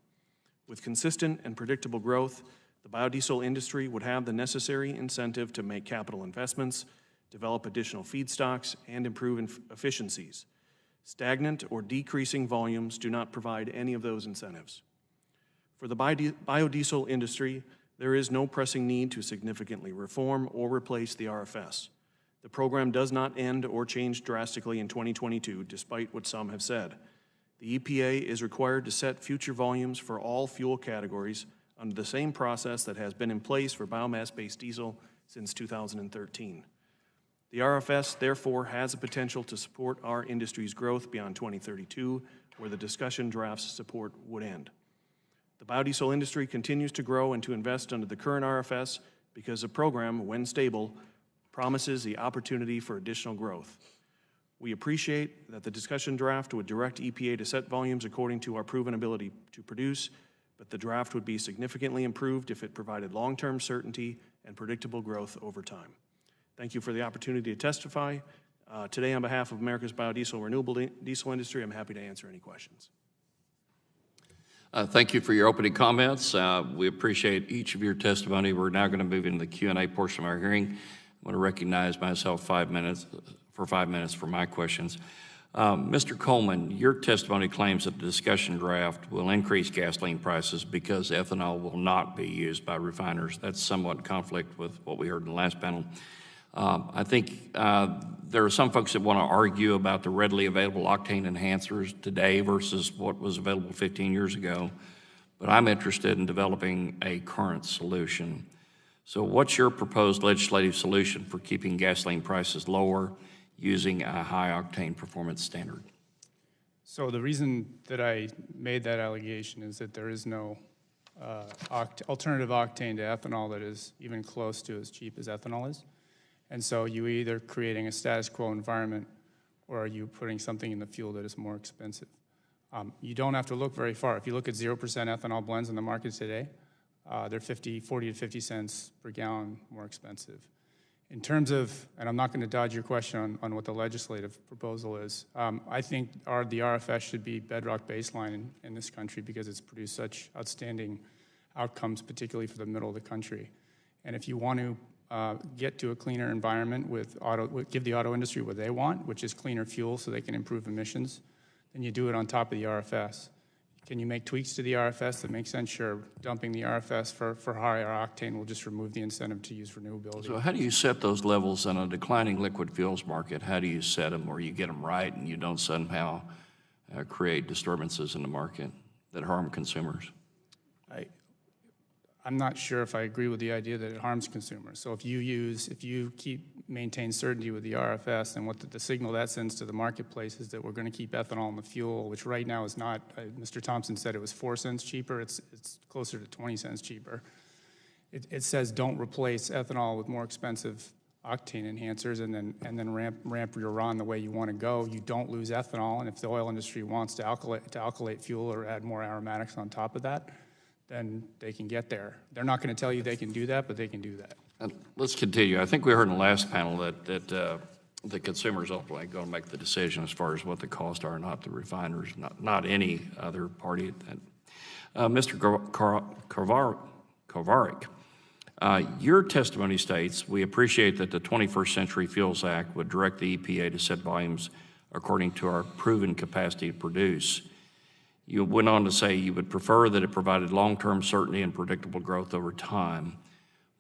With consistent and predictable growth, the biodiesel industry would have the necessary incentive to make capital investments, develop additional feedstocks, and improve efficiencies. Stagnant or decreasing volumes do not provide any of those incentives. For the biodiesel industry, there is no pressing need to significantly reform or replace the RFS. The program does not end or change drastically in 2022, despite what some have said. The EPA is required to set future volumes for all fuel categories under the same process that has been in place for biomass-based diesel since 2013. The RFS, therefore, has the potential to support our industry's growth beyond 2032, where the discussion draft's support would end. The biodiesel industry continues to grow and to invest under the current RFS because the program, when stable, promises the opportunity for additional growth. We appreciate that the discussion draft would direct EPA to set volumes according to our proven ability to produce, but the draft would be significantly improved if it provided long-term certainty and predictable growth over time. Thank you for the opportunity to testify. Today, on behalf of America's biodiesel renewable diesel industry, I'm happy to answer any questions. Thank you for your opening comments. We appreciate each of your testimony. We're now going to move into the Q&A portion of our hearing. I want to recognize myself 5 minutes for my questions. Mr. Coleman, your testimony claims that the discussion draft will increase gasoline prices because ethanol will not be used by refiners. That's somewhat in conflict with what we heard in the last panel. I think there are some folks that want to argue about the readily available octane enhancers today versus what was available 15 years ago, but I'm interested in developing a current solution. So what's your proposed legislative solution for keeping gasoline prices lower using a high-octane performance standard? So the reason that I made that allegation is that there is no alternative octane to ethanol that is even close to as cheap as ethanol is. And so you either creating a status quo environment or are you putting something in the fuel that is more expensive. You don't have to look very far. If you look at 0% ethanol blends in the market today, they're 40 to 50 cents per gallon more expensive. In terms of, and I'm not going to dodge your question on what the legislative proposal is, I think the RFS should be bedrock baseline in this country because it's produced such outstanding outcomes, particularly for the middle of the country. And if you want to get to a cleaner environment give the auto industry what they want, which is cleaner fuel so they can improve emissions, then you do it on top of the RFS. Can you make tweaks to the RFS that make sense? Sure. Dumping the RFS for higher octane will just remove the incentive to use renewability. So how do you set those levels in a declining liquid fuels market? How do you set them where you get them right and you don't somehow create disturbances in the market that harm consumers? I'm not sure if I agree with the idea that it harms consumers. So if you maintain certainty with the RFS, then what the signal that sends to the marketplace is that we're going to keep ethanol in the fuel, which right now is not, Mr. Thompson said it was 4 cents cheaper, it's closer to 20 cents cheaper. It says don't replace ethanol with more expensive octane enhancers and then ramp your run the way you want to go. You don't lose ethanol, and if the oil industry wants to alkylate fuel or add more aromatics on top of that, then they can get there. They're not going to tell you they can do that, but they can do that. Let's continue. I think we heard in the last panel that the consumers ultimately going to make the decision as far as what the costs are, not the refiners, not any other party. Mr. Kovarik, your testimony states, we appreciate that the 21st Century Fuels Act would direct the EPA to set volumes according to our proven capacity to produce. You went on to say you would prefer that it provided long-term certainty and predictable growth over time.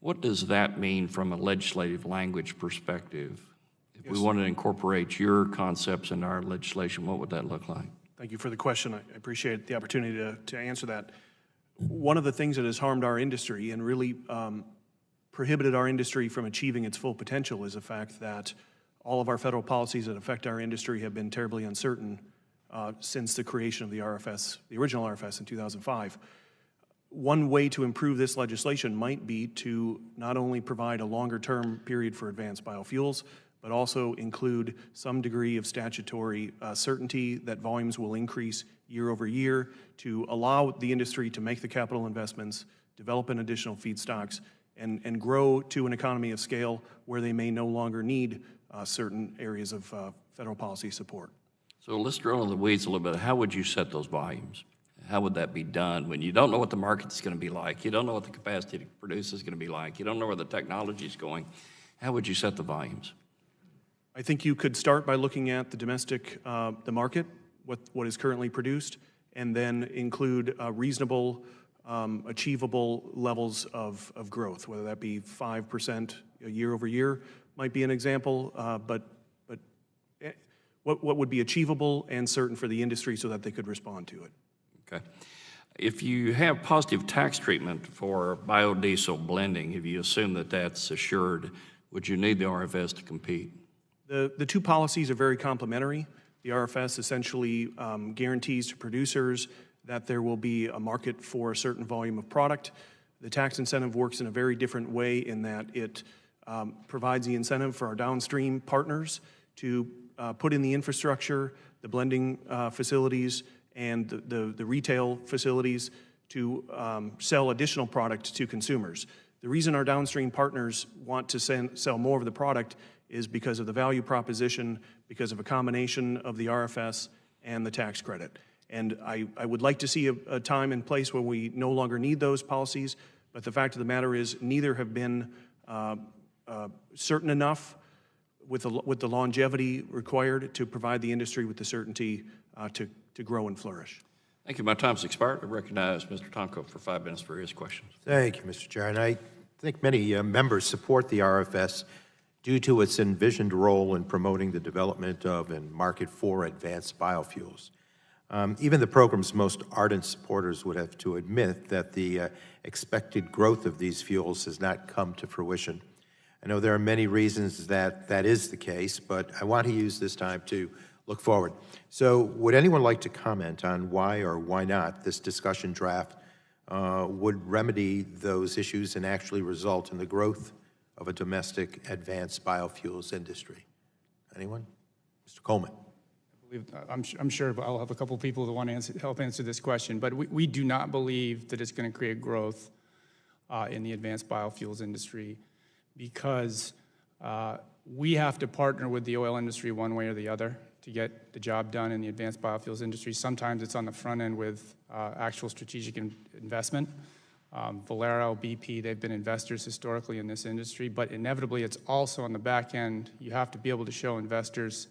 What does that mean from a legislative language perspective? If we wanted to incorporate your concepts into our legislation, what would that look like? Thank you for the question. I appreciate the opportunity to answer that. One of the things that has harmed our industry and really prohibited our industry from achieving its full potential is the fact that all of our federal policies that affect our industry have been terribly uncertain since the creation of the RFS, the original RFS in 2005. One way to improve this legislation might be to not only provide a longer-term period for advanced biofuels, but also include some degree of statutory certainty that volumes will increase year over year to allow the industry to make the capital investments, develop an additional feedstocks, and grow to an economy of scale where they may no longer need certain areas of federal policy support. So let's drill in the weeds a little bit. How would you set those volumes? How would that be done when you don't know what the market's going to be like? You don't know what the capacity to produce is going to be like. You don't know where the technology is going. How would you set the volumes? I think you could start by looking at the domestic, the market, what is currently produced, and then include reasonable, achievable levels of growth, whether that be 5% year over year might be an example, but what would be achievable and certain for the industry so that they could respond to it. Okay. If you have positive tax treatment for biodiesel blending, if you assume that that's assured, would you need the RFS to compete? The two policies are very complementary. The RFS essentially guarantees to producers that there will be a market for a certain volume of product. The tax incentive works in a very different way in that it provides the incentive for our downstream partners to put in the infrastructure, the blending facilities, and the retail facilities to sell additional product to consumers. The reason our downstream partners want to sell more of the product is because of the value proposition, because of a combination of the RFS and the tax credit. And I would like to see a time and place where we no longer need those policies, but the fact of the matter is neither have been certain enough with the longevity required to provide the industry with the certainty to grow and flourish. Thank you. My time's expired. I recognize Mr. Tonko for 5 minutes for his questions. Thank you, Mr. Chair. And I think many members support the RFS due to its envisioned role in promoting the development of and market for advanced biofuels. Even the program's most ardent supporters would have to admit that the expected growth of these fuels has not come to fruition. I know there are many reasons that that is the case, but I want to use this time to look forward. So would anyone like to comment on why or why not this discussion draft would remedy those issues and actually result in the growth of a domestic advanced biofuels industry? Anyone? Mr. Coleman. I'm sure I'll have a couple of people that want to help answer this question, but we do not believe that it's going to create growth in the advanced biofuels industry because we have to partner with the oil industry one way or the other to get the job done in the advanced biofuels industry. Sometimes it's on the front end with actual strategic investment. Valero, BP, they've been investors historically in this industry, but inevitably it's also on the back end. You have to be able to show investors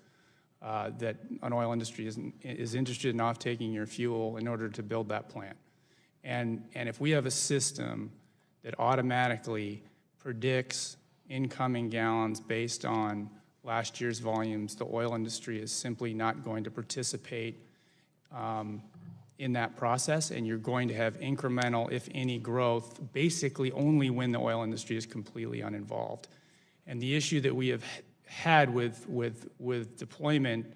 that an oil industry is interested in off-taking your fuel in order to build that plant. And if we have a system that automatically predicts incoming gallons based on last year's volumes, the oil industry is simply not going to participate in that process, and you're going to have incremental, if any, growth basically only when the oil industry is completely uninvolved. And the issue that we have had with deployment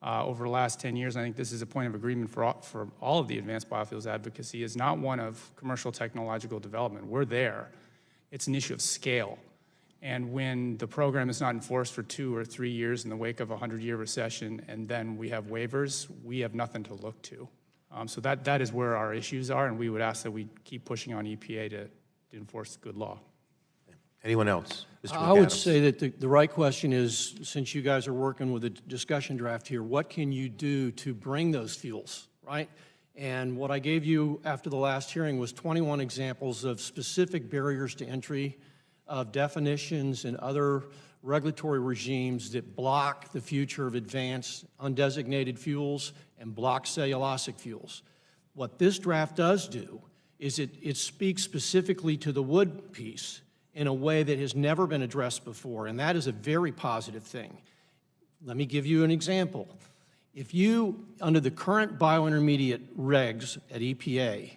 over the last 10 years, I think this is a point of agreement for all of the advanced biofuels advocacy, is not one of commercial technological development. We're there. It's an issue of scale. And when the program is not enforced for 2 or 3 years in the wake of a 100-year recession, and then we have waivers, we have nothing to look to. So that is where our issues are, and we would ask that we keep pushing on EPA to enforce good law. Anyone else? Mr. I would McAdams. say that the right question is, since you guys are working with a discussion draft here, what can you do to bring those fuels, right? And what I gave you after the last hearing was 21 examples of specific barriers to entry, of definitions and other regulatory regimes that block the future of advanced undesignated fuels and block cellulosic fuels. What this draft does do is it speaks specifically to the wood piece in a way that has never been addressed before, and that is a very positive thing. Let me give you an example. If you, under the current biointermediate regs at EPA,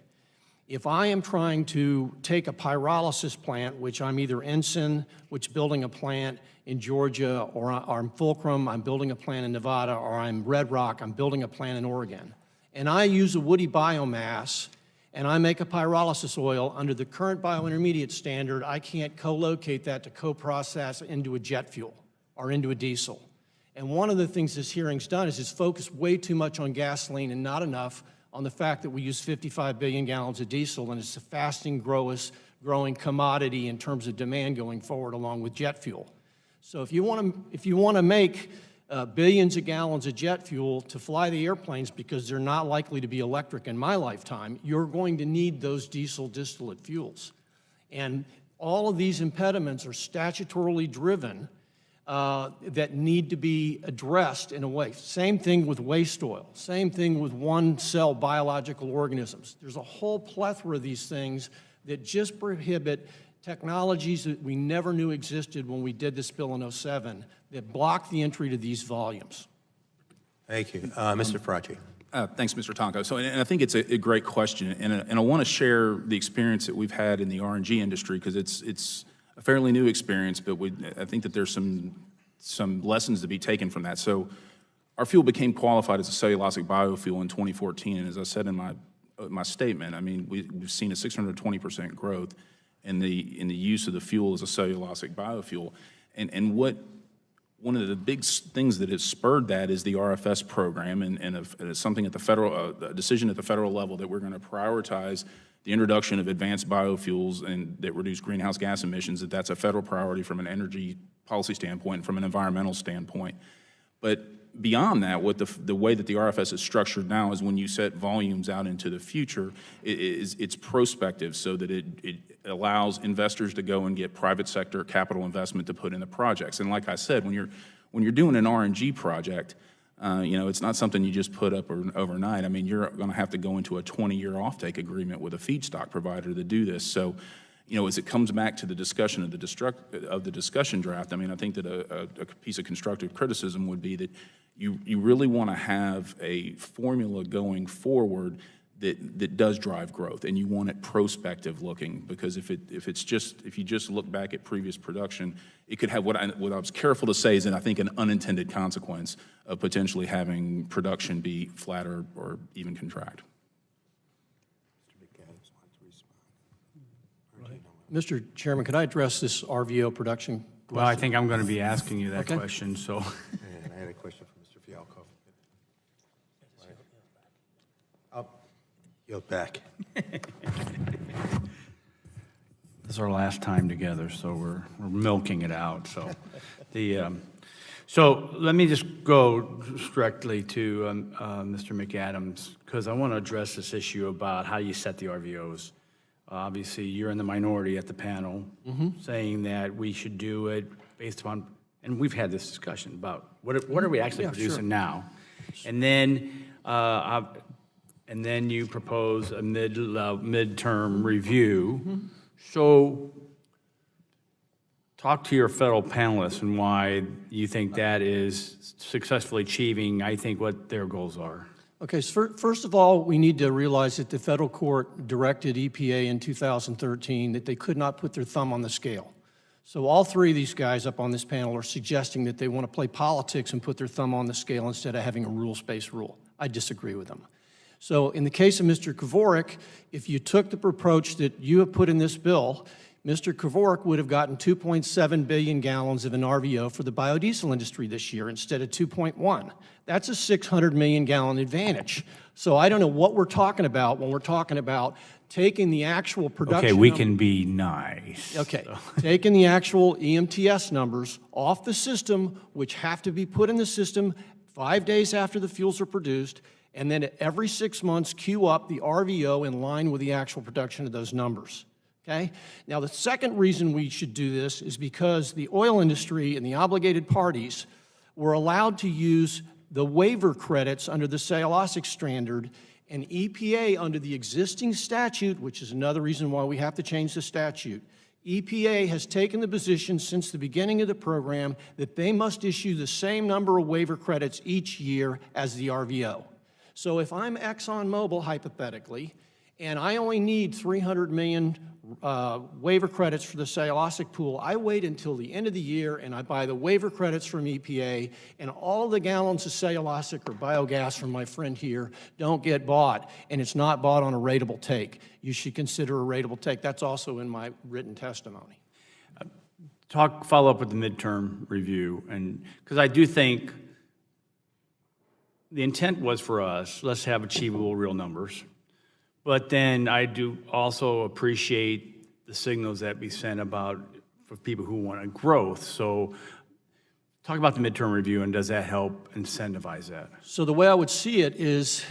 if I am trying to take a pyrolysis plant, which I'm either Ensign, which building a plant in Georgia, or I'm Fulcrum, I'm building a plant in Nevada, or I'm Red Rock, I'm building a plant in Oregon, and I use a woody biomass, and I make a pyrolysis oil, under the current biointermediate standard, I can't co-locate that to co-process into a jet fuel. are into a diesel. And one of the things this hearing's done is it's focused way too much on gasoline and not enough on the fact that we use 55 billion gallons of diesel, and it's the fastest growing commodity in terms of demand going forward, along with jet fuel. So if you want to make billions of gallons of jet fuel to fly the airplanes, because they're not likely to be electric in my lifetime, you're going to need those diesel distillate fuels. And all of these impediments are statutorily driven that need to be addressed in a way. Same thing with waste oil. Same thing with one-cell biological organisms. There's a whole plethora of these things that just prohibit technologies that we never knew existed when we did this bill in '07 that block the entry to these volumes. Thank you. Mr. Fracci. Thanks, Mr. Tonko. So, and I think it's a great question, and I want to share the experience that we've had in the RNG industry, because it's a fairly new experience, but I think that there's some lessons to be taken from that. So our fuel became qualified as a cellulosic biofuel in 2014, and as I said in my statement, I mean, we've seen a 620% growth in the use of the fuel as a cellulosic biofuel. And one of the big things that has spurred that is the RFS program, and it's something at the federal, a decision at the federal level that we're going to prioritize the introduction of advanced biofuels and that reduce greenhouse gas emissions, that's a federal priority from an energy policy standpoint and from an environmental standpoint. But beyond that, what the way that the RFS is structured now is when you set volumes out into the future, it's prospective, so that it allows investors to go and get private sector capital investment to put in the projects. And like I said, when you're doing an RNG project, it's not something you just put up overnight. I mean, you're going to have to go into a 20-year offtake agreement with a feedstock provider to do this. So, as it comes back to the discussion of the discussion draft, I mean, I think that a piece of constructive criticism would be that you really want to have a formula going forward that does drive growth, and you want it prospective looking, because if you just look back at previous production, it could have what I was careful to say is I think an unintended consequence of potentially having production be flat or even contract. Mr. Chairman, could I address this RVO production question? Well, I think I'm going to be asking you that question, so. And I had a question for Mr. Fialko. I'll yield back. This is our last time together, so we're milking it out. So, so let me just go directly to Mr. McAdams, because I want to address this issue about how you set the RVOs. Obviously, you're in the minority at the panel, saying that we should do it based upon, and we've had this discussion about what are we actually producing now, and then you propose a midterm review. So, talk to your federal panelists and why you think that is successfully achieving, I think, what their goals are. Okay, so first of all, we need to realize that the federal court directed EPA in 2013 that they could not put their thumb on the scale. So all three of these guys up on this panel are suggesting that they want to play politics and put their thumb on the scale instead of having a rules-based rule. I disagree with them. So in the case of Mr. Kvorik, if you took the approach that you have put in this bill, Mr. Kvorik would have gotten 2.7 billion gallons of an RVO for the biodiesel industry this year instead of 2.1. That's a 600 million gallon advantage. So I don't know what we're talking about when we're talking about taking the actual production. Okay, we can be nice. Okay, taking the actual EMTS numbers off the system, which have to be put in the system 5 days after the fuels are produced, and then every 6 months queue up the RVO in line with the actual production of those numbers. Okay? Now, the second reason we should do this is because the oil industry and the obligated parties were allowed to use the waiver credits under the cellulosic standard, and EPA, under the existing statute, which is another reason why we have to change the statute, EPA has taken the position since the beginning of the program that they must issue the same number of waiver credits each year as the RVO. So if I'm ExxonMobil, hypothetically, and I only need 300 million waiver credits for the cellulosic pool, I wait until the end of the year and I buy the waiver credits from EPA, and all the gallons of cellulosic or biogas from my friend here don't get bought, and it's not bought on a ratable take. You should consider a ratable take. That's also in my written testimony. follow up with the midterm review, and because I do think the intent was for us, let's have achievable real numbers. But then I do also appreciate the signals that we sent about for people who want a growth. So talk about the midterm review, and does that help incentivize that? So the way I would see it is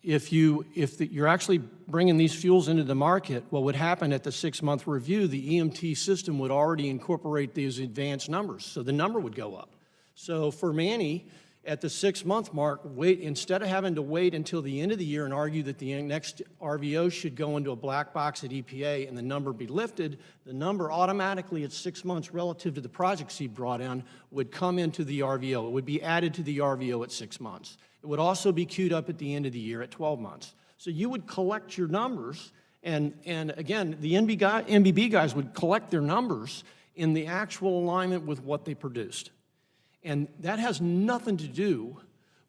if you're actually bringing these fuels into the market, what would happen at the 6-month review, the EMT system would already incorporate these advanced numbers, so the number would go up. So for Manny, at the 6-month mark, instead of having to wait until the end of the year and argue that the next RVO should go into a black box at EPA and the number be lifted, the number automatically at 6 months relative to the projects he brought in would come into the RVO. It would be added to the RVO at 6 months. It would also be queued up at the end of the year at 12 months. So you would collect your numbers, and again, the NBB guys would collect their numbers in the actual alignment with what they produced. And that has nothing to do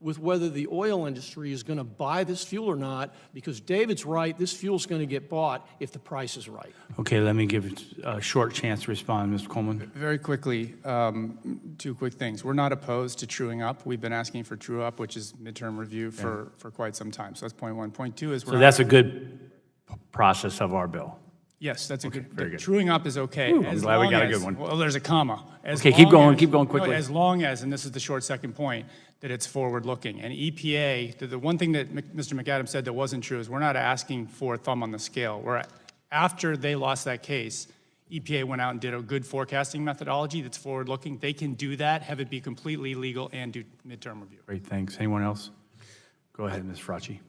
with whether the oil industry is going to buy this fuel or not, because David's right, this fuel's going to get bought if the price is right. Okay, let me give a short chance to respond, Mr. Coleman. Very quickly, 2 quick things. We're not opposed to truing up. We've been asking for true up, which is midterm review for quite some time. So that's point one. Point two is So that's a good process of our bill. Yes, that's a good. Very good. Truing up is okay. Ooh, I'm glad we got a good one. Well, there's a comma. Okay, keep going quickly. No, as long as, and this is the short second point, that it's forward-looking. And EPA, the one thing that Mr. McAdams said that wasn't true is we're not asking for a thumb on the scale. After they lost that case, EPA went out and did a good forecasting methodology that's forward-looking. They can do that, have it be completely legal, and do midterm review. Great, thanks. Anyone else? Go ahead, Ms. Fracci.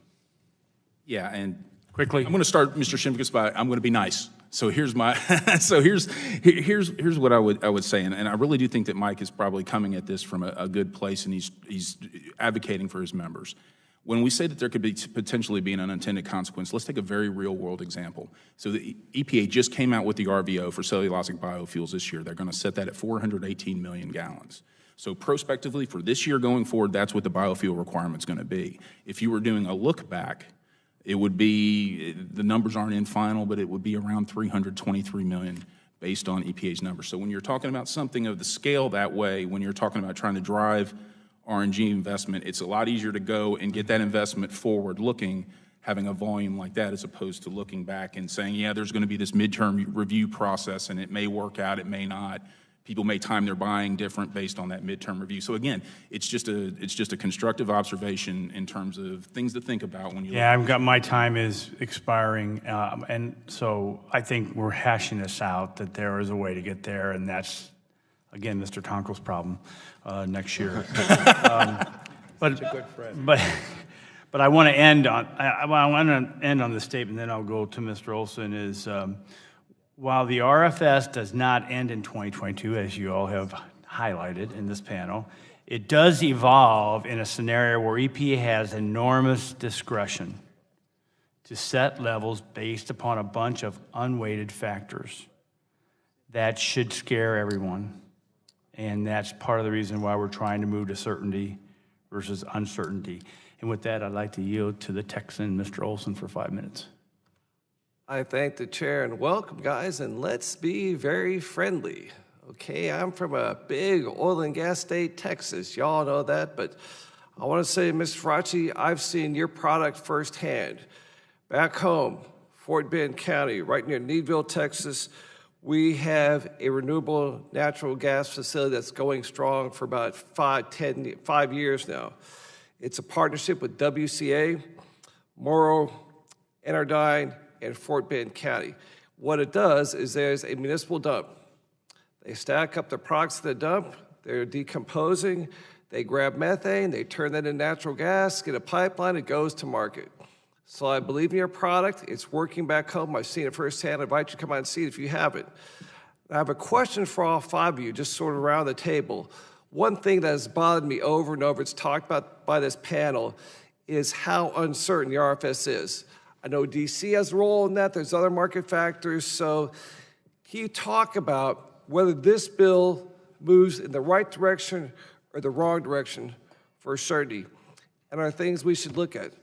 Yeah, and quickly. I'm going to start, Mr. Shimkus, by I'm going to be nice. So here's my here's what I would say, and I really do think that Mike is probably coming at this from a good place, and he's advocating for his members. When we say that there could be potentially be an unintended consequence, let's take a very real world example. So the EPA just came out with the RVO for cellulosic biofuels this year. They're going to set that at 418 million gallons. So prospectively for this year going forward, that's what the biofuel requirement's going to be. If you were doing a look back, it would be, the numbers aren't in final, but it would be around 323 million based on EPA's numbers. So when you're talking about something of the scale that way, when you're talking about trying to drive RNG investment, it's a lot easier to go and get that investment forward looking, having a volume like that, as opposed to looking back and saying, yeah, there's going to be this midterm review process and it may work out, it may not. People may time their buying different based on that midterm review. So again, it's just a constructive observation in terms of things to think about when you. Yeah, I've got, my time is expiring, and so I think we're hashing this out, that there is a way to get there, and that's, again, Mr. Tonko's problem next year. But I want to end on this statement, then I'll go to Mr. Olson. Is while the RFS does not end in 2022, as you all have highlighted in this panel, it does evolve in a scenario where EPA has enormous discretion to set levels based upon a bunch of unweighted factors. That should scare everyone, and that's part of the reason why we're trying to move to certainty versus uncertainty. And with that, I'd like to yield to the Texan, Mr. Olson, for 5 minutes. I thank the chair and welcome, guys, and let's be very friendly. Okay, I'm from a big oil and gas state, Texas. Y'all know that, but I want to say, Ms. Fracci, I've seen your product firsthand. Back home, Fort Bend County, right near Needville, Texas, we have a renewable natural gas facility that's going strong for about 5 years now. It's a partnership with WCA, Morrow, Enerdine, and Fort Bend County. What it does is there's a municipal dump. They stack up the products at the dump, they're decomposing, they grab methane, they turn that into natural gas, get a pipeline, it goes to market. So I believe in your product, it's working back home, I've seen it firsthand, I invite you to come out and see it if you haven't. I have a question for all 5 of you, just sort of around the table. One thing that has bothered me over and over, it's talked about by this panel, is how uncertain the RFS is. I know DC has a role in that, there's other market factors, so can you talk about whether this bill moves in the right direction or the wrong direction for certainty? And are things we should look at?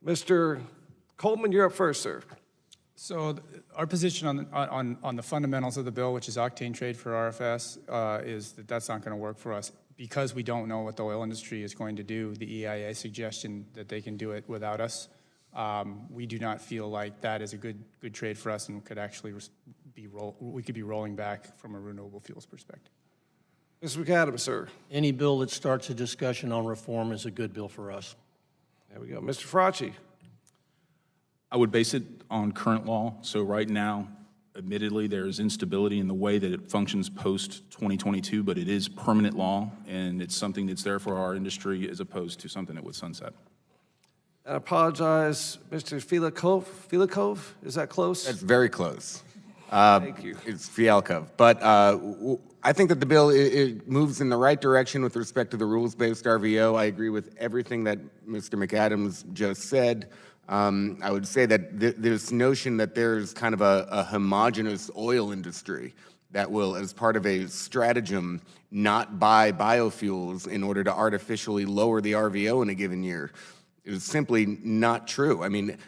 Mr. Coleman, you're up first, sir. So our position on the fundamentals of the bill, which is octane trade for RFS, is that that's not going to work for us. Because we don't know what the oil industry is going to do, the EIA suggestion that they can do it without us, we do not feel like that is a good trade for us and could actually we could be rolling back from a renewable fuels perspective. Mr. McAdams, sir. Any bill that starts a discussion on reform is a good bill for us. There we go. Mr. Fracci. I would base it on current law. So right now, admittedly, there is instability in the way that it functions post-2022, but it is permanent law, and it's something that's there for our industry as opposed to something that would sunset. I apologize, Mr. Filikov, is that close? That's very close. Thank you. It's Fialkov. But I think that the bill it moves in the right direction with respect to the rules-based RVO. I agree with everything that Mr. McAdams just said. I would say that this notion that there's kind of a homogeneous oil industry that will, as part of a stratagem, not buy biofuels in order to artificially lower the RVO in a given year is simply not true. I mean,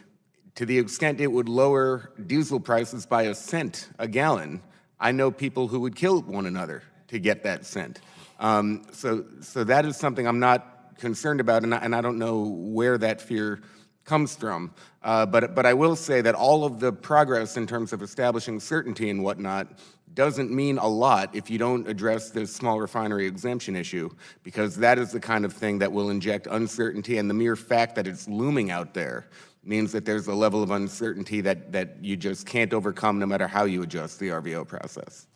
to the extent it would lower diesel prices by a cent a gallon, I know people who would kill one another to get that cent. So that is something I'm not concerned about, and I don't know where that fear comes from. But I will say that all of the progress in terms of establishing certainty and whatnot doesn't mean a lot if you don't address this small refinery exemption issue, because that is the kind of thing that will inject uncertainty, and the mere fact that it's looming out there means that there's a level of uncertainty that you just can't overcome no matter how you adjust the RVO process.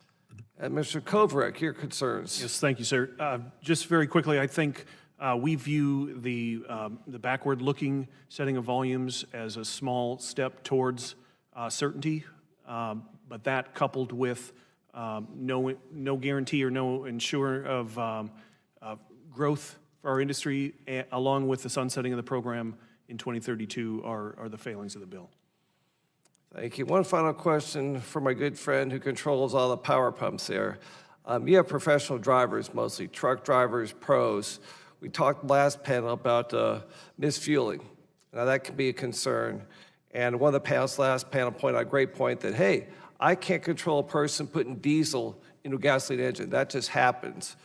And Mr. Kovrek, your concerns. Yes, thank you, sir. Just very quickly, I think we view the backward-looking setting of volumes as a small step towards certainty, but that coupled with no guarantee or no ensure of growth for our industry, along with the sunsetting of the program in 2032 are the failings of the bill. Thank you. One final question for my good friend who controls all the power pumps there. You have professional drivers, mostly truck drivers, pros. We talked last panel about misfueling. Now that can be a concern. And one of the last panel pointed out a great point that, hey, I can't control a person putting diesel into a gasoline engine. That just happens.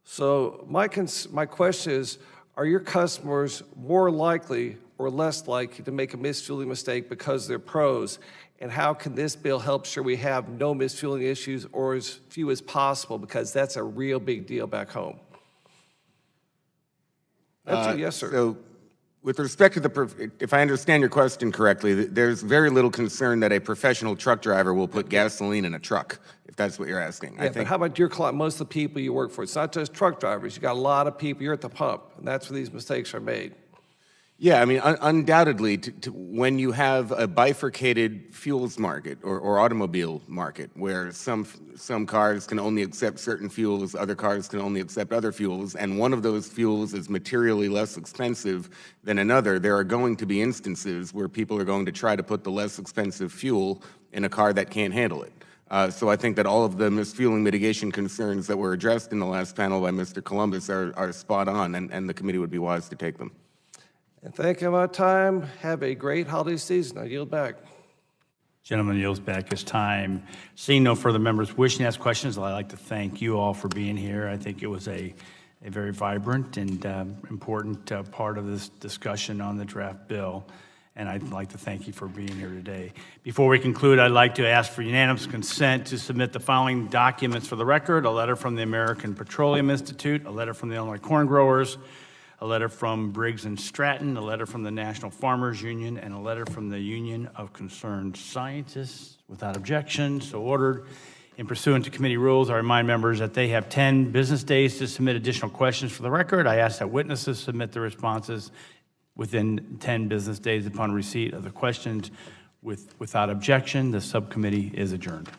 So my question is, are your customers more likely or less likely to make a misfueling mistake because they're pros? And how can this bill help sure we have no misfueling issues or as few as possible? Because that's a real big deal back home. Yes, sir. So with respect to if I understand your question correctly, there's very little concern that a professional truck driver will put gasoline in a truck, if that's what you're asking. Yeah, but how about your client, most of the people you work for? It's not just truck drivers. You got a lot of people, you're at the pump, and that's where these mistakes are made. Yeah, I mean, undoubtedly, when you have a bifurcated fuels market or automobile market where some cars can only accept certain fuels, other cars can only accept other fuels, and one of those fuels is materially less expensive than another, there are going to be instances where people are going to try to put the less expensive fuel in a car that can't handle it. So I think that all of the misfueling mitigation concerns that were addressed in the last panel by Mr. Columbus are spot on, and the committee would be wise to take them. And thank you for my time. Have a great holiday season. I yield back. Gentleman yields back his time. Seeing no further members wishing to ask questions, I'd like to thank you all for being here. I think it was a very vibrant and important part of this discussion on the draft bill, and I'd like to thank you for being here today. Before we conclude, I'd like to ask for unanimous consent to submit the following documents for the record: a letter from the American Petroleum Institute, a letter from the Illinois Corn Growers, a letter from Briggs & Stratton, a letter from the National Farmers Union, and a letter from the Union of Concerned Scientists. Without objection, so ordered. In pursuant to committee rules, I remind members that they have 10 business days to submit additional questions for the record. I ask that witnesses submit their responses within 10 business days upon receipt of the questions. Without objection, the subcommittee is adjourned.